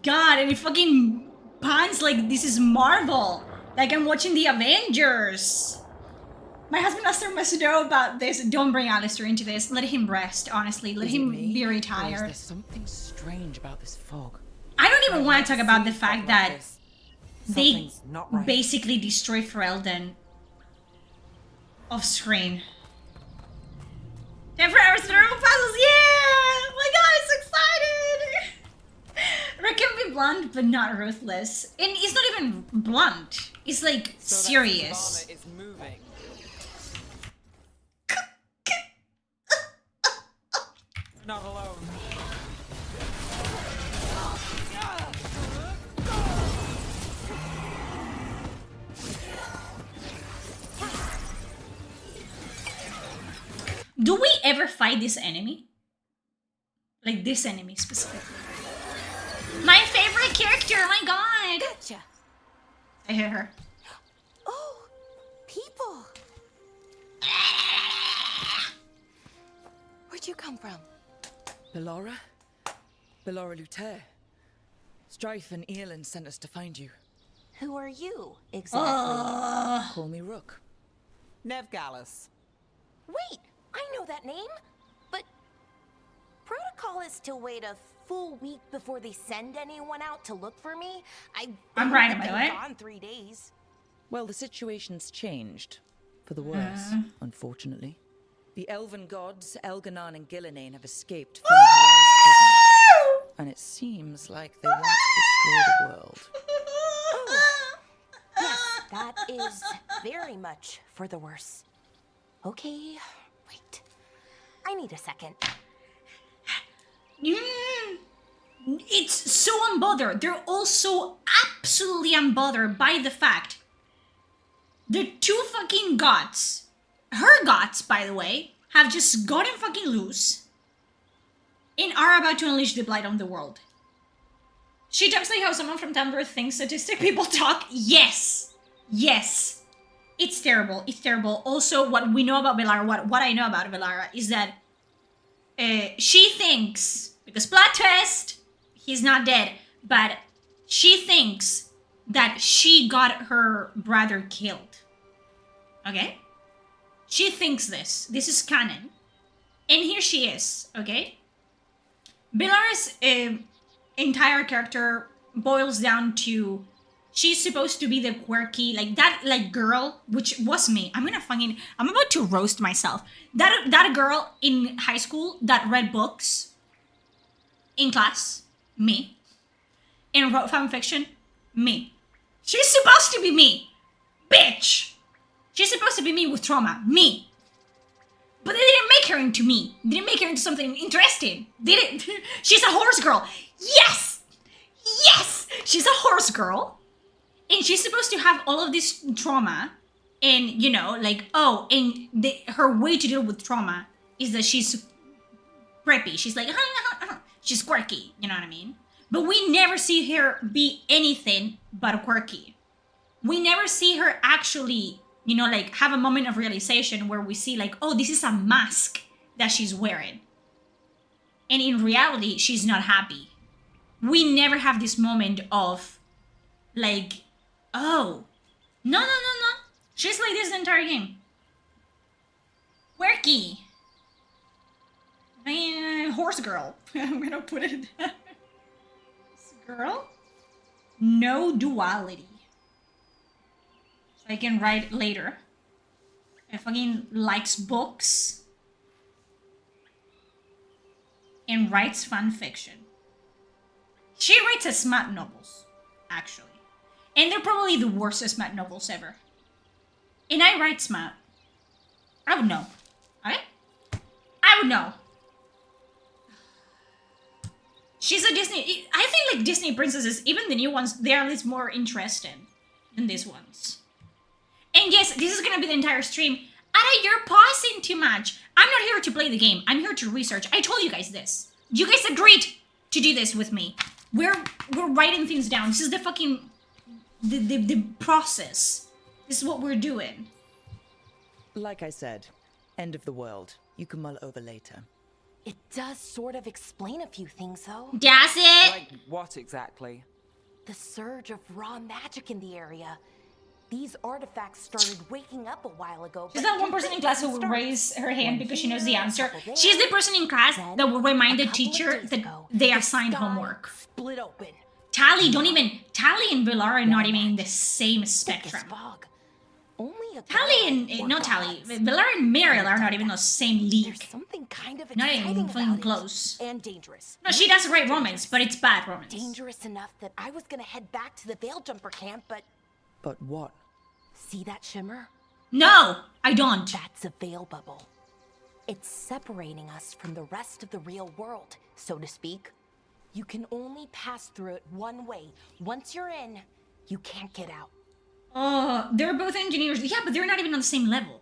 God, and it fucking pans like this is Marvel. Like I'm watching the Avengers. My husband Alistair must know about this. Don't bring Alistair into this. Let him rest, honestly. Let him be Or is retired. there something strange about this fog? I don't even want to talk about the fact that they Something's not right. basically destroy Ferelden off screen. 10 hours through puzzles, yeah! My god, I'm so excited! Rick can be blunt, but not ruthless. And it's not even blunt. It's like serious. Savannah is moving. Not alone. Do we ever fight this enemy? Like this enemy specifically. My favorite character, oh my god! Gotcha. I hit her. Oh, people. Where'd you come from? Balara? Balara Luther. Strife and Earlin sent us to find you. Who are you, exactly? Call me Rook. Nev Gallus. Wait, I know that name. But protocol is to wait a full week before they send anyone out to look for me. I'm right, by the way. Gone 3 days. Well, the situation's changed. For the worse, unfortunately. The elven gods, Elganon and Gillinane, have escaped from Hela's prison. And it seems like they want to destroy the world. Yes, that is very much for the worse. Okay, wait. I need a second. It's so unbothered. They're also absolutely unbothered by the fact the two fucking gods, her gods, by the way, have just gotten fucking loose and are about to unleash the blight on the world. She talks like how someone from Tumblr thinks autistic people talk. Yes. Yes. It's terrible. It's terrible. Also, what we know about Velara, what I know about Velara is that she thinks, because plot twist, he's not dead, but she thinks that she got her brother killed. Okay? She thinks this. This is canon. And here she is, okay? Velara's entire character boils down to she's supposed to be the quirky, like that, like girl, which was me. I'm about to roast myself. That girl in high school that read books in class, me. And wrote fan fiction, me. She's supposed to be me, bitch. She's supposed to be me with trauma, me. But they didn't make her into me. They didn't make her into something interesting. They didn't. She's a horse girl. Yes! Yes! She's a horse girl. And she's supposed to have all of this trauma. And, you know, like, oh, and her way to deal with trauma is that she's preppy. She's like, she's quirky. You know what I mean? But we never see her be anything but quirky. We never see her actually, you know, like have a moment of realization where we see like, oh, this is a mask that she's wearing. And in reality, she's not happy. We never have this moment of like, oh, no. She's like this the entire game. Quirky. Horse girl. I'm gonna put it. Girl. No duality. So I can write later. I fucking likes books. And writes fan fiction. She writes smut novels, actually. And they're probably the worst smut novels ever. And I write smut. I would know. Okay? I would know. She's a Disney... I think like Disney princesses, even the new ones, they are at least more interesting than these ones. And yes, this is gonna be the entire stream. Ada, you're pausing too much. I'm not here to play the game. I'm here to research. I told you guys this. You guys agreed to do this with me. We're writing things down. This is the fucking... The process. This is what we're doing. Like I said, end of the world. You can mull over later. It does sort of explain a few things, though. Does it? Like what exactly? The surge of raw magic in the area. These artifacts started waking up a while ago. She's that one person in class who will raise her hand because she knows the answer. She's the person in class that will remind the teacher that they assigned homework. Split open. Tally, don't even... Tally and Villar are not even in the same spectrum. Tally and... not Tally. Villar and Meryl are not even the same league. Something kind of Not even fucking close. and dangerous. No, she does great romance, but it's bad romance. Dangerous enough that I was gonna head back to the Veil Jumper camp, but... But what? See that shimmer? No, I don't. That's a veil bubble. It's separating us from the rest of the real world, so to speak. You can only pass through it one way. Once you're in, you can't get out. Oh, they're both engineers. Yeah, but they're not even on the same level.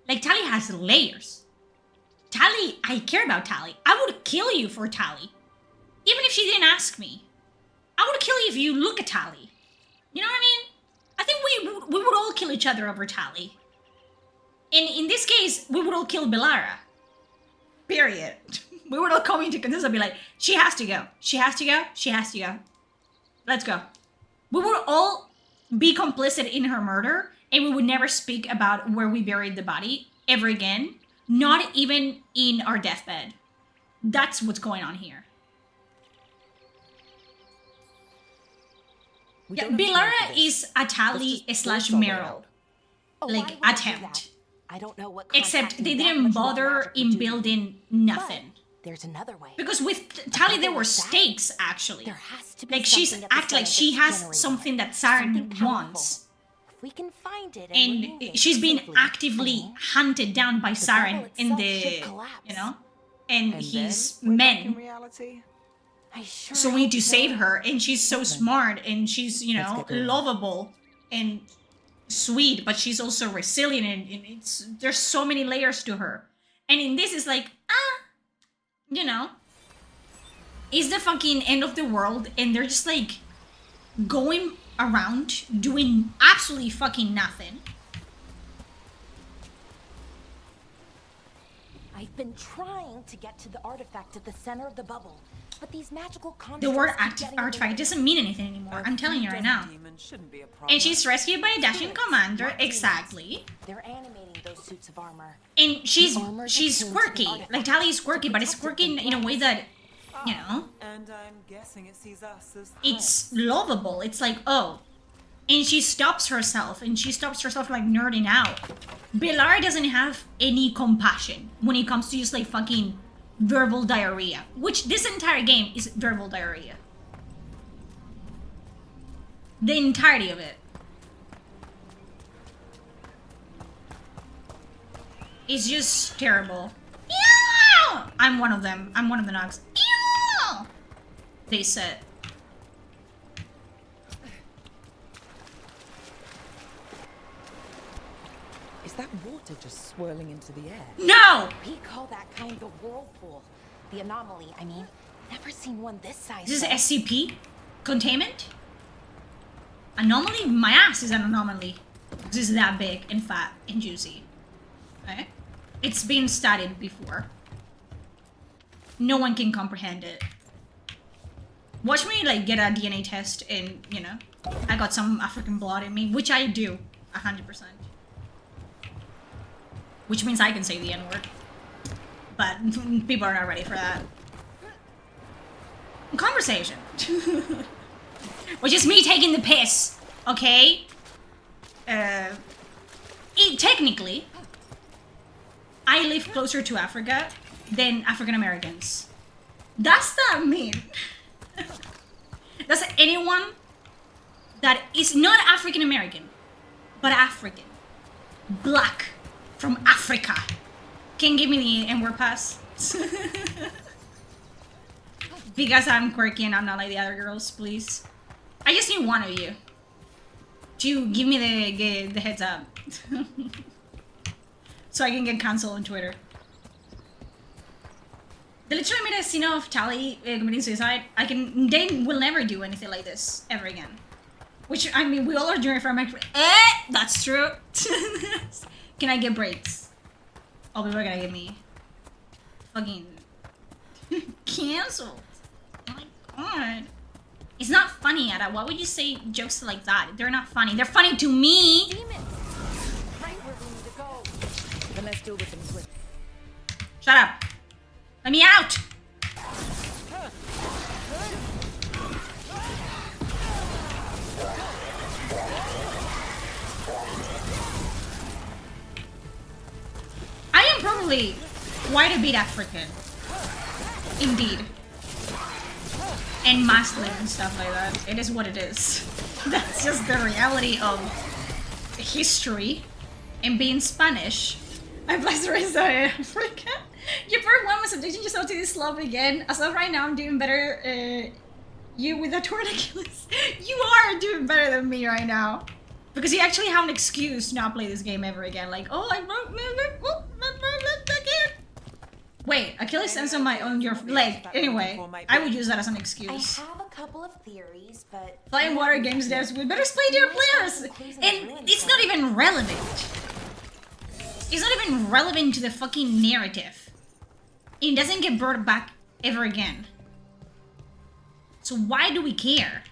Like, Tally has layers. Tally, I care about Tally. I would kill you for Tally. Even if she didn't ask me. I would kill you if you look at Tally. You know what I mean? I think we would all kill each other over Tally. And in this case, we would all kill Belara. Period. We would all come into consensus and be like, she has to go. She has to go. She has to go. Let's go. We would all be complicit in her murder, and we would never speak about where we buried the body ever again. Not even in our deathbed. That's what's going on here. Yeah, Belara is a Tally slash Meryl. Like, attempt. I don't know what. Except they didn't bother in building nothing. There's another way. Because with Tally there were stakes, actually. Like, she's acting like she has something that Saren wants. If we can find it And she's being actively hunted down by Saren in the, you know? And his men. So we need to save her, and she's so smart, and she's, you know, lovable and sweet, but she's also resilient, and there's so many layers to her. And in this is like, you know, it's the fucking end of the world, and they're just like going around doing absolutely fucking nothing. I've been trying to get to the artifact at the center of the bubble, but these magical The word artifact doesn't mean anything anymore. I'm telling you right now. And she's rescued by a dashing commander, exactly. They're animating those suits of armor. And she's quirky. Like, Tally is quirky, but it's quirky in a way that, you know, And I'm guessing it sees us as it's lovable. It's like, oh. And she stops herself, and she stops herself like nerding out. Belara doesn't have any compassion when it comes to just like fucking verbal diarrhea, which this entire game is verbal diarrhea. The entirety of it. It's just terrible. Ew! I'm one of them. I'm one of the Nogs. Ew! They said. Is that water just swirling into the air? No! We call that kind the whirlpool. The anomaly, I mean. Never seen one this size. This is SCP? Containment? Anomaly? My ass is an anomaly. This is that big and fat and juicy. Okay? It's been studied before. No one can comprehend it. Watch me like get a DNA test and, you know, I got some African blood in me, which I do, 100%. Which means I can say the N-word. But people are not ready for that. Conversation. Which is me taking the piss, okay? Technically, I live closer to Africa than African Americans. Does that mean? Does anyone that is not African American, but African, black, from Africa, can give me the N-word pass? Because I'm quirky and I'm not like the other girls, please. I just need one of you to give me the heads up. So I can get cancelled on Twitter. They literally made a scene of Tally committing suicide. They will never do anything like this ever again. Which, I mean, we all are doing it for my... that's true. Can I get breaks? Oh, people are gonna give me fucking cancelled. Oh my god. It's not funny, Ada. Why would you say jokes like that? They're not funny. They're funny to me. Right where we need to go. Then let's deal with them quick. Shut up. Let me out. I am probably quite a bit African. Indeed. And masculine and stuff like that. It is what it is. That's just the reality of history and being Spanish. I bless the rest of Africa. You part one was subjecting yourself to this love again. As of right now, I'm doing better. You with a tourniquet. You are doing better than me right now. Because you actually have an excuse to not play this game ever again. Like, oh, I wrote again. Wait, Achilles stands on your leg. Anyway, I would use that as an excuse. I have a couple of theories, but... Flying water games devs, we better explain to your players! And it's not even relevant. It's not even relevant to the fucking narrative. It doesn't get brought back ever again. So why do we care?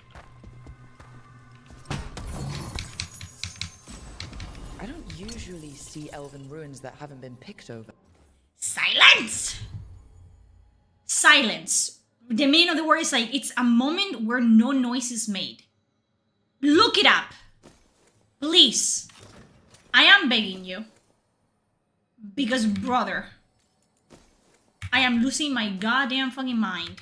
I don't usually see elven ruins that haven't been picked over. Silence! Silence. The meaning of the word is like, it's a moment where no noise is made. Look it up. Please. I am begging you. Because, brother, I am losing my goddamn fucking mind.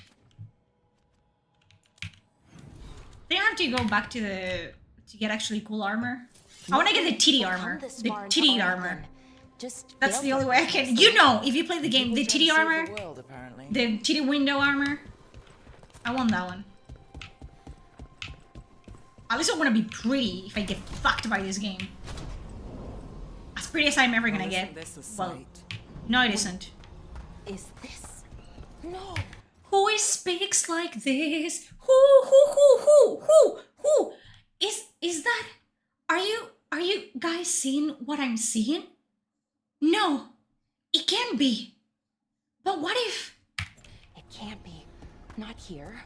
They have to go back to get actually cool armor. I want to get the titty armor. The titty armor. That's the only way I can. You know, if you play the game, the titty armor, the titty window armor. I want that one. At least I want to be pretty if I get fucked by this game. As pretty as I'm ever gonna get. Well, no, it isn't. Is this? No. Who speaks like this? Who? Is that? Are you guys seeing what I'm seeing? No, it can't be. But what if? It can't be. Not here.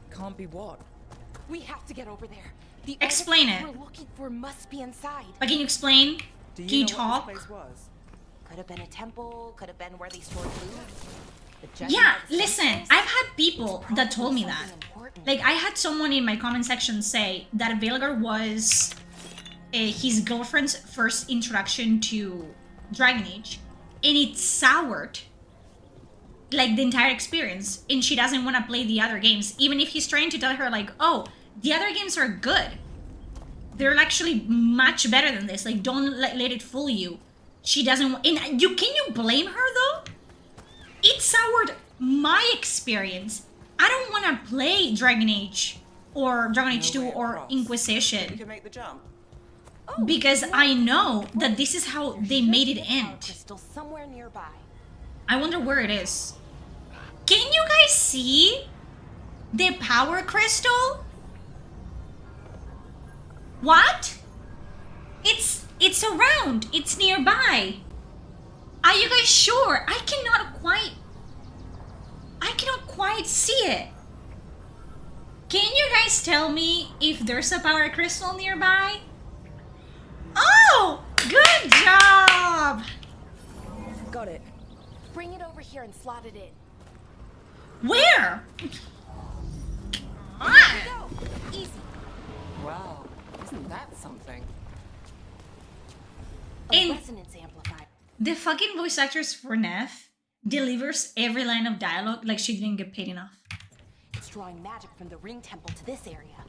Can't be what? We have to get over there. The Explain it. we're looking for must be inside. But can you explain? Can you talk? Could have been a temple. Could have been where they stored food. Yeah, listen, I've had people that told me that. Like, I had someone in my comment section say that Veilgar was his girlfriend's first introduction to Dragon Age, and it soured like the entire experience, and she doesn't want to play the other games, even if he's trying to tell her like, oh, the other games are good, they're actually much better than this, like don't let it fool you. She doesn't and you can you blame her though? It soured my experience. I don't want to play Dragon Age or Dragon Age 2 or Inquisition. You can make the jump. Because I know that this is how they made it end. Crystal somewhere nearby. I wonder where it is. Can you guys see The power crystal? What? It's around. It's nearby. Are you guys sure? I cannot quite see it. Can you guys tell me if there's a power crystal nearby? Oh, good job. Got it. Bring it over here and slot it in. Where? Go. Easy. Wow, isn't that something? A resonance amplifier. The fucking voice actress for Neff delivers every line of dialogue like she didn't get paid enough. It's drawing magic from the ring temple to this area.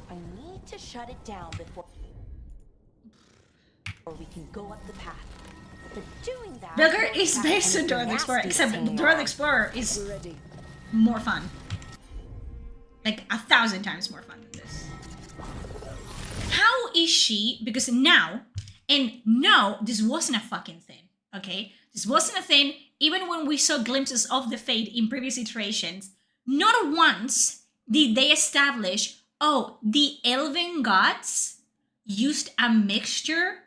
I need to shut it down before we can go up the path. But doing that... Belger is based on Dora the Explorer, except Dora the Explorer is more fun. Like 1,000 times more fun than this. How is she? Because now, and no, this wasn't a fucking thing, okay? This wasn't a thing, even when we saw glimpses of the Fate in previous iterations. Not once did they establish, oh, the elven gods used a mixture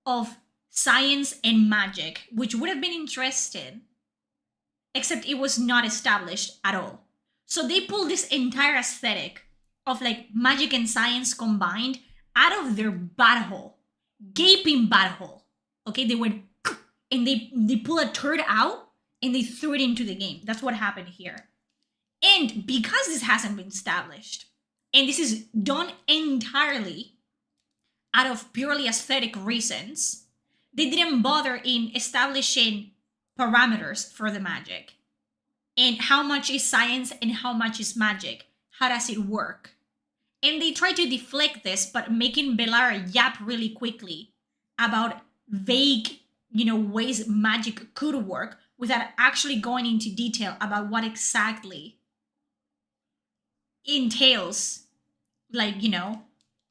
of science and magic, which would have been interesting, except it was not established at all. So they pulled this entire aesthetic of like magic and science combined out of their butthole, gaping butthole. Okay, they went and they pull a turd out and they threw it into the game. That's what happened here. And because this hasn't been established, and this is done entirely out of purely aesthetic reasons, they didn't bother in establishing parameters for the magic. And how much is science and how much is magic? How does it work? And they try to deflect this, but making Belara yap really quickly about vague, ways magic could work without actually going into detail about what exactly entails. Like,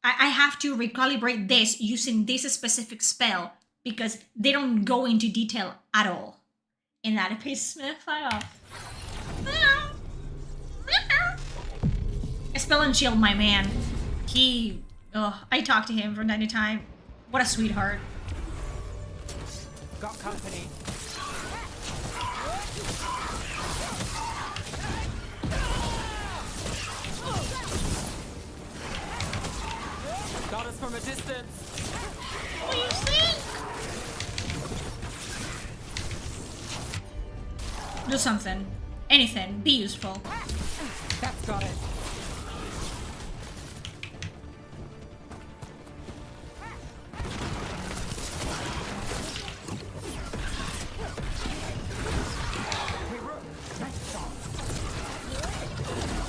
I have to recalibrate this using this specific spell because they don't go into detail at all. And that pisses me the fuck off. Spell and Shield, my man. I talk to him from time to time. What a sweetheart. Got company. Got us from a distance. What do you think? Do something. Anything. Be useful. That's got it.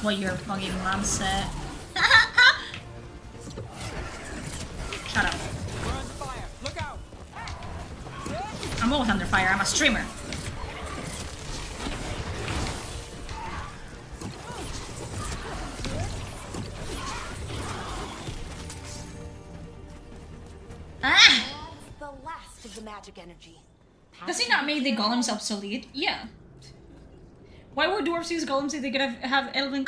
What your fucking mom said. Shut up. We're under fire. Look out. I'm always under fire. I'm a streamer. That's the last of the magic energy. Does he not make the golems obsolete? Yeah. Why would dwarves use golems if they could have elven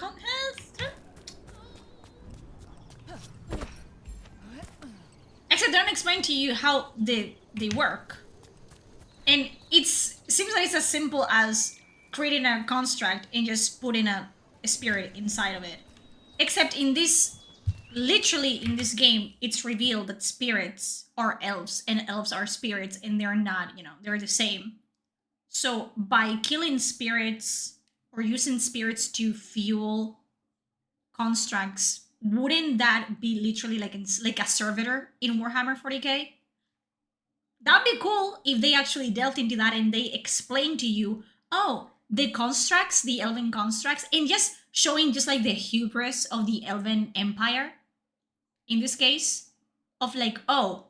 Except they don't explain to you how they work. And seems like it's as simple as creating a construct and just putting a spirit inside of it. Except in this, literally in this game, it's revealed that spirits are elves and elves are spirits and they're not, they're the same. So by killing spirits or using spirits to fuel constructs, wouldn't that be literally like a servitor in Warhammer 40k? That'd be cool if they actually delved into that and they explained to you, oh, the constructs, the elven constructs, and just showing just like the hubris of the elven empire, in this case, of like, oh,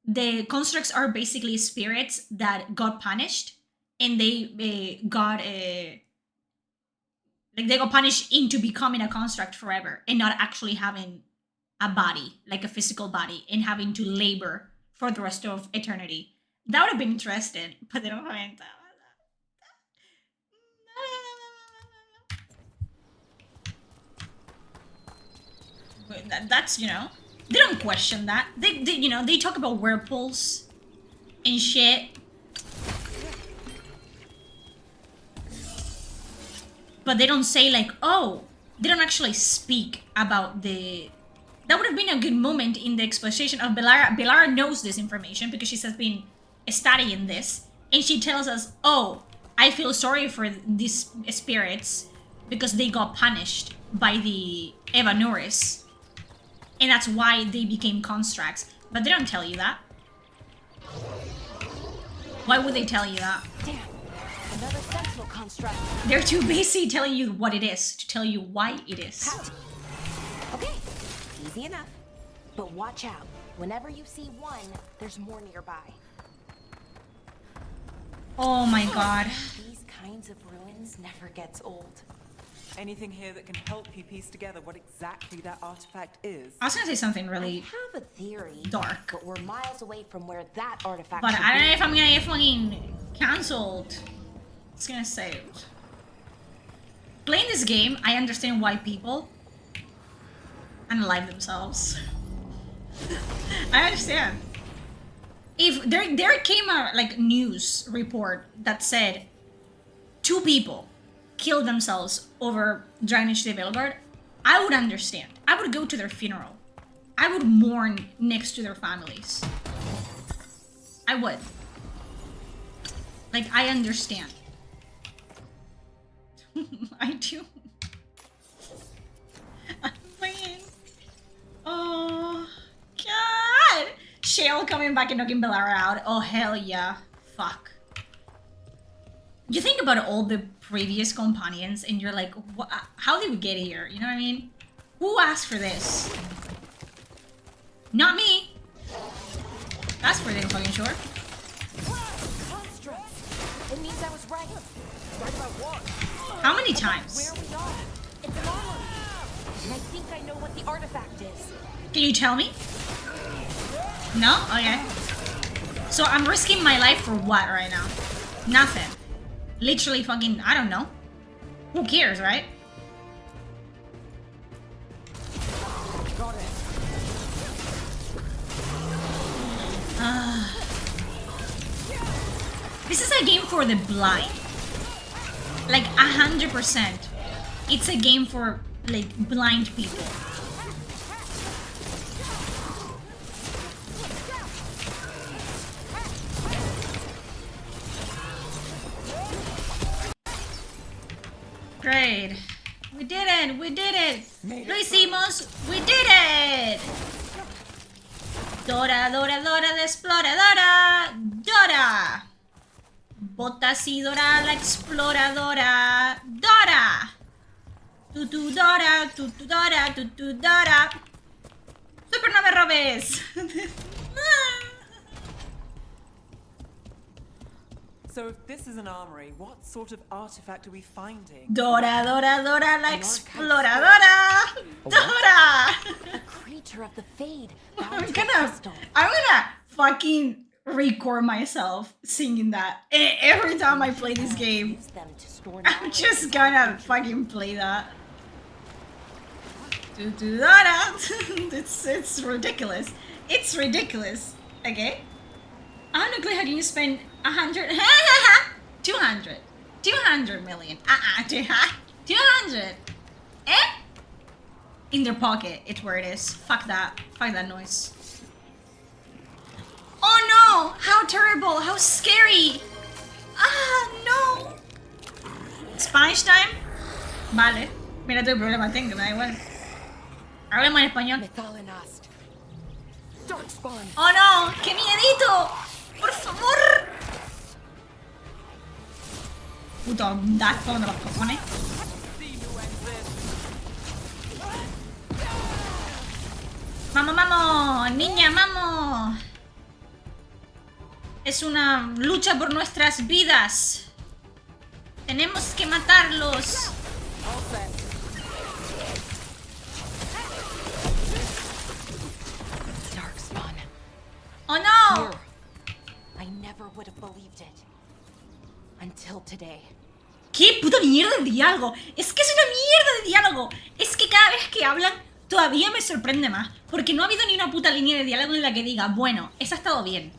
the constructs are basically spirits that got punished, and they got punished into becoming a construct forever and not actually having a body, like a physical body, and having to labor for the rest of eternity. That would have been interesting, but they don't have any time. That's, you know, they don't question that. They you know, they talk about whirlpools and shit. But they don't say like, oh, they don't actually speak about the... That would have been a good moment in the exposition of Belara. Belara knows this information because she has been studying this. And she tells us, oh, I feel sorry for these spirits because they got punished by the Evanuris. And that's why they became constructs. But they don't tell you that. Why would they tell you that? Damn, another sentinel construct. They're too busy telling you what it is to tell you why it is. Okay, easy enough. But watch out. Whenever you see one, there's more nearby. Oh my god. These kinds of ruins never gets old. Anything here that can help you piece together what exactly that artifact is? I was gonna say something really I have a theory, dark. but we're miles away from where that artifact But should I don't be. know if I'm gonna get fucking cancelled. It's gonna say. Playing this game, I understand why people unalive themselves. I understand. If there came a like news report that said 2 people killed themselves over drainage to the Veilguard, I would understand. I would go to their funeral. I would mourn next to their families. I would. Like, I understand. I do. I'm playing. Oh, God. Shale coming back and knocking Belara out. Oh, hell yeah. Fuck. You think about all the previous companions and you're like, how did we get here? You know what I mean? Who asked for this? Not me. That's pretty fucking sure. It means I was right. Right about what? How many times? Where we are. It's an anomaly. And I think I know what the artifact is. Can you tell me? No? Okay. So I'm risking my life for what right now? Nothing. Literally fucking, I don't know. Who cares, right? Got it. This is a game for the blind. Like 100%. It's a game for like blind people. Great. We did it! We did it! Lo hicimos! We did it! Dora, Dora, Dora la exploradora! Dora! Botas y Dora la exploradora! Dora! Tutu Dora, tutu Dora, tutu Dora! Super, no me robes! So if this is an armory, what sort of artifact are we finding? Dora, Dora, Dora la exploradora! Dora! A creature of the Fade. I'm gonna fucking record myself singing that every time I play this game. I'm just gonna fucking play that. It's ridiculous. It's ridiculous. Okay? I have no clue how can you spend 100 200 million 200 in their pocket. It's where it is. Fuck that noise. Oh no, how terrible, how scary. No. Spanish time. Vale, mira todo el problema tengo, me da igual. Hablemos en español. Oh no, qué miedito. Por favor. Puto dato de los cojones. Vamos, vamos, niña, vamos. Es una lucha por nuestras vidas. Tenemos que matarlos. Oh no. I never would have believed it. Until today. ¡Qué puta mierda de diálogo! Es que es una mierda de diálogo. Es que cada vez que hablan, todavía me sorprende más. Porque no ha habido ni una puta línea de diálogo en la que diga, bueno, esa ha estado bien.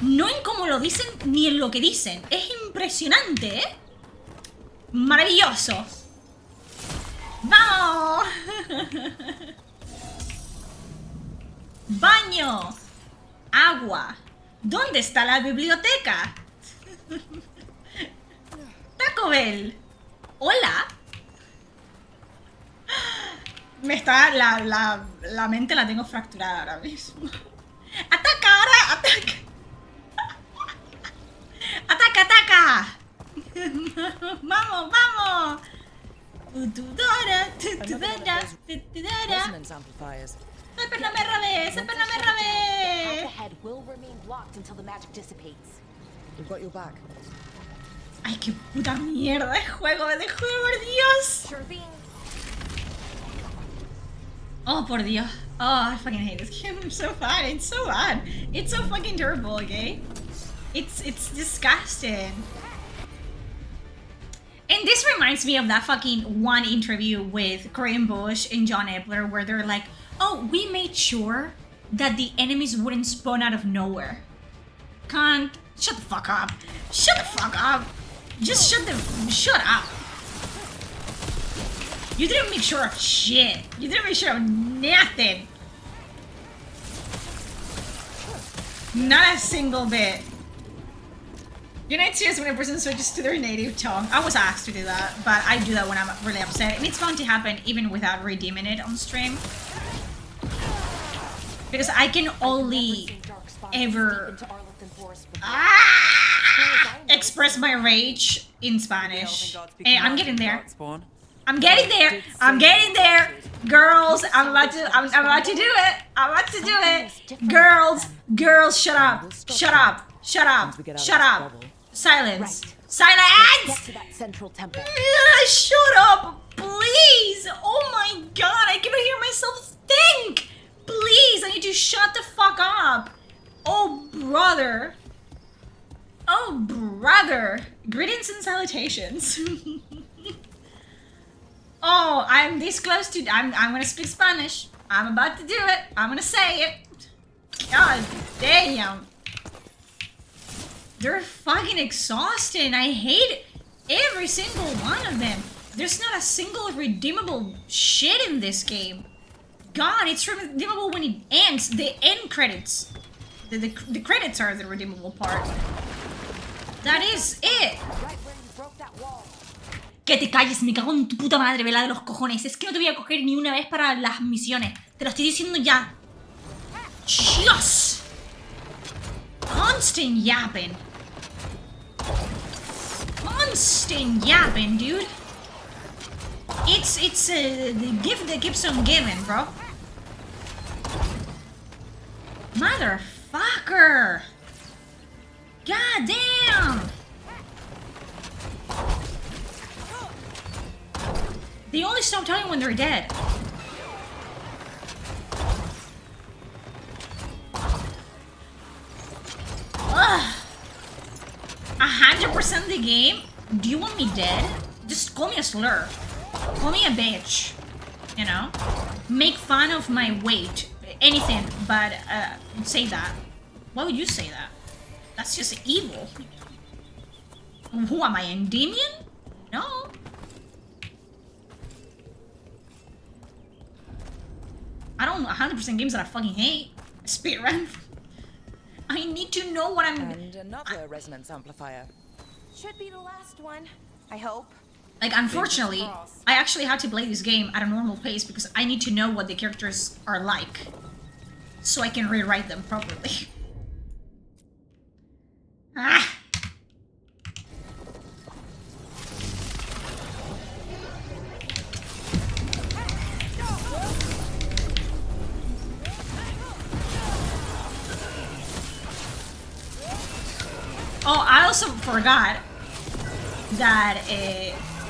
No en cómo lo dicen, ni en lo que dicen. Es impresionante, ¿eh? Maravilloso. ¡Vamos! Baño. Agua. ¿Dónde está la biblioteca? Taco Bell. Hola. Me está... La mente la tengo fracturada ahora mismo. ¡Ataca ahora! ¡Ataca! ¡Ataca, ataca! ¡Vamos, vamos! Resonance amplifiers. ¡Sepa, no me rabé! ¡Sepa, no me rabé! Ahead will remain blocked until the magic dissipates. We've got your back. ¡Ay, qué puta mierda de juego! ¡De juego, por Dios! Sure thing. Oh, por Dios. Oh, I fucking hate this game. I'm so bad. It's so bad. It's so fucking terrible, okay? It's disgusting. And this reminds me of that fucking one interview with Corinne Bush and John Epler where they're like, oh, we made sure that the enemies wouldn't spawn out of nowhere. Can't. Shut the fuck up. Shut the fuck up. Just shut up. You didn't make sure of shit. You didn't make sure of nothing. Not a single bit. You know, it's serious when a person switches to their native tongue. I was asked to do that, but I do that when I'm really upset. And it's bound to happen even without redeeming it on stream. Because I can only ever express my rage in Spanish. And I'm getting there. I'm getting there. I'm getting there. Girls, I'm about to do it. I'm about to do it. Girls, shut up. Shut up. Shut up. Shut up. Silence. Silence! Get to that central temple. Shut up, please. Oh my god, I cannot hear myself think. Please, I need to shut the fuck up. Oh, brother. Oh, brother. Greetings and salutations. Oh, I'm this close to... I'm gonna speak Spanish. I'm about to do it. I'm gonna say it. God damn. They're fucking exhausting. I hate every single one of them. There's not a single redeemable shit in this game. God, it's redeemable when it ends. The end credits. The credits are the redeemable part. That is it. Right where you broke that wall. Que te calles, me cago en tu puta madre, vela de los cojones. Es que no te voy a coger ni una vez para las misiones. Te lo estoy diciendo ya. Dios. Constant yapping. Constant yapping, dude. It's the gift that keeps on giving, bro. Motherfucker. God damn. They only stop talking when they're dead. Ugh. 100% the game? Do you want me dead? Just call me a slur. Call me a bitch. You know? Make fun of my weight. Anything but say that. Why would you say that? That's just evil. Who am I, Endymion? No. I don't 100% games that I fucking hate. Speedrun. I need to know what I'm... And another resonance amplifier. Should be the last one. I hope. Like, unfortunately, I actually had to play this game at a normal pace because I need to know what the characters are like. So I can rewrite them properly. Ah! Oh, I also forgot that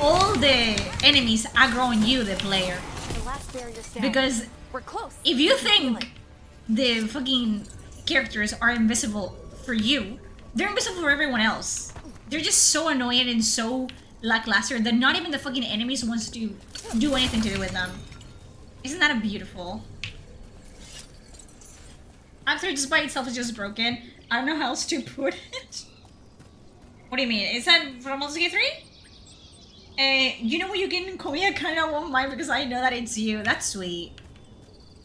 all the enemies aggro on you, the player. Because if you think the fucking characters are invisible for you, they're invisible for everyone else. They're just so annoying and so lackluster that not even the fucking enemies wants to do anything to do with them. Isn't that a beautiful? Actor just by itself is just broken. I don't know how else to put it. What do you mean? Is that from Baldur's Gate 3? You know what, you can call me a kind of won't mind because I know that it's you. That's sweet.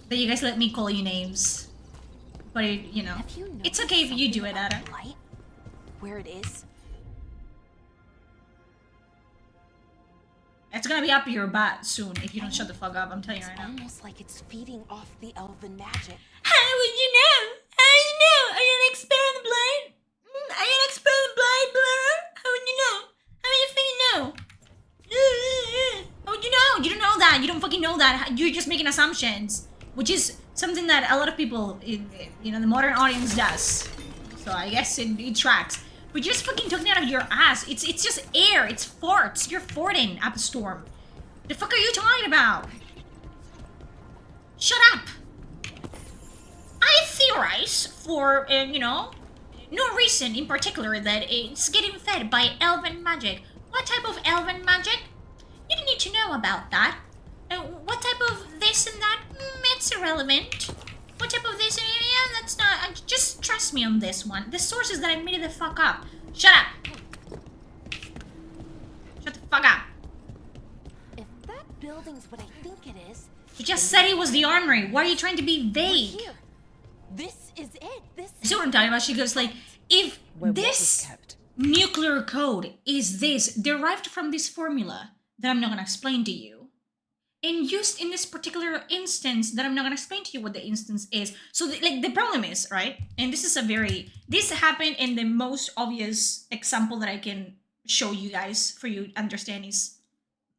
That you guys let me call you names. But you know, it's okay if you do it, Ada. Light? Where it is? It's gonna be up your butt soon if you don't shut the fuck up. I'm telling you right now. It's almost like it's feeding off the elven magic. How would you know? How would you know? Are you an expert in the blind? Are you an expert in the blind, blur? How would you know? How would you fucking know? How would you know? You don't know that. You don't fucking know that. You're just making assumptions, which is something that a lot of people, you know, the modern audience does. So I guess it tracks. But you're just fucking talking out of your ass. It's just air. It's farts. You're farting up a storm. The fuck are you talking about? Shut up. I theorize for, you know, no reason in particular that it's getting fed by elven magic. What type of elven magic? You don't need to know about that. What type of this and that? It's irrelevant. What type of this and yeah, that's not. Just trust me on this one. The sources that I made it the fuck up. Shut up. Shut the fuck up. If that building's what I think it is. You just said it was the armory. Why are you trying to be vague? Here. This is it. This. You see what I'm talking about? She goes like, if this nuclear code is this derived from this formula that I'm not gonna explain to you, and used in this particular instance that I'm not gonna explain to you what the instance is. So like the problem is, right? And this is this happened in the most obvious example that I can show you guys for you to understand is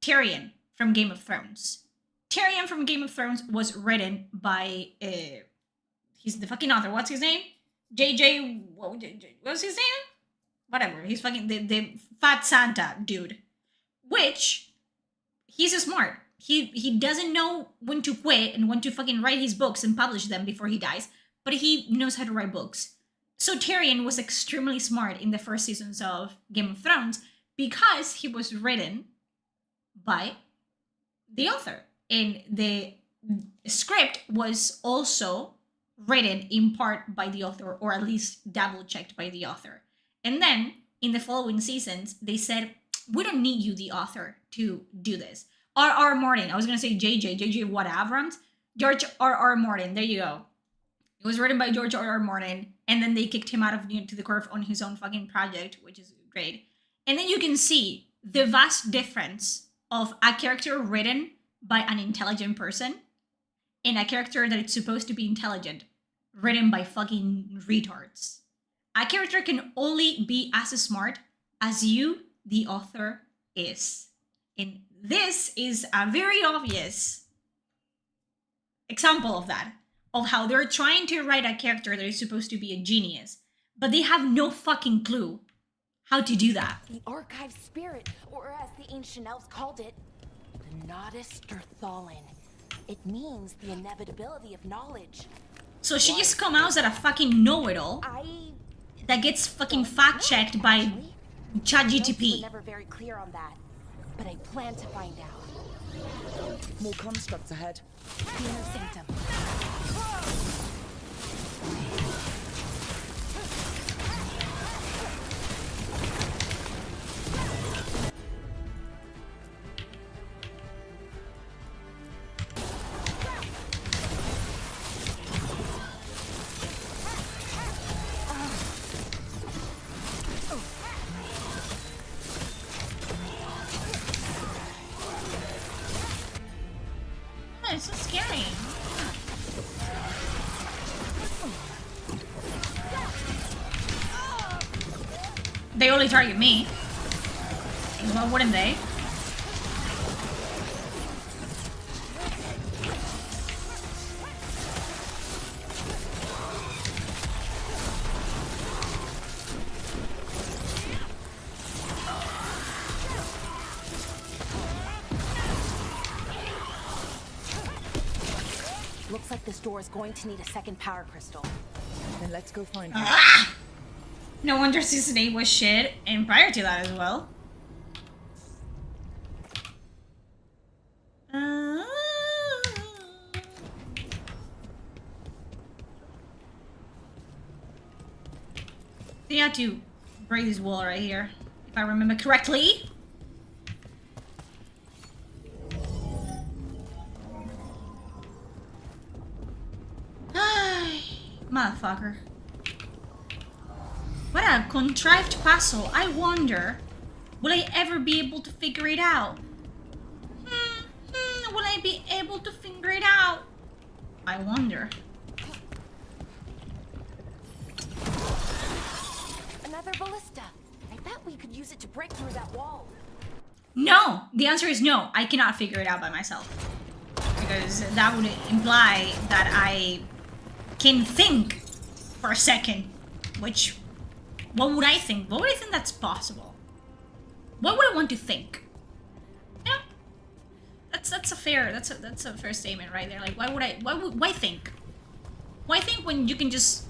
Tyrion from Game of Thrones. Tyrion from Game of Thrones was written by he's the fucking author. What's his name? What's his name? Whatever. He's fucking the Fat Santa dude. Which he's smart. He doesn't know when to quit and when to fucking write his books and publish them before he dies, but he knows how to write books. So Tyrion was extremely smart in the first seasons of Game of Thrones because he was written by the author. And the script was also written in part by the author, or at least double-checked by the author. And then, in the following seasons, they said, we don't need you, the author, to do this. R.R. Martin. I was going to say J.J. Watt Abrams. George R.R. Martin. There you go. It was written by George R.R. Martin. And then they kicked him out of To the Curve on his own fucking project, which is great. And then you can see the vast difference of a character written by an intelligent person and a character that is supposed to be intelligent written by fucking retards. A character can only be as smart as you, the author, is. And this is a very obvious example of that, of how they're trying to write a character that is supposed to be a genius, but they have no fucking clue how to do that. The archive spirit, or as the ancient elves called it, the Nodus Thalin. It means the inevitability of knowledge. So she just comes out as a fucking know-it-all that gets fucking fact-checked by ChatGPT. Never very clear on that, but I plan to find out. More constructs ahead. The inner sanctum. It's so scary. They only target me. Why wouldn't they? Looks like this door is going to need a second power crystal. Then let's go find her. No wonder Season 8 was shit, and prior to that as well. They had to break this wall right here, if I remember correctly. Motherfucker. What a contrived puzzle. I wonder, will I ever be able to figure it out? Will I be able to figure it out? I wonder. Another ballista. I bet we could use it to break through that wall. No! The answer is no. I cannot figure it out by myself. Because that would imply that I can think for a second. Which, what would I think? What would I think that's possible? What would I want to think? Yeah, that's a fair statement right there. Like, why think? Why think when you can just?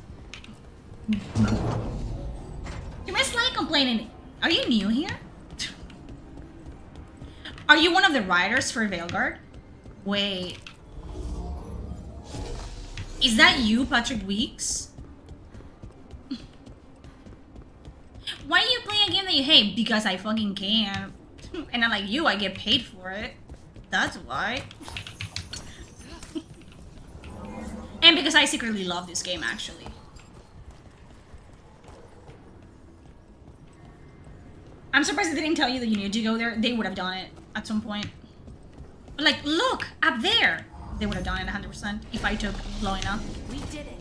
You must like complaining. Are you new here? Are you one of the writers for Veilguard? Wait. Is that you, Patrick Weeks? Why do you play a game that you hate? Because I fucking can. And unlike you, I get paid for it. That's why. And because I secretly love this game, actually. I'm surprised they didn't tell you that you needed to go there. They would have done it at some point. But like, look, up there. They would have done it 100% if I took blowing up. We did it.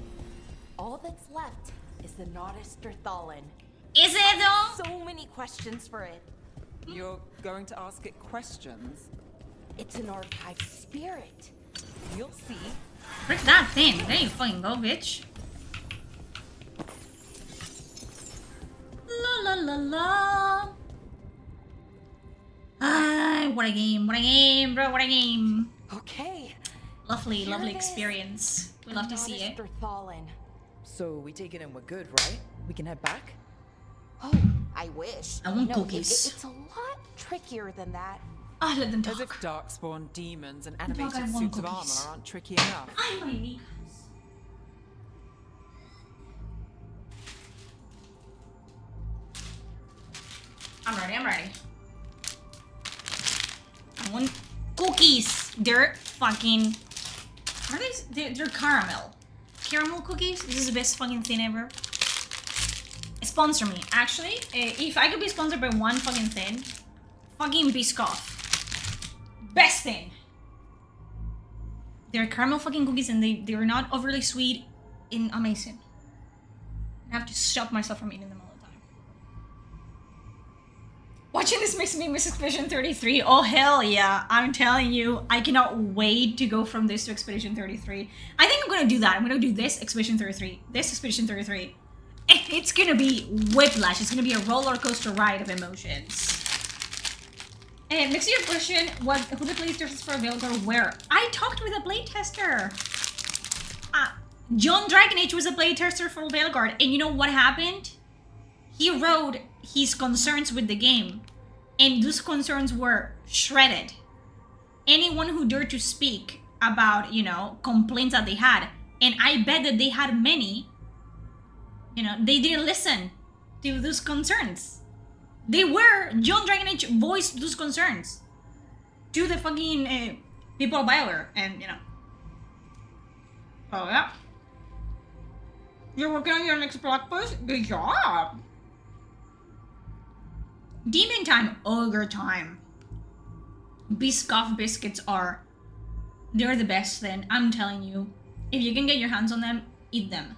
All that's left is the Nodus Thalin. Is it though? So many questions for it. You're going to ask it questions? It's an archived spirit. You'll see. Break that thing. There you fucking go, bitch. La la la la. Ah, what a game, bro, what a game. Okay. Lovely, lovely experience. We love to see it. Thalin. So we take it and we're good, right? We can head back? Oh, I wish. I want cookies. It's a lot trickier than that. Ah, let them talk. As if darkspawn demons and Dog, I animated want suits of cookies. armor aren't tricky enough. I want unique. I'm ready. I want cookies. They're fucking... Are they? They're caramel. Caramel cookies? This is the best fucking thing ever. Sponsor me. Actually, if I could be sponsored by one fucking thing, fucking Biscoff. Best thing. They're caramel fucking cookies and they're not overly sweet and amazing. I have to stop myself from eating them all the time. Watching this makes me miss Expedition 33. Oh hell yeah, I'm telling you, I cannot wait to go from this to Expedition 33. I think I'm gonna do that. I'm gonna do this Expedition 33, this Expedition 33. And it's gonna be whiplash. It's gonna be a roller coaster ride of emotions. And next to your question, who the playtesters for Veilguard were? I talked with a playtester. John Dragonage was a playtester for Veilguard, and you know what happened? He wrote his concerns with the game, and those concerns were shredded. Anyone who dared to speak about, you know, complaints that they had, and I bet that they had many, you know, they didn't listen to those concerns. John Dragonage voiced those concerns to the fucking people of BioWare, and you know. Oh yeah. You're working on your next blog post? Good job! Demon time, ogre time. Biscoff biscuits they're the best thing, I'm telling you. If you can get your hands on them, eat them.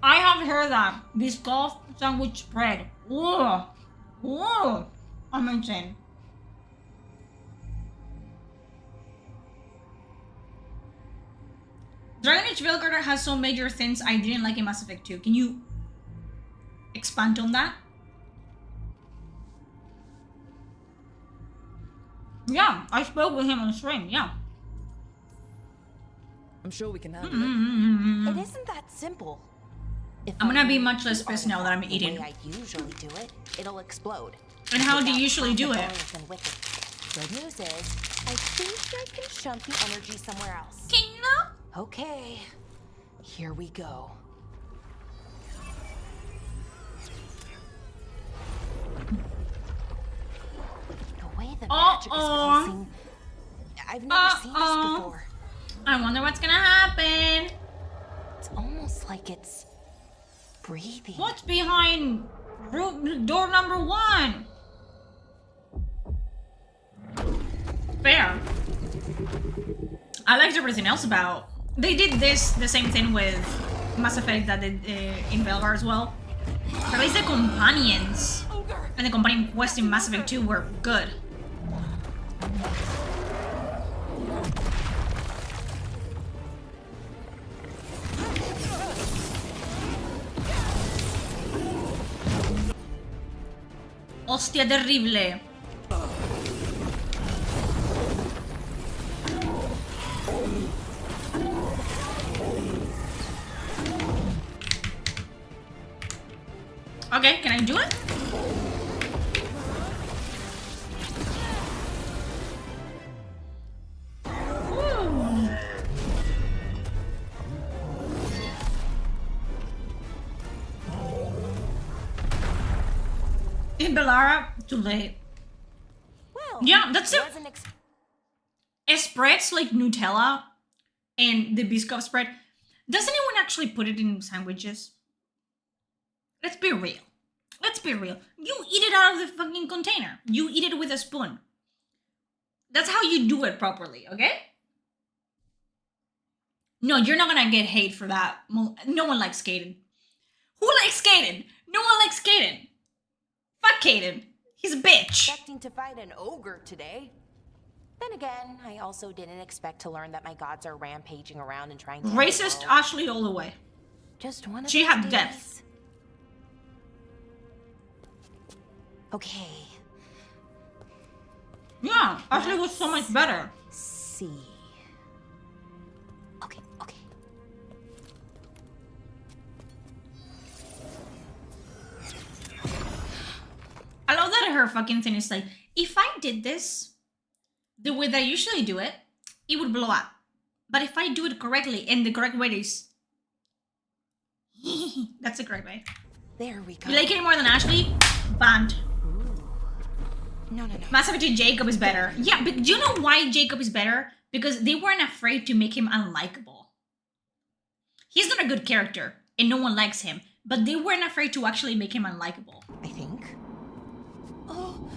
I have heard that Biscoff sandwich spread. Whoa! Whoa! Amazing. Dragon Age Veilguard has some major things I didn't like in Mass Effect 2. Can you expand on that? Yeah, I spoke with him on stream, yeah. I'm sure we can handle it. It isn't that simple. If I'm gonna be much less pissed now that I'm eating. The way I usually do it, it'll explode. And how do you usually do it? Good news is, I think I can shunt the energy somewhere else. Can you? Okay, here we go. the magic is pulsing. I've never seen this before. I wonder what's gonna happen. It's almost like it's breathing. What's behind door number 1? Fair. I liked everything else about. They did the same thing with Mass Effect that they did in Belvar as well. But at least the companions and the companion quest in Mass Effect 2 were good. Hostia terrible. Okay, can I do it? Ooh. In Bellara, too late. Well, yeah, that's it. Spreads like Nutella and the Biscoff spread. Does anyone actually put it in sandwiches? Let's be real. Let's be real. You eat it out of the fucking container. You eat it with a spoon. That's how you do it properly, okay? No, you're not gonna get hate for that. No one likes Caden. Who likes Caden? No one likes Caden. Fuck Caden. He's a bitch. Expecting to fight an ogre today. Then again, I also didn't expect to learn that my gods are rampaging around and trying to... Racist Ashley all the way. Just one of she had days. depth. Okay. Yeah, Ashley was so much better. See. Okay. I love that her fucking thing is like, if I did this the way that I usually do it, it would blow up. But if I do it correctly, and the correct way is... That's the correct way. There we go. You like it more than Ashley? Banned. No. Mass Effect Jacob is better. Yeah, but do you know why Jacob is better? Because they weren't afraid to make him unlikable. He's not a good character, and no one likes him. But they weren't afraid to actually make him unlikable. I think. Oh.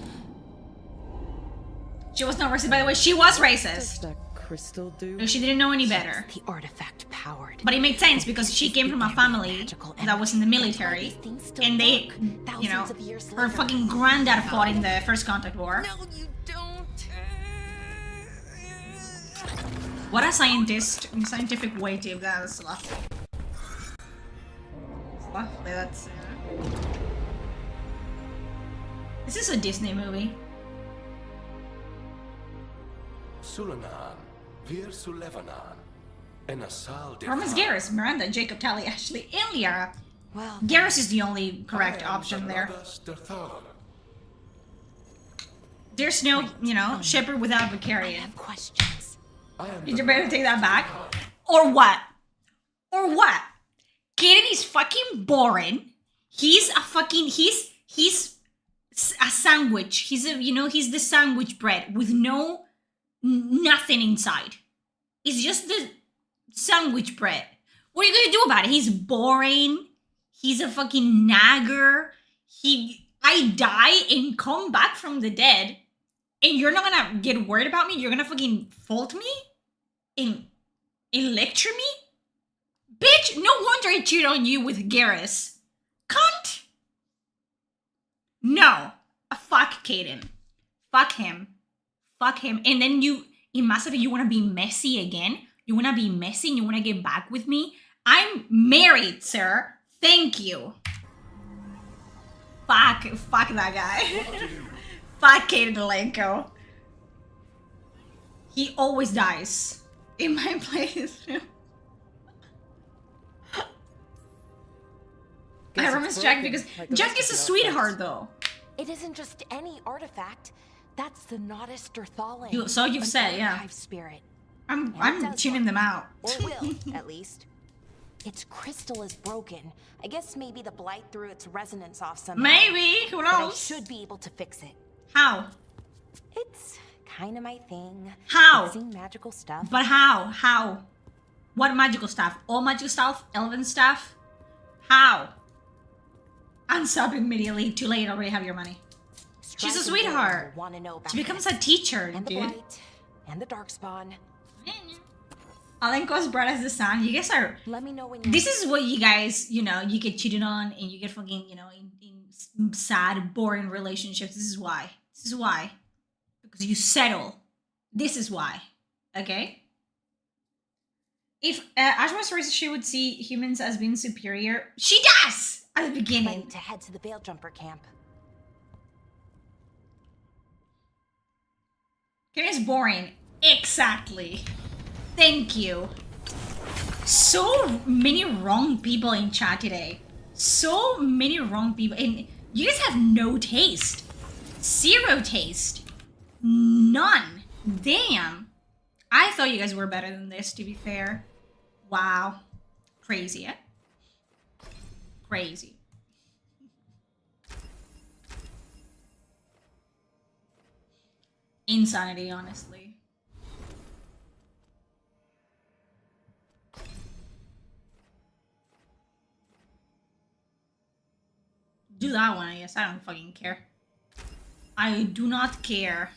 She was not racist, by the way. She was racist. Does that crystal do? No, she didn't know any better. The artifact powered. But it made sense because she came from a family that was in the military, and they, you know, her fucking granddad fought in the First Contact War. No, you don't. What a scientific way to give that. That's lovely. It's lovely. That's. This is a Disney movie. Sulanan, Vir Sulevanan, and Asal Herman's Garrus, Miranda, Jacob, Tally, Ashley, and Liara. Well, Garrus is the only correct option there. There's no, you know, Shepherd without Vicarian. I have questions. Did you better take that back? Or what? Or what? Kaden is fucking boring. He's a fucking, he's a sandwich. He's a, you know, he's the sandwich bread with nothing inside. It's just the sandwich bread. What are you gonna do about it? He's boring. He's a fucking nagger. I die and come back from the dead, and you're not gonna get worried about me? You're gonna fucking fault me? And lecture me? Bitch, no wonder I cheated on you with Garrus. Cunt! No. Fuck Caden. Fuck him. Fuck him. And then you, in Mass Effect, you wanna be messy again? You wanna be messy and you wanna get back with me? I'm married, sir. Thank you. Fuck that guy. Fuck Caden Delanco. He always dies in my playthrough. I remember Jack because Jack is a sweetheart though. It isn't just any artifact. That's the Nodus Derthalin. So you've said, yeah. Archive spirit. I'm tuning them out. Or will, at least. Its crystal is broken. I guess maybe the blight threw its resonance off somehow. Maybe, who knows? But I should be able to fix it. How? It's kind of my thing. How? Fixing magical stuff. But how? How? What magical stuff? All magical stuff? Elven stuff? How? Unsub immediately. Too late. Already have your money. She's a sweetheart. Want to know about She becomes this. a teacher, And the dude. blight, and the darkspawn. Alenko as bright as the sun. You guys are. Let me know when you. This is what you guys, you know, you get cheated on and you get fucking, you know, in sad, boring relationships. This is why. This is why. Because you settle. This is why. Okay? If Ash was raised, she would see humans as being superior. She does! At the beginning. To head to the Veil Jumper camp. Karen is boring. Exactly. Thank you. So many wrong people in chat today. So many wrong people. And you guys have no taste. Zero taste. None. Damn. I thought you guys were better than this, to be fair. Wow. Crazy, eh? Crazy. Insanity, honestly. Do that one, I guess. I don't fucking care. I do not care.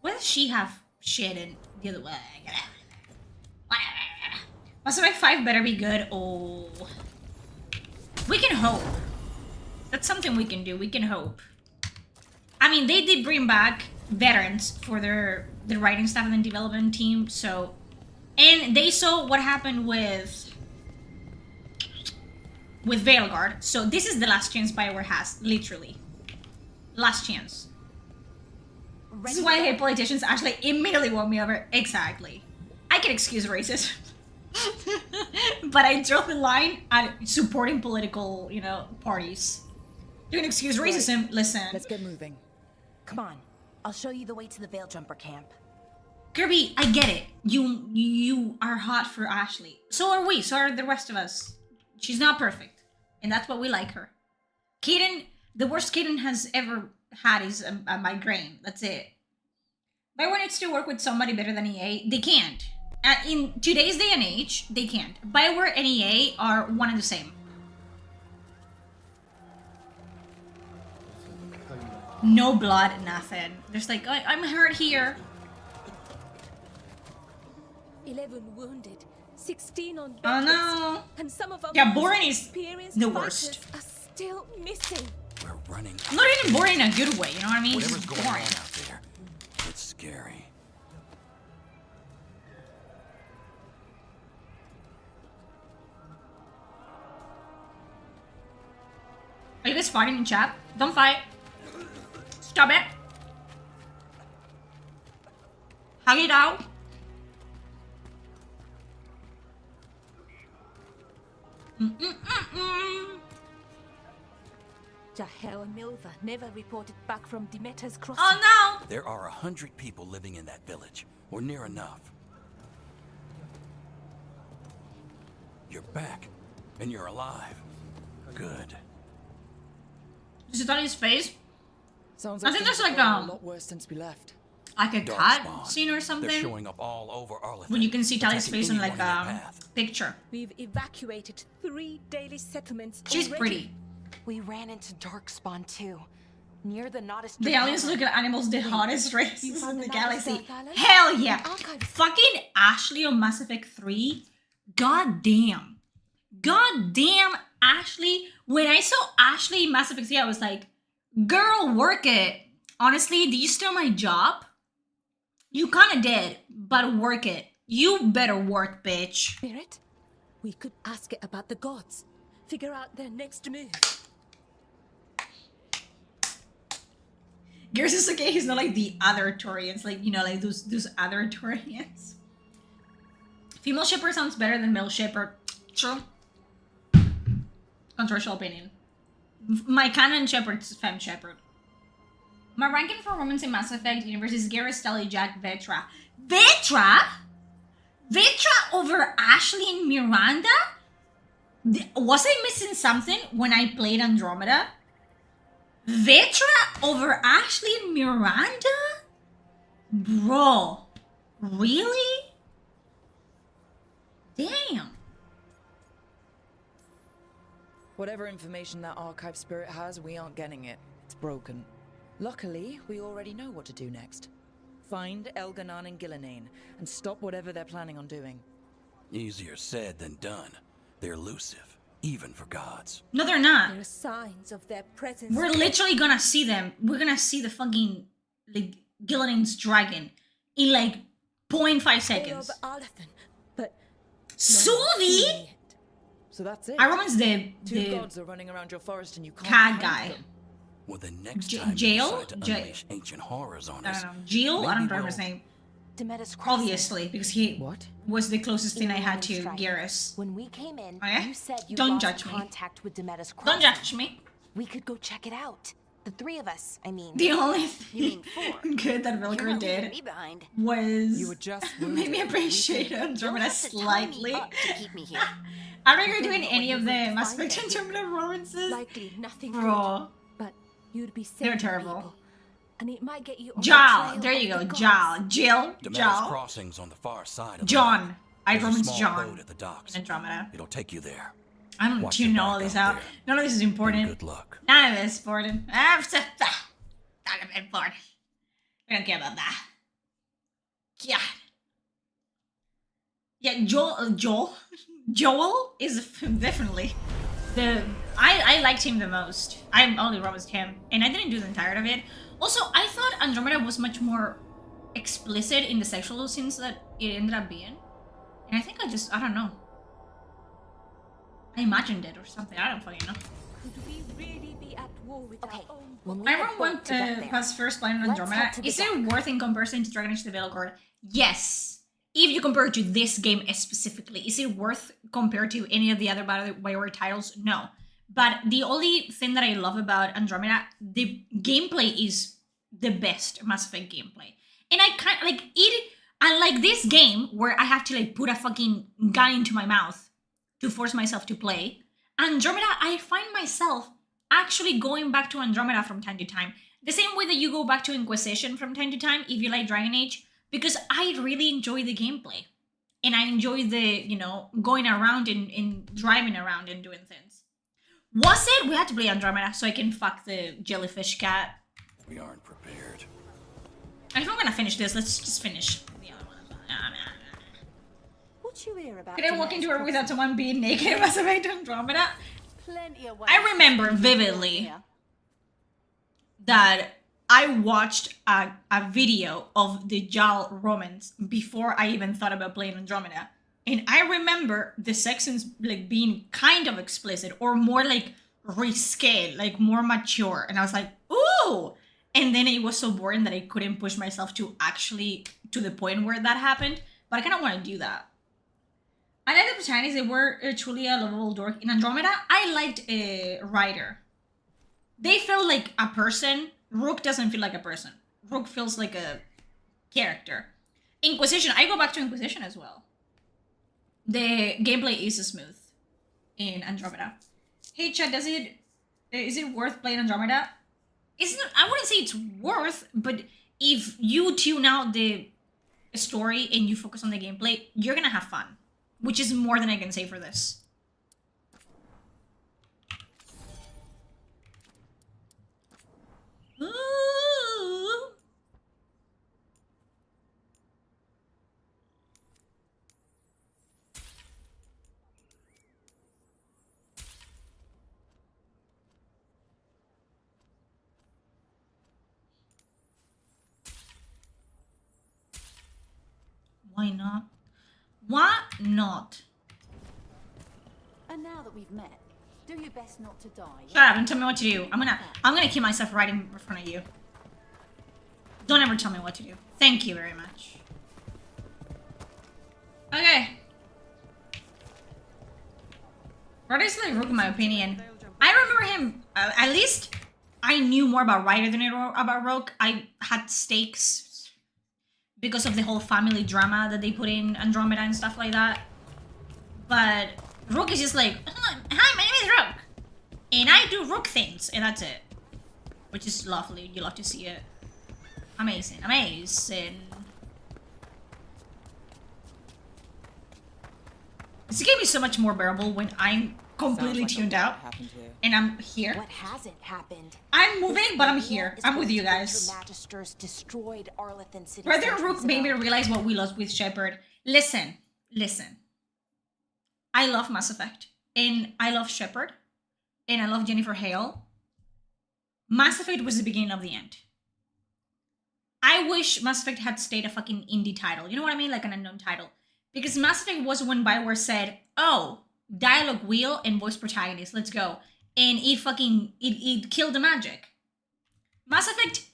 What does she have shit in the other way? Mass Effect 5 better be good. Oh. We can hope. That's something we can do. We can hope. I mean, they did bring back veterans for their writing staff and the development team, so... And they saw what happened with Veilguard, so this is the last chance BioWare has, literally. Last chance. This is why I hate politicians actually immediately won me over. Exactly. I can excuse racism. But I draw the line at supporting political, you know, parties. You can excuse racism, right. Listen. Let's get moving. Come on. I'll show you the way to the Veil Jumper camp. Kirby, I get it. You are hot for Ashley. So are we. So are the rest of us. She's not perfect. And that's why we like her. Kaden, the worst Kaden has ever had is a migraine. That's it. BioWare needs to work with somebody better than EA. They can't. In today's day and age, they can't. BioWare and EA are one and the same. No blood, nothing. There's like, I'm hurt here. 11 wounded, 16 on bed Oh rest, no. and some of our Yeah, most boring is experienced the fighters worst. are still missing. We're running. Not even boring in a good way, you know what I mean? Whatever's Just going boring. on out there, it's scary. Are you guys fighting in chat? Don't fight. Stop it. Hug it out. Jahel and Milva never reported back from Demeter's crossing. Oh no! There are 100 people living in that village, or near enough. You're back, and you're alive. Good. Is it on his face? Sounds I like think there's things like have gotten a lot worse since we left. like a cut scene or They're something. showing up all over Arlington. When you can see Tally's attacking face in like anyone in their path. picture. We've evacuated 3 daily settlements. She's already. pretty. We ran into Darkspawn too, near the Nodus. The aliens look at animals the hottest races You in found the the galaxy. Nodus South Island? Hell yeah! Archive. Fucking Ashley on Mass Effect 3. God damn. God damn Ashley. When I saw Ashley in Mass Effect 3, I was like, girl, work it. Honestly, do you steal my job? You kinda did, but work it. You better work, bitch. Spirit, we could ask it about the gods. Figure out their next move. Gears is okay, he's not like the other Torians, like, you know, like those other Torians. Female shipper sounds better than male shipper. True. Controversial opinion. My canon shepherd's femme shepherd. My ranking for women in Mass Effect universe is Garrus, Stella, Jack, Vetra. Vetra? Vetra over Ashley and Miranda? Was I missing something when I played Andromeda? Vetra over Ashley and Miranda? Bro, really? Damn. Whatever information that archive spirit has, we aren't getting it. It's broken. Luckily, we already know what to do next. Find Elganon and Gillinane, and stop whatever they're planning on doing. Easier said than done. They're elusive, even for gods. No, they're not. There are signs of their presence. We're literally gonna see them. We're gonna see the fucking, like, Gillinane's dragon in, like, 0.5 seconds. But Suvi? So that's it. Ironman's the Two gods are running around your forest and you can't cat find guy. them. Well, the next time you Jail? decide to unleash ancient horrors on I us, don't know. Jill? I don't maybe remember his name. Demeter's crossing. Obviously, because he was the closest thing I had to Garrus. When we came in, Okay? you said you Don't lost judge me. contact with Demeter's crossing. Don't judge me. We could go check it out. The three of us, I mean. The only You thing mean good that You're Vilker not did leaving me behind. was You were just made me appreciate You'll Andromeda have to tie me slightly. up to keep me here. I don't think we're doing any of the Mass Effect Andromeda romances. likely nothing Bro. good. But you'd be safe. They're terrible. People, and it might get you on Jal, the there trail you of go. the Jal, gods. Jill, Demeter's Jal, crossing's on the far side of John. the I There's a romance small John. boat at the docks. Andromeda. It'll take you there. I don't Watch tune your all back this out out. there. None of this is important. Good luck. None of this is important. None of it important. We don't care about that. God. Yeah, Joel is definitely the. I liked him the most. I only romanced him, and I didn't do the entirety of it. Also, I thought Andromeda was much more explicit in the sexual scenes that it ended up being, and I think I don't know. I imagined it or something. I don't fucking know. Could we really be at war with our own? When we I head remember back one to get there, past first planet let's Andromeda. head to the Is it worth in comparison to Dragon Age the Veilguard? Yes. If you compare it to this game specifically, is it worth compared to any of the other BioWare titles? No. But the only thing that I love about Andromeda, the gameplay is the best Mass Effect gameplay. And I kind like it, unlike this game where I have to like put a fucking gun into my mouth to force myself to play, Andromeda, I find myself actually going back to Andromeda from time to time. The same way that you go back to Inquisition from time to time if you like Dragon Age, because I really enjoy the gameplay. And I enjoy the, going around and driving around and doing things. Was it? We had to play Andromeda so I can fuck the jellyfish cat. We aren't prepared. And if I'm gonna finish this, let's just finish the other one. What you hear about? Can I walk into her without someone being naked in Mass Effect Andromeda? Plenty of I remember vividly that I watched a video of the Jal romance before I even thought about playing Andromeda. And I remember the sex scenes like being kind of explicit or more like risque, like more mature. And I was like, ooh! And then it was so boring that I couldn't push myself to actually to the point where that happened. But I kind of want to do that. I like the protagonists. They were truly a lovable dork. In Andromeda, I liked Ryder. They felt like a person. Rook doesn't feel like a person. Rook feels like a character. Inquisition, I go back to Inquisition as well. The gameplay is smooth in Andromeda. Hey chat, is it worth playing Andromeda? I wouldn't say it's worth, but if you tune out the story and you focus on the gameplay, you're gonna have fun. Which is more than I can say for this. Ooh. Why not? Why not? And now that we've met, do your best not to die. Shut up and tell me what to do. I'm gonna keep myself right in front of you. Don't ever tell me what to do. Thank you very much. Okay. Ryder's like Rook in my opinion. I remember him, at least I knew more about Ryder than I knew about Rook. I had stakes because of the whole family drama that they put in Andromeda and stuff like that. But Rook is just like, hi, my name is Rook. And I do Rook things, and that's it. which is lovely. You love to see it. Amazing, amazing. This game is so much more bearable when I'm completely tuned out and I'm here. What hasn't happened? I'm moving, but I'm here. I'm with you guys. Destroyed Arlethan City. Brother Rook made me realize what we lost with Shepard. Listen. I love Mass Effect, and I love Shepard, and I love Jennifer Hale. Mass Effect was the beginning of the end. I wish Mass Effect had stayed a fucking indie title. You know what I mean? Like an unknown title. Because Mass Effect was when BioWare said, oh, dialogue wheel and voice protagonist, let's go. And it killed the magic. Mass Effect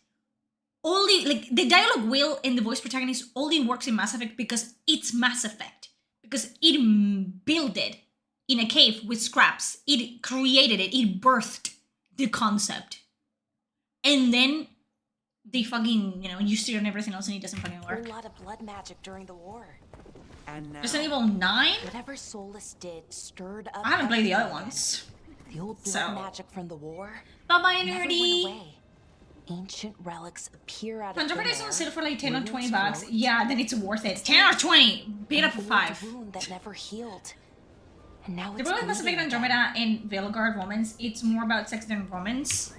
only, like, the dialogue wheel and the voice protagonist only works in Mass Effect because it's Mass Effect. Because it built it in a cave with scraps. It created it. It birthed the concept. And then they fucking, used it on everything else and it doesn't fucking work. A lot of blood magic during the war. And now, Resident Evil 9? Whatever Solus did stirred up. I haven't played the other ones. The old blood magic from the war. Bye-bye, never nerdy. went away. Ancient relics appear out of Andromeda thin is on air. sale for like 10 or 20 Ruins bucks. grow. Yeah, then it's worth it. 10 or 20. Beat it up for An old 5. wound that never healed. And now The it's problem with Mass Effect bleeding Andromeda and Veilguard romance, it's more about sex than romance.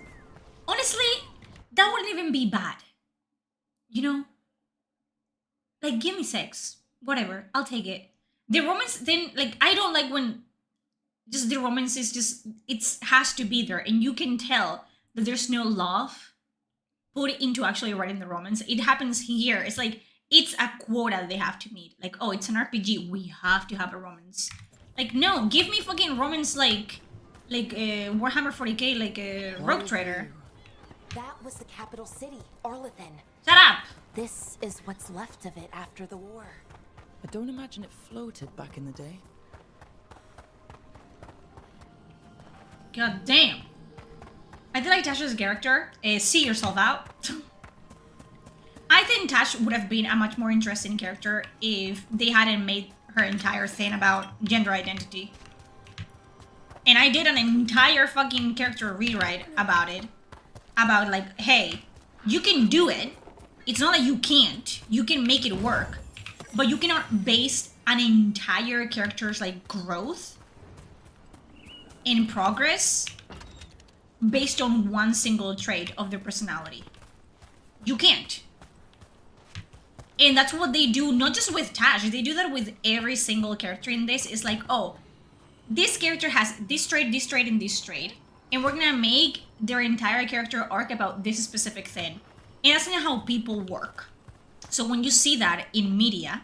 Honestly, that wouldn't even be bad. Like, give me sex. Whatever, I'll take it. The romance, then, like, I don't like when just the romance is just, it has to be there. And you can tell that there's no love put into actually writing the romance. It happens here. It's like, it's a quota they have to meet. Like, oh, it's an RPG. We have to have a romance. Like, no, give me fucking romance like Warhammer 40k, like Rogue Trader. That was the capital city, Arlethan. Shut up! This is what's left of it after the war. I don't imagine it floated back in the day. God damn. I did like Tasha's character. See yourself out. I think Tash would have been a much more interesting character if they hadn't made her entire thing about gender identity. And I did an entire fucking character rewrite about it. About like, hey, you can do it. It's not that you can't. You can make it work. But you cannot base an entire character's like growth and progress based on one single trait of their personality. You can't. And that's what they do, not just with Tash, they do that with every single character in this. It's like, oh, this character has this trait, and this trait. And we're gonna make their entire character arc about this specific thing. And that's not how people work. So when you see that in media,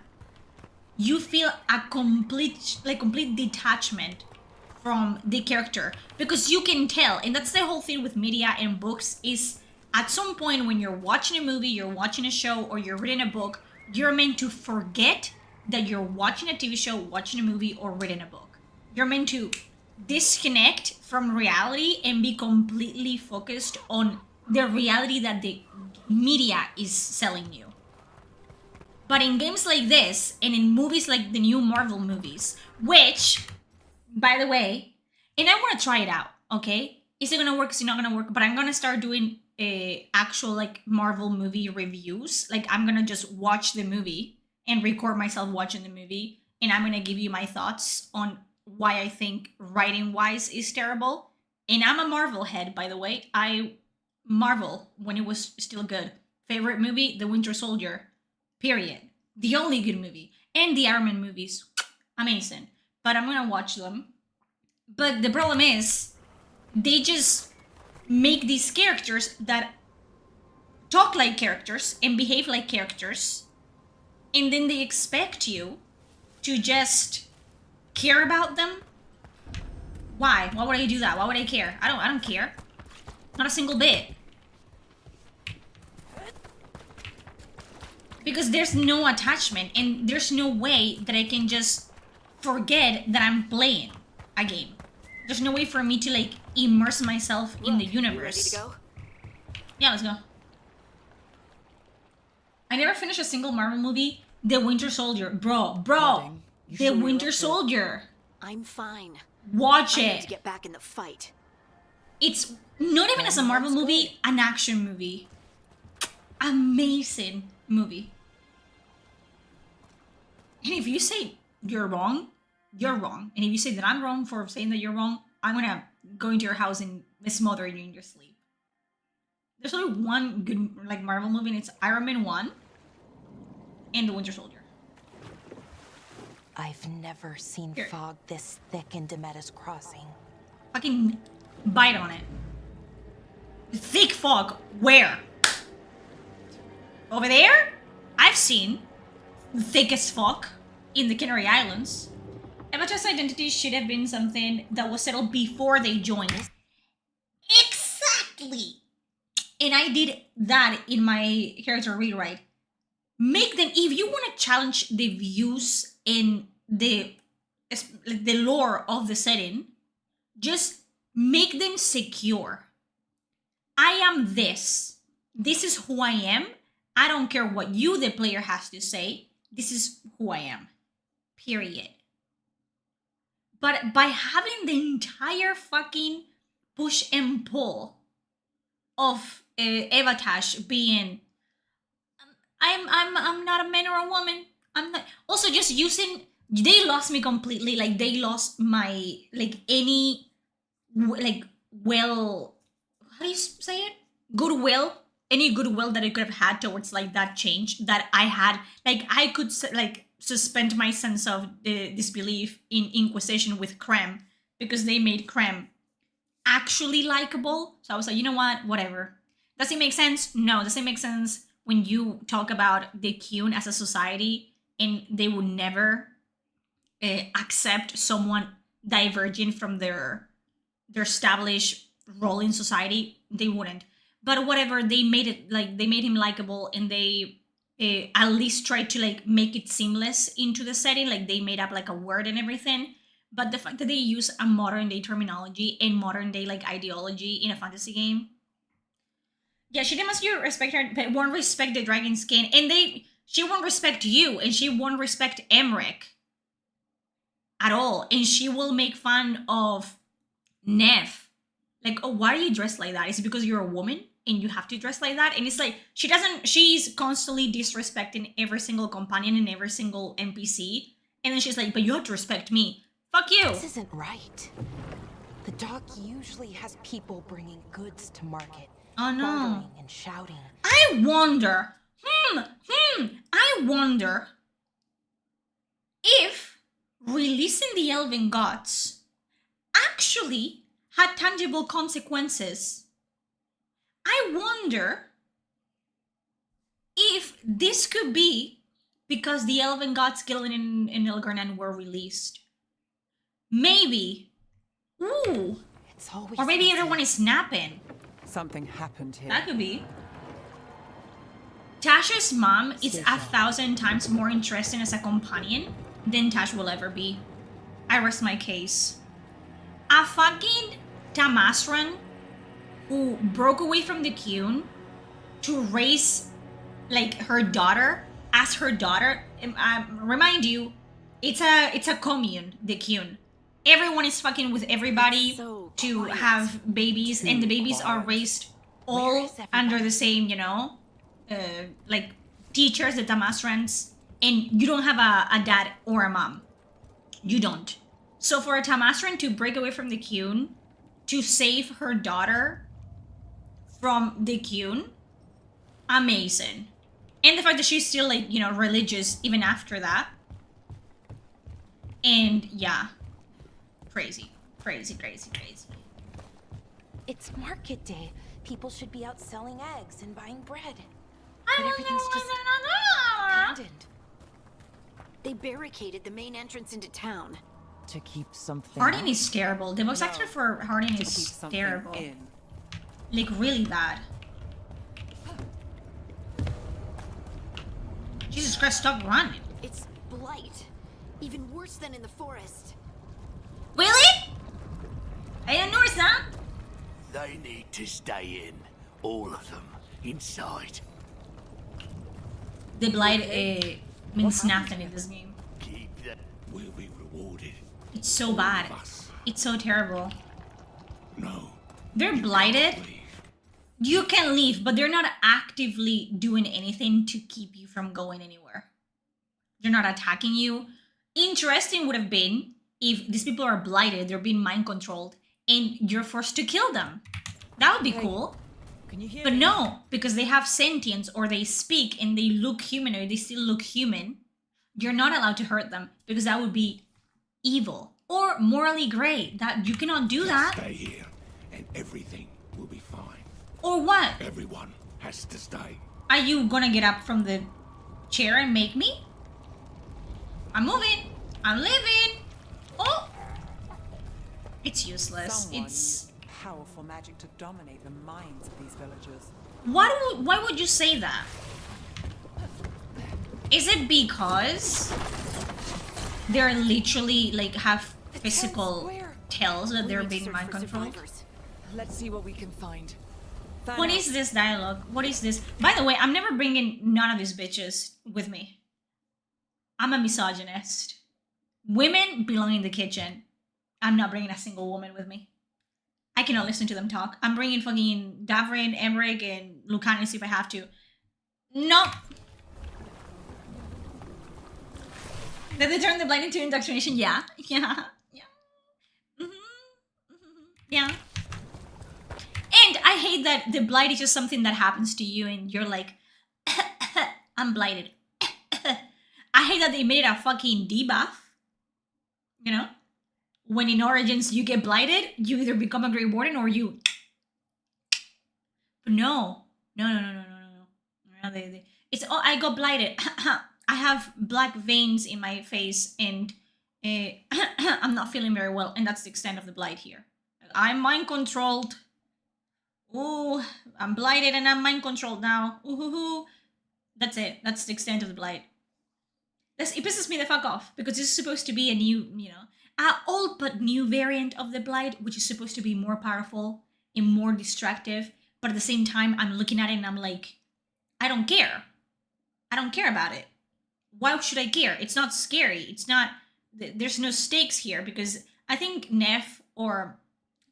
you feel a complete detachment from the character. Because you can tell, and that's the whole thing with media and books, is at some point when you're watching a movie, you're watching a show, or you're reading a book, you're meant to forget that you're watching a TV show, watching a movie, or reading a book. You're meant to disconnect from reality and be completely focused on the reality that the media is selling you. But in games like this, and in movies like the new Marvel movies, which, by the way, and I want to try it out, okay? Is it gonna work? Is it not gonna work? But I'm gonna start doing actual like Marvel movie reviews. Like, I'm gonna just watch the movie and record myself watching the movie, and I'm gonna give you my thoughts on why I think writing wise is terrible. And I'm a Marvel head, by the way. Marvel when it was still good. Favorite movie, The Winter Soldier. Period. The only good movie. And the Iron Man movies. Amazing. But I'm gonna watch them. But the problem is, they just make these characters that talk like characters and behave like characters. And then they expect you to just care about them. Why? Why would I do that? Why would I care? I don't care. Not a single bit. Because there's no attachment, and there's no way that I can just forget that I'm playing a game. There's no way for me to like immerse myself in the universe. You ready to go? Yeah, let's go. I never finished a single Marvel movie. The Winter Soldier. Bro. The Winter Soldier. I'm fine. Watch I need it. to get back in the fight. It's not even as a Marvel movie, an action movie. Amazing movie. And if you say you're wrong, you're wrong. And if you say that I'm wrong for saying that you're wrong, I'm gonna go into your house and smother you in your sleep. There's only one good like Marvel movie, and it's Iron Man 1 and The Winter Soldier. I've never seen fog this thick in Demetta's Crossing. Fucking bite on it. Thick fog. Where? Over there? I've seen thick as fuck in the Canary Islands. Avatar's identity should have been something that was settled before they joined. Exactly! And I did that in my character rewrite. Make them, if you want to challenge the views in the lore of the setting, just make them secure. I am this. This is who I am. I don't care what you, the player, has to say. This is who I am. Period. But by having the entire fucking push and pull of Evatash being, I'm not a man or a woman. I'm not. Also, just using, they lost me completely. Like they lost my any well, how do you say it? Goodwill. Any goodwill that I could have had towards that change that I had. Like I could suspend my sense of disbelief in Inquisition with Krem because they made Krem actually likable. So I was like, you know what? Whatever. Does it make sense? No. Does it make sense when you talk about the Qun as a society and they would never accept someone diverging from their established role in society? They wouldn't. But whatever, they made it they made him likable, and they at least tried to make it seamless into the setting. Like they made up a word and everything. But the fact that they use a modern day terminology and modern day ideology in a fantasy game, yeah, she demands you respect her, but won't respect the dragon skin, and she won't respect you, and she won't respect Emmerich at all, and she will make fun of Neff. Oh, why are you dressed like that? Is it because you're a woman and you have to dress like that? And it's she's constantly disrespecting every single companion and every single NPC. And then she's like, but you have to respect me. Fuck you. This isn't right. The dock usually has people bringing goods to market. Oh no. Bartering and shouting. I wonder, I wonder if releasing the Elven Gods actually had tangible consequences. I wonder if this could be because the Elven Gods Gillen and Ilgarnan were released. Maybe. Ooh. It's always or maybe everyone is snapping. Something happened here. That could be. Tasha's mom is 1,000 times more interesting as a companion than Tash will ever be. I rest my case. A fucking Tamasran who broke away from the Qun to raise her daughter as her daughter. Remind you, it's a commune, the Qun. Everyone is fucking with everybody to have babies, and the babies are raised all under the same, teachers, the Tamasrans, and you don't have a dad or a mom. You don't. So for a Tamasran to break away from the Qun, to save her daughter from the Qun, amazing. And the fact that she's still religious even after that. And yeah, crazy. It's market day. People should be out selling eggs and buying bread. I But everything's just abandoned. They barricaded the main entrance into town. To keep something Harding out? is terrible. The voice actor for Harding is terrible. Really bad. Jesus Christ, stop running. It's blight. Even worse than in the forest. Really? I didn't notice that. They need to stay in. All of them. Inside. The blight means nothing in this game. Keep that. We'll be rewarded. It's so bad. It's so terrible. No. they're blighted. You can leave, but they're not actively doing anything to keep you from going anywhere. They're not attacking you. Interesting would have been if these people are blighted, they're being mind controlled, and you're forced to kill them. That would be cool. Can you hear But me? no, because they have sentience or they speak and they look humanoid, they still look human. You're not allowed to hurt them because that would be evil or morally gray. That you cannot do that. Stay here, and everything will be fine. Or what? Everyone has to stay. Are you gonna get up from the chair and make me? I'm moving. I'm living. Oh! It's useless. Someone It's... used powerful magic to dominate the minds of these villagers. Why would you say that? Is it because they're literally like have physical tells that they're being mind controlled? Let's see what we can find. What is this dialogue? What is this? By the way, I'm never bringing none of these bitches with me. I'm a misogynist. Women belong in the kitchen. I'm not bringing a single woman with me. I cannot listen to them talk. I'm bringing fucking Davrin, Emmerich, and Lucanus if I have to. No. Did they turn the blind into indoctrination? Yeah. Yeah. Yeah. Yeah. And I hate that the blight is just something that happens to you and you're like, I'm blighted. I hate that they made it a fucking debuff. You know? When in Origins you get blighted, you either become a Grey Warden or you... But no. No. It's, oh, I got blighted. I have black veins in my face and I'm not feeling very well. And that's the extent of the blight here. I'm mind controlled. Ooh, I'm blighted and I'm mind controlled now. Ooh, that's it. That's the extent of the blight. It pisses me the fuck off because this is supposed to be a new, old but new variant of the blight, which is supposed to be more powerful and more destructive. But at the same time, I'm looking at it and I'm like, I don't care. I don't care about it. Why should I care? It's not scary. It's not, there's no stakes here because I think Neff or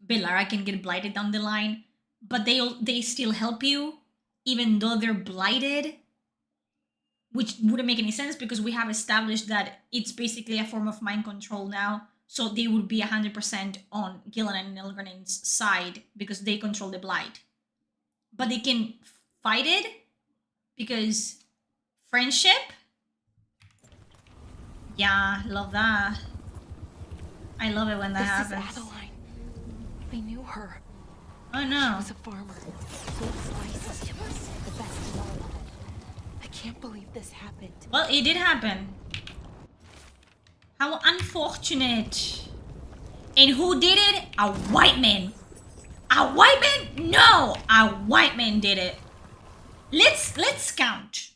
Belara can get blighted down the line, but they still help you even though they're blighted, which wouldn't make any sense because we have established that it's basically a form of mind control now. So they would be 100% on Gillinan and Elgren's side because they control the blight. But they can fight it because friendship? Yeah, love that. I love it when that happens. This is Adeline. I knew her. Oh no. She was a farmer. Sold spices to us. The best of all of it. I can't believe this happened. Well, it did happen. How unfortunate. And who did it? A white man. A white man? No! A white man did it. Let's count.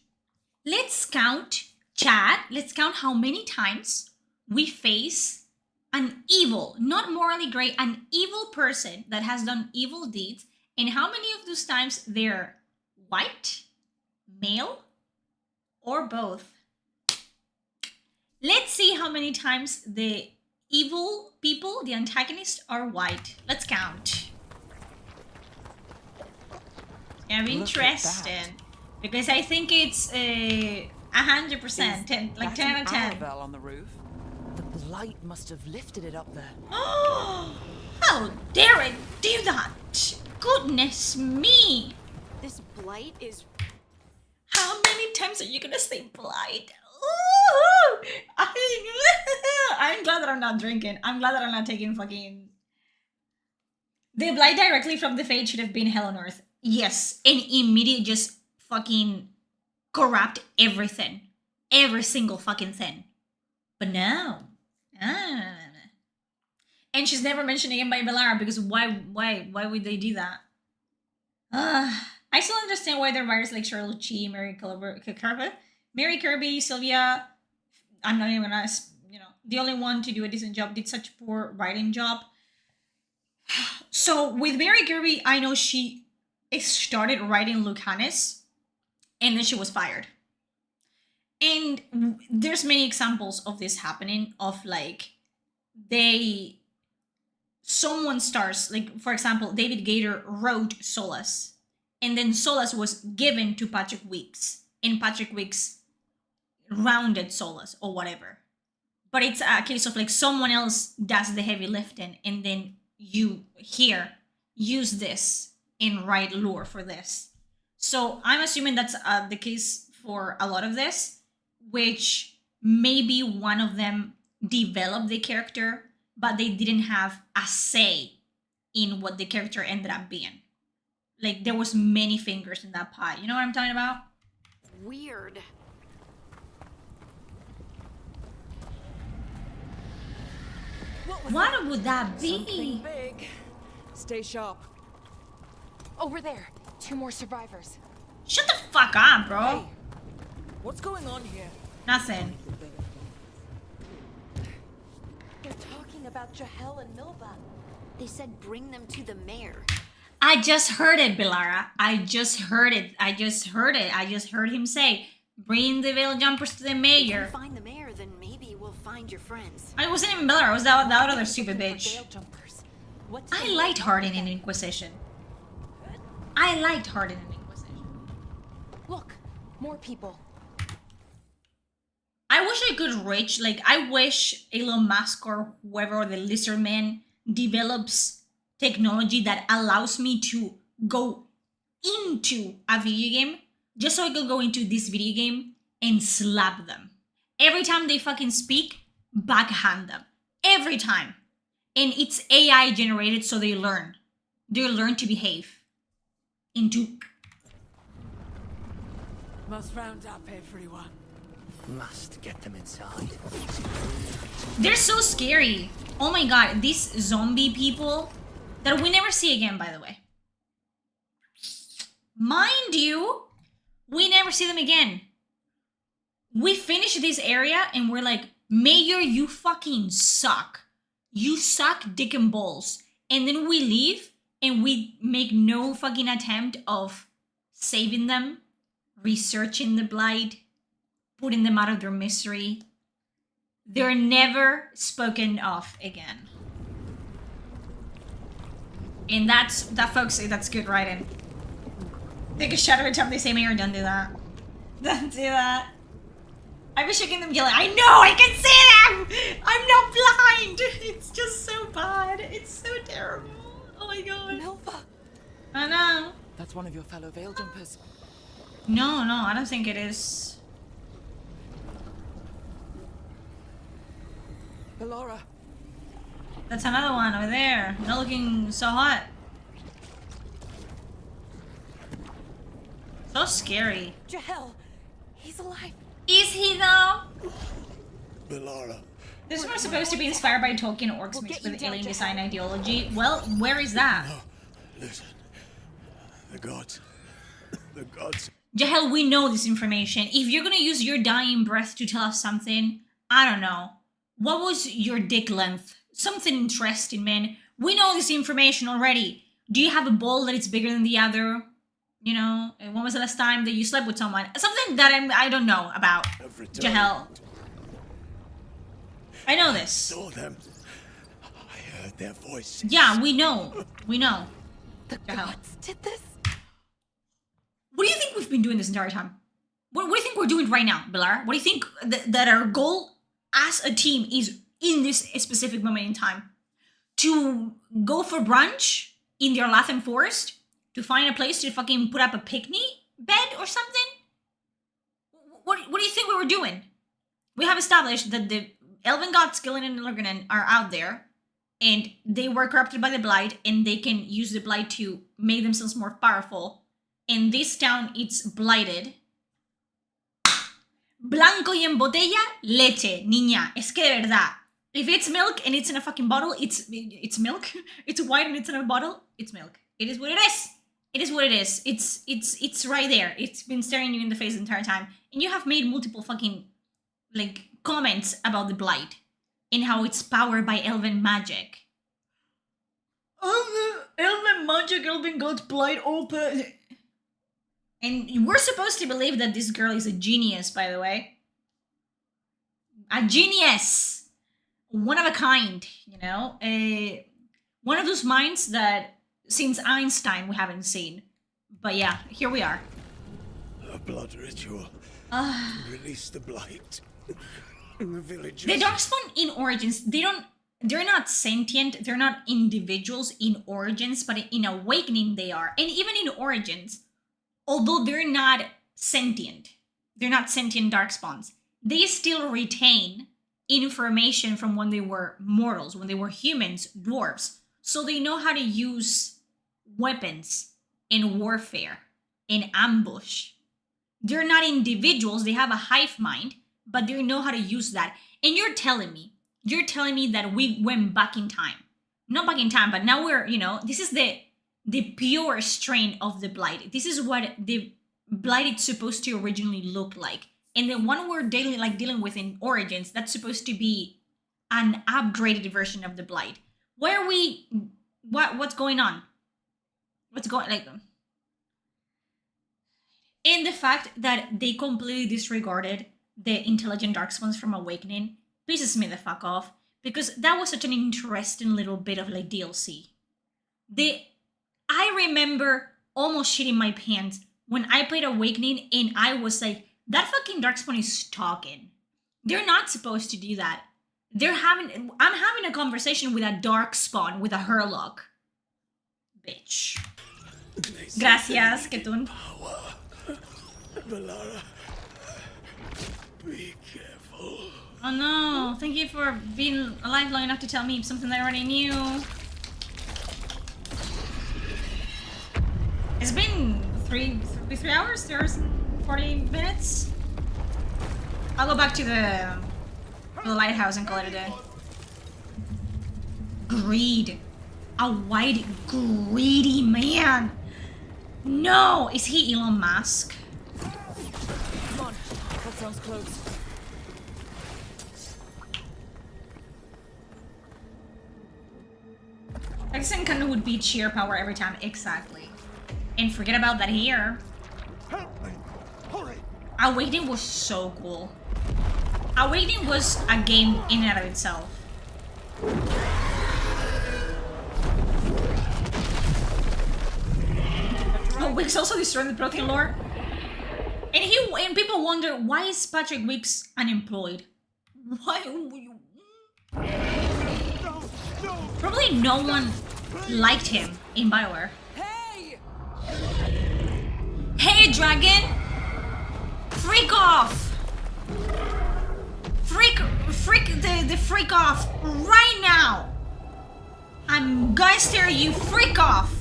Let's count, chat. Let's count how many times we face an evil, not morally gray, an evil person that has done evil deeds, and how many of those times they're white, male, or both. Let's see how many times the evil people, the antagonists, are white. Let's count. It's gonna be interesting because I think it's 100%, 10, like 10 out of 10. Bell on the roof. The blight must have lifted it up there. Oh, how dare it do that? Goodness me! This blight is... How many times are you gonna say blight? Ooh, I'm glad that I'm not drinking. I'm glad that I'm not taking fucking... The blight directly from the fate should have been Hell on Earth. Yes, and immediately just fucking corrupt everything. Every single fucking thing. But no. And she's never mentioned again by Belara because why would they do that? I still understand why they're writers like Charlotte Chi, Mary Kirby, Sylvia. I'm not even gonna, the only one to do a decent job did such a poor writing job. So with Mary Kirby, I know she started writing Lucanus and then she was fired. And there's many examples of this happening, of like they someone starts, like for example, David Gator wrote Solace, and then Solace was given to Patrick Weeks, and Patrick Weeks rounded Solace or whatever. But it's a case of like someone else does the heavy lifting, and then you here use this and write lore for this. So I'm assuming that's the case for a lot of this, which maybe one of them developed the character, but they didn't have a say in what the character ended up being. Like there was many fingers in that pie. You know what I'm talking about? Weird. What would that be? Something big. Stay sharp. Over there. 2 more survivors. Shut the fuck up, bro. Hey, what's going on here? Nothing. They're talking about Jahel and Milva. They said bring them to the mayor. I just heard it, Bilara. I just heard it. I just heard him say, bring the veil jumpers to the mayor. If we find the mayor, then maybe we'll find your friends. I wasn't even Bilara. I was that other stupid bitch. Veil jumpers. I liked Hardin in Inquisition. I liked Hardin in Inquisition. Look, more people. I wish I could reach, like, I wish Elon Musk or whoever, or the Lizard Man, develops technology that allows me to go into a video game, just so I could go into this video game and slap them. Every time they fucking speak, backhand them. Every time. And it's AI generated, so they learn. They learn to behave. Into... Must round up everyone. Must get them inside. They're so scary. Oh my god, these zombie people that we never see again, by the way. Mind you, we never see them again. We finish this area and we're like, Mayor, you fucking suck. You suck dick and balls. And then we leave and we make no fucking attempt of saving them, researching the blight, putting them out of their misery. They're never spoken of again. And that folks, that's good writing. Take a shot every time they say mayor, don't do that. Don't do that. I wish I could them yelling, I know, I can see them! I'm not blind! It's just so bad. It's so terrible. Oh my god. Milva. I know. That's one of your fellow veil jumpers. No, I don't think it is. Bellora. That's another one over there. Not looking so hot. So scary. Jahel, he's alive. Is he though? Bellora. This one was supposed to be inspired by Tolkien orcs mixed with alien design ideology. Well, where is that? No, listen. The gods. The gods. Jahel, we know this information. If you're gonna use your dying breath to tell us something, I don't know. What was your dick length? Something interesting, man. We know this information already. Do you have a ball that is bigger than the other? You know, and when was the last time that you slept with someone? Something that I don't know about. Jahel. I know this. Saw them. I heard their voices. Yeah, we know. We know. The gods did this? What do you think we've been doing this entire time? What do you think we're doing right now, Bilar? What do you think that our goal as a team is in this specific moment in time? To go for brunch in the Arlathan Forest? To find a place to fucking put up a picnic bed or something? What do you think we were doing? We have established that the Elven gods, Gillen and Lurganen, are out there, and they were corrupted by the Blight, and they can use the Blight to make themselves more powerful. And this town, it's blighted. Blanco y en botella, leche, niña. Es que de verdad. If it's milk and it's in a fucking bottle, it's milk. It's white and it's in a bottle, it's milk. It is what it is. It is what it is. It's right there. It's been staring you in the face the entire time. And you have made multiple fucking, like, comments about the Blight. And how it's powered by elven magic. Oh, the elven magic, elven gods, Blight, open. And we're supposed to believe that this girl is a genius, by the way. A genius! One of a kind, you know? One of those minds that since Einstein we haven't seen. But yeah, here we are. A blood ritual to release the blight in the village. The Darkspawn in Origins, they're not sentient, they're not individuals in Origins, but in Awakening they are. And even in Origins, although they're not sentient Darkspawns, they still retain information from when they were mortals, when they were humans, dwarves. So they know how to use weapons in warfare, in ambush. They're not individuals, they have a hive mind, but they know how to use that. And you're telling me that we went back in time. Not back in time, but now we're, this is the pure strain of the Blight. This is what the Blight is supposed to originally look like. And the one we're dealing with in Origins, that's supposed to be an upgraded version of the Blight. Where are we? What's going on? And the fact that they completely disregarded the intelligent Darkspawns from Awakening pisses me the fuck off, because that was such an interesting little bit of DLC. I remember almost shitting my pants when I played Awakening and I was like, that fucking Darkspawn is talking. They're not supposed to do that. I'm having a conversation with a Darkspawn with a Hurlock. Bitch. Gracias, Ketun. Valara, be careful. Oh no, thank you for being alive long enough to tell me something that I already knew. It's been 3 hours, 3 hours and 40 minutes. I'll go back to the lighthouse and call it a day. Greed. A white, greedy man. No, is he Elon Musk? Come on, that sounds close. Hexen kind of would be cheer power every time, exactly. And forget about that here. Help me! Hurry! Awakening was so cool. Awakening was a game in and of itself. Oh, Wicks also destroyed the Protean lore. And people wonder, why is Patrick Wicks unemployed? Why? Probably no one liked him in BioWare. Hey! Hey, dragon! Freak off! Freak the freak off right now! I'm gonna stare at you, freak off!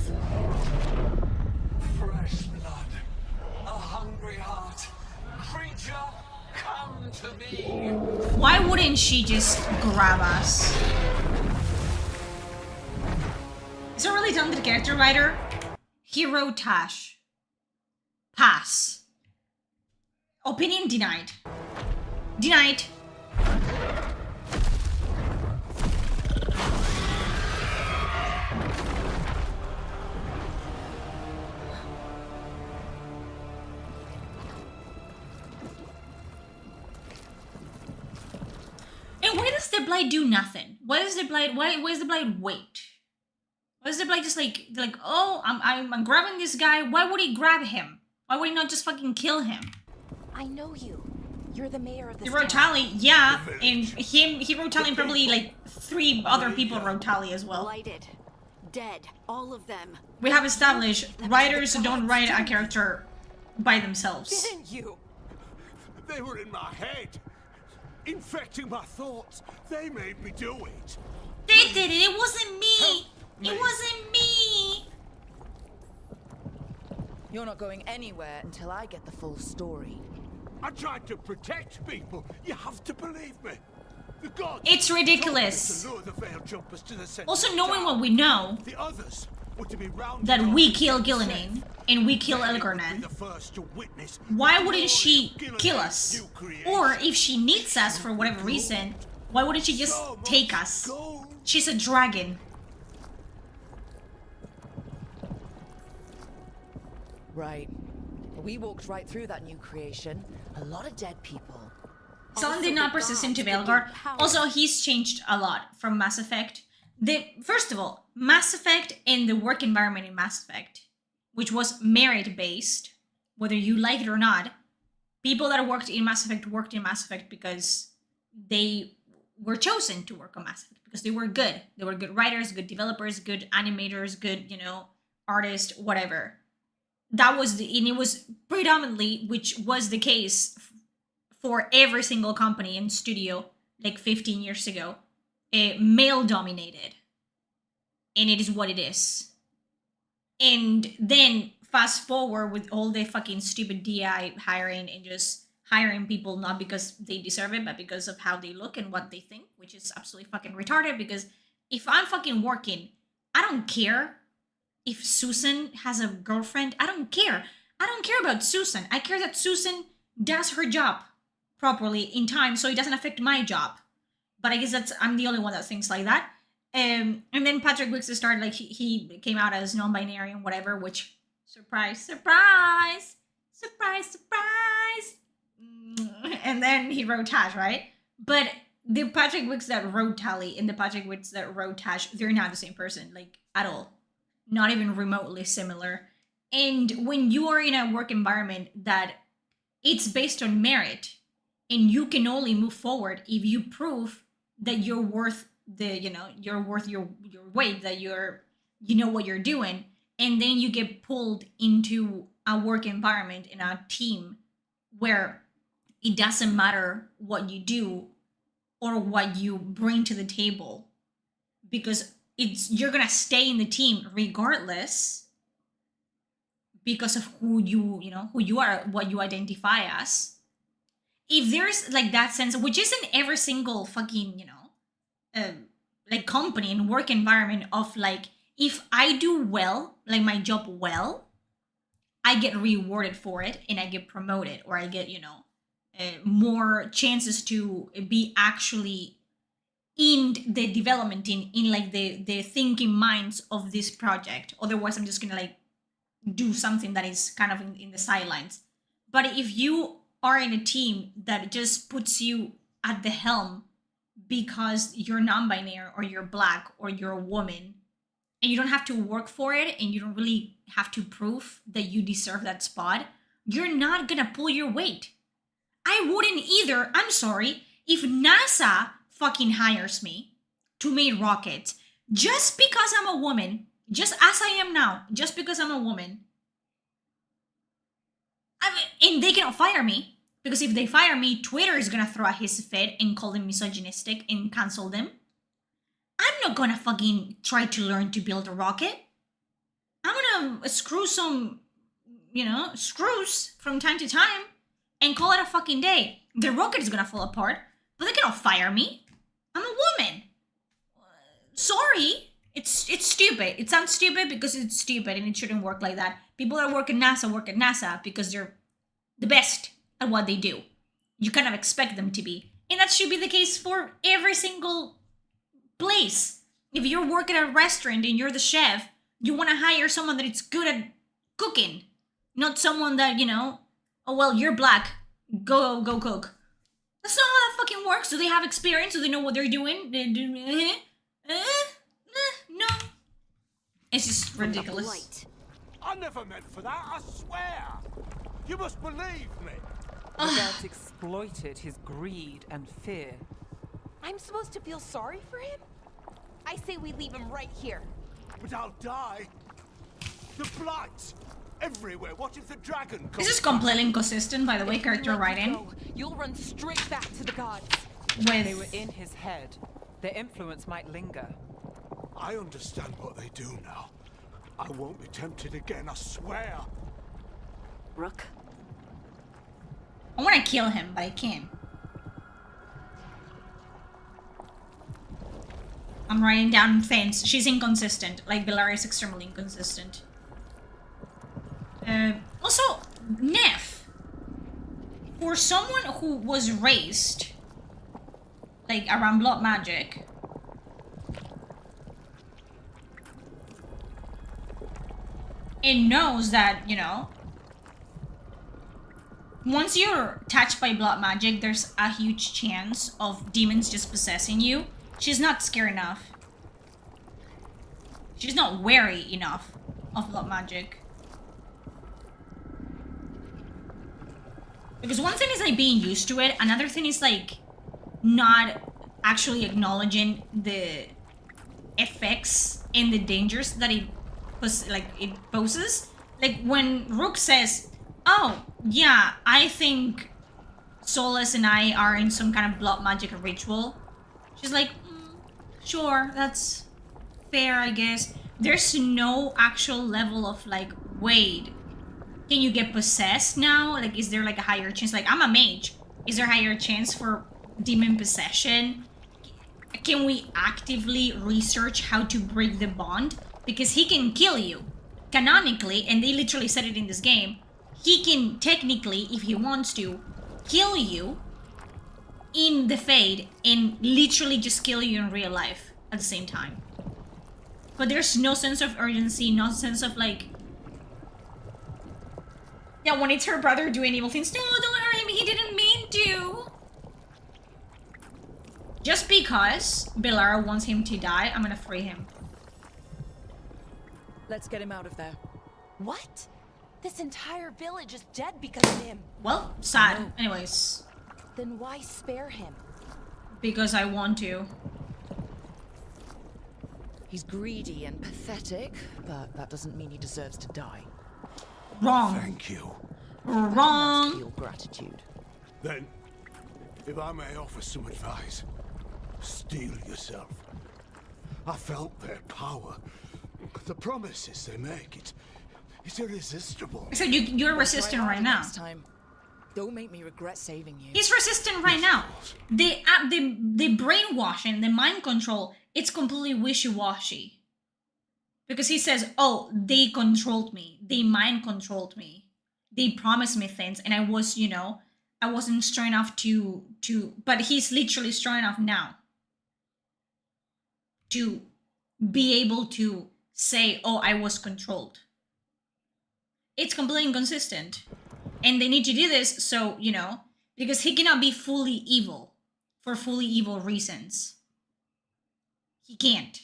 Fresh blood, a hungry heart, creature, come to me. Why wouldn't she just grab us? Is a really talented character writer? Hero Tash. Pass. Opinion denied. Denied. And why does the Blight do nothing? Why does the Blight wait? Why does the Blight just like oh, I'm grabbing this guy? Why would he grab him? Why would he not just fucking kill him? I know you. You're the mayor of this He wrote Tally, yeah, and he wrote Tally and probably like 3 other people wrote Tally as well. Blighted. Dead. All of them. We have established writers don't write a character by themselves. Didn't you? They were in my head, infecting my thoughts. They made me do it. They did it. It wasn't me. It wasn't me. You're not going anywhere until I get the full story. I tried to protect people. You have to believe me. The gods. It's ridiculous. To lure the veiled jumpers to the Also, knowing what we know, the others were to be rounded that up we kill Gillinan and we kill Elgornan, why wouldn't she kill us? Or if she needs us for whatever reason, why wouldn't she just take us? She's a dragon. Right. We walked right through that new creation. A lot of dead people. Solon did not persist into Veilguard. Also, he's changed a lot from Mass Effect. First of all, Mass Effect and the work environment in Mass Effect, which was merit-based, whether you like it or not, people that worked in Mass Effect because they were chosen to work on Mass Effect, because they were good. They were good writers, good developers, good animators, good, artists, whatever. And it was predominantly, which was the case for every single company and studio like 15 years ago, male dominated. And it is what it is. And then fast forward with all the fucking stupid DI hiring and just hiring people not because they deserve it, but because of how they look and what they think, which is absolutely fucking retarded. Because if I'm fucking working, I don't care if Susan has a girlfriend. I don't care. I don't care about Susan. I care that Susan does her job properly in time so it doesn't affect my job. But I guess I'm the only one that thinks like that. And then Patrick Wicks started, like, he came out as non-binary and whatever, which, surprise, surprise, surprise, surprise. And then he wrote Tash, right? But the Patrick Wicks that wrote Tally and the Patrick Wicks that wrote Tash, they're not the same person, like, at all. Not even remotely similar. And when you are in a work environment that it's based on merit, and you can only move forward if you prove that you're worth you're worth your weight, that you know what you're doing, and then you get pulled into a work environment in a team where it doesn't matter what you do or what you bring to the table, because you're gonna stay in the team regardless because of who you are, what you identify as. If there's like that sense, which isn't every single fucking like company and work environment, of like, if I do well, like my job well, I get rewarded for it and I get promoted, or I get more chances to be actually in the development in like the thinking minds of this project. Otherwise I'm just gonna like do something that is kind of in the sidelines. But if you are in a team that just puts you at the helm because you're non-binary or you're black or you're a woman, and you don't have to work for it and you don't really have to prove that you deserve that spot, you're not gonna pull your weight. I wouldn't either. I'm sorry. If NASA fucking hires me to make rockets just because I'm a woman, just as I am now, just because I'm a woman, and they cannot fire me, because if they fire me, Twitter is gonna throw a his fit and call them misogynistic and cancel them. I'm not gonna fucking try to learn to build a rocket. I'm gonna screw some, screws from time to time and call it a fucking day. The rocket is gonna fall apart, but they cannot fire me. I'm a woman. Sorry. It's stupid. It sounds stupid because it's stupid and it shouldn't work like that. People that work at NASA because they're the best at what they do. You kind of expect them to be. And that should be the case for every single place. If you're working at a restaurant and you're the chef, you want to hire someone that is good at cooking. Not someone that, oh, well, you're black. Go cook. That's not how that fucking works. Do they have experience? Do they know what they're doing? No. It's just ridiculous. I never meant for that, I swear. You must believe me. Rebels exploited his greed and fear. I'm supposed to feel sorry for him? I say we leave him right here. But I'll die. The blight everywhere. What if the dragon comes? This is completely inconsistent, by the way, character writing. You'll run straight back to the gods. They were in his head. Their influence might linger. I understand what they do now. I won't be tempted again, I swear. Rook? I want to kill him, but I can't. I'm writing down Fence. She's inconsistent. Like, Bellaria is extremely inconsistent. Also, Neff. For someone who was raised, like, around blood magic, and knows that, once you're touched by blood magic, there's a huge chance of demons just possessing you. She's not scared enough She's not wary enough of blood magic. Because one thing is like being used to it, another thing is like not actually acknowledging the effects and the dangers that it poses. Like when Rook says, "Oh yeah, I think Solus and I are in some kind of blood magic ritual," she's like, "Sure, that's fair, I guess." There's no actual level of like, wait, can you get possessed now? Like, is there like a higher chance? Like, I'm a mage. Is there a higher chance for demon possession? Can we actively research how to break the bond? Because he can kill you. Canonically, and they literally said it in this game, he can technically, if he wants to, kill you in the Fade and literally just kill you in real life at the same time. But there's no sense of urgency, no sense of like... Yeah, when it's her brother doing evil things, no, don't hurt him, he didn't mean to. Just because Belara wants him to die, I'm gonna free him. Let's get him out of there. What? This entire village is dead because of him. Well, sad. Anyways. Then why spare him? Because I want to. He's greedy and pathetic, but that doesn't mean he deserves to die. Wrong. Thank you. Wrong. Feel gratitude. Then, if I may offer some advice, steel yourself. I felt their power. The promises they make, it's irresistible. Except you're resistant right now. Next time. Don't make me regret saving you. He's resistant right now. The brainwashing, the mind control, it's completely wishy-washy. Because he says, oh, they controlled me. They mind controlled me. They promised me things, and I was, you know, I wasn't strong enough to but he's literally strong enough now to be able to say, oh, I was controlled. It's completely inconsistent. And they need to do this so, you know, because he cannot be fully evil for fully evil reasons. He can't.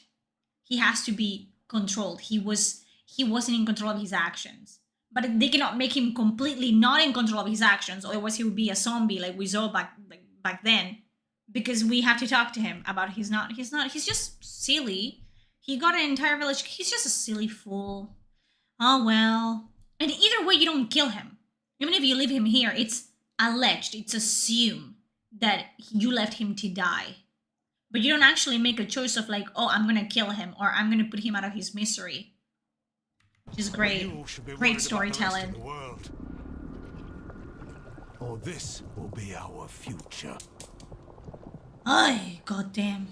He has to be controlled. He wasn't in control of his actions. But they cannot make him completely not in control of his actions, otherwise he would be a zombie like we saw back then. Because we have to talk to him about he's just silly. He got an entire village. He's just a silly fool. Oh well. And either way, you don't kill him. Even if you leave him here, it's alleged, it's assumed that you left him to die. But you don't actually make a choice of like, oh, I'm gonna kill him or I'm gonna put him out of his misery. Which is great. Great storytelling. Or this will be our future. Ay, goddamn.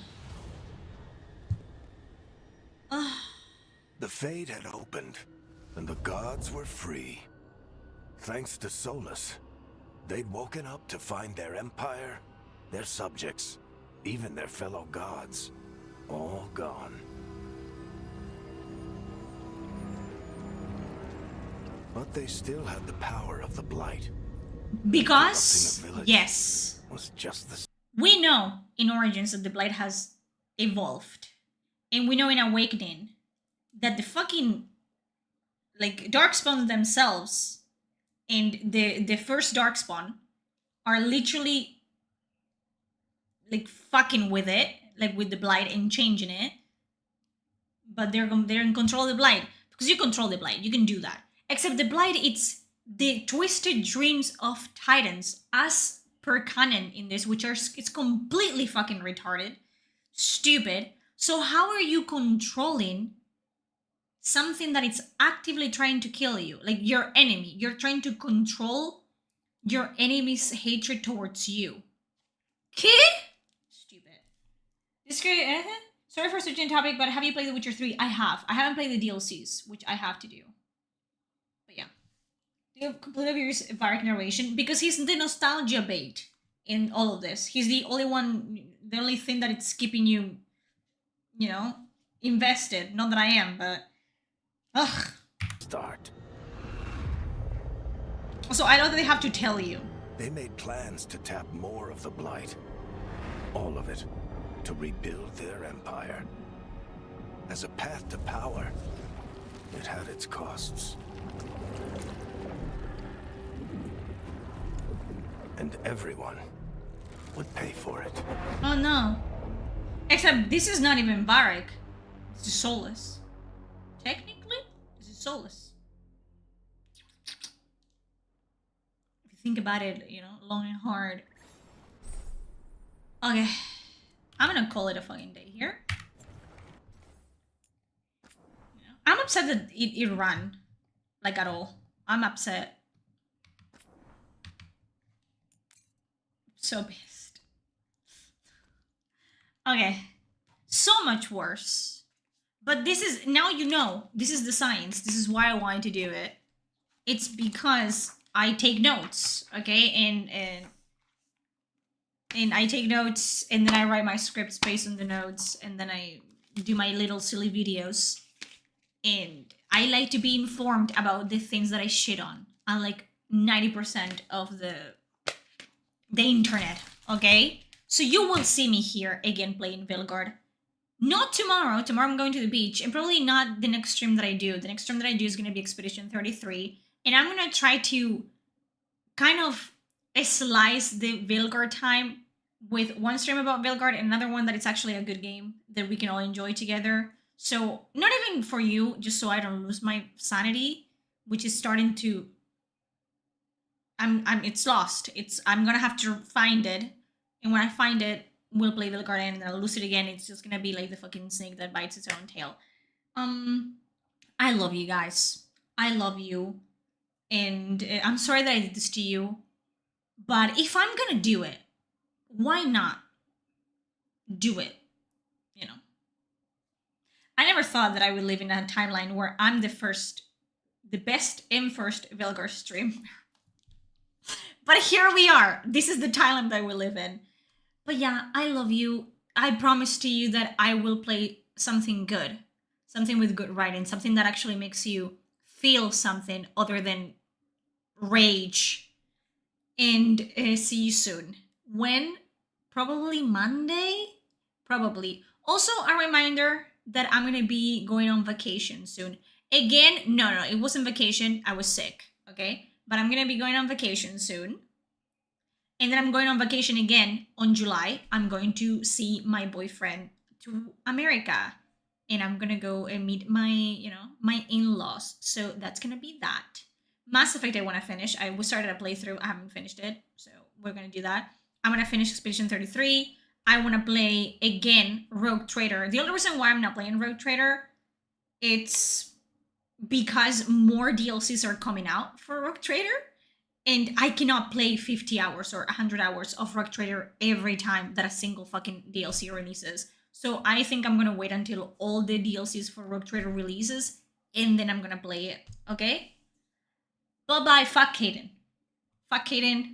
The Fade had opened, and the gods were free. Thanks to Solus, they'd woken up to find their empire, their subjects, even their fellow gods, all gone. But they still had the power of the Blight. Because, yes, was just the... we know in Origins that the Blight has evolved. And we know in Awakening that the fucking, like, Darkspawn themselves and the first Darkspawn are literally, like, fucking with it, like, with the Blight and changing it. But they're in control of the Blight. Because you control the Blight, you can do that. Except the Blight, it's the twisted dreams of Titans, as per canon in this, which are, it's completely fucking retarded, stupid. So how are you controlling something that it's actively trying to kill you? Like your enemy. You're trying to control your enemy's hatred towards you. Kid? Stupid. This great. Sorry for switching topic, but have you played The Witcher 3? I have. I haven't played the DLCs, which I have to do. But yeah. You completely agree with Varric narration because he's the nostalgia bait in all of this. He's the only thing that it's keeping you, you know, invested. Not that I am, but ugh. Start. Also, I know that they have to tell you. They made plans to tap more of the Blight. All of it. To rebuild their empire. as a path to power, it had its costs. And everyone would pay for it. Oh no. Except this is not even Barak. This is Solus. Technically, this is Solus. If you think about it, you know, long and hard. Okay. I'm gonna call it a fucking day here. I'm upset that it ran. Like at all. I'm upset. So pissed. Okay. So much worse. But this is, now you know, this is the science. This is why I wanted to do it. It's because I take notes, okay? And I take notes, and then I write my scripts based on the notes, and then I do my little silly videos. And I like to be informed about the things that I shit on. Unlike 90% of the internet, okay? So you will see me here again playing Vilgard. Not tomorrow. Tomorrow I'm going to the beach, and probably not the next stream that I do. The next stream that I do is going to be Expedition 33, and I'm going to try to kind of slice the Vilgard time with one stream about Vilgard and another one that it's actually a good game that we can all enjoy together. So, not even for you, just so I don't lose my sanity, which is starting to... it's lost. I'm gonna have to find it, and when I find it, we'll play Vilgard and then I'll lose it again. It's just gonna be like the fucking snake that bites its own tail. I love you guys. I love you. And I'm sorry that I did this to you. But if I'm gonna do it, why not do it? You know? I never thought that I would live in a timeline where I'm the best and first Vilgard stream. But here we are. This is the timeline that we live in. But yeah, I love you. I promise to you that I will play something good. Something with good writing. Something that actually makes you feel something other than rage. And see you soon. When? Probably Monday? Probably. Also, a reminder that I'm going to be going on vacation soon. Again, no, it wasn't vacation. I was sick, okay? But I'm going to be going on vacation soon. And then I'm going on vacation again on July. I'm going to see my boyfriend to America. And I'm going to go and meet my, my in-laws. So that's going to be that. Mass Effect I want to finish. I started a playthrough. I haven't finished it. So we're going to do that. I'm going to finish Expedition 33. I want to play, again, Rogue Trader. The only reason why I'm not playing Rogue Trader, it's because more DLCs are coming out for Rogue Trader. And I cannot play 50 hours or 100 hours of Rogue Trader every time that a single fucking DLC releases. So I think I'm going to wait until all the DLCs for Rogue Trader releases, and then I'm going to play it, okay? Bye-bye, fuck Kaden. Fuck Kaden.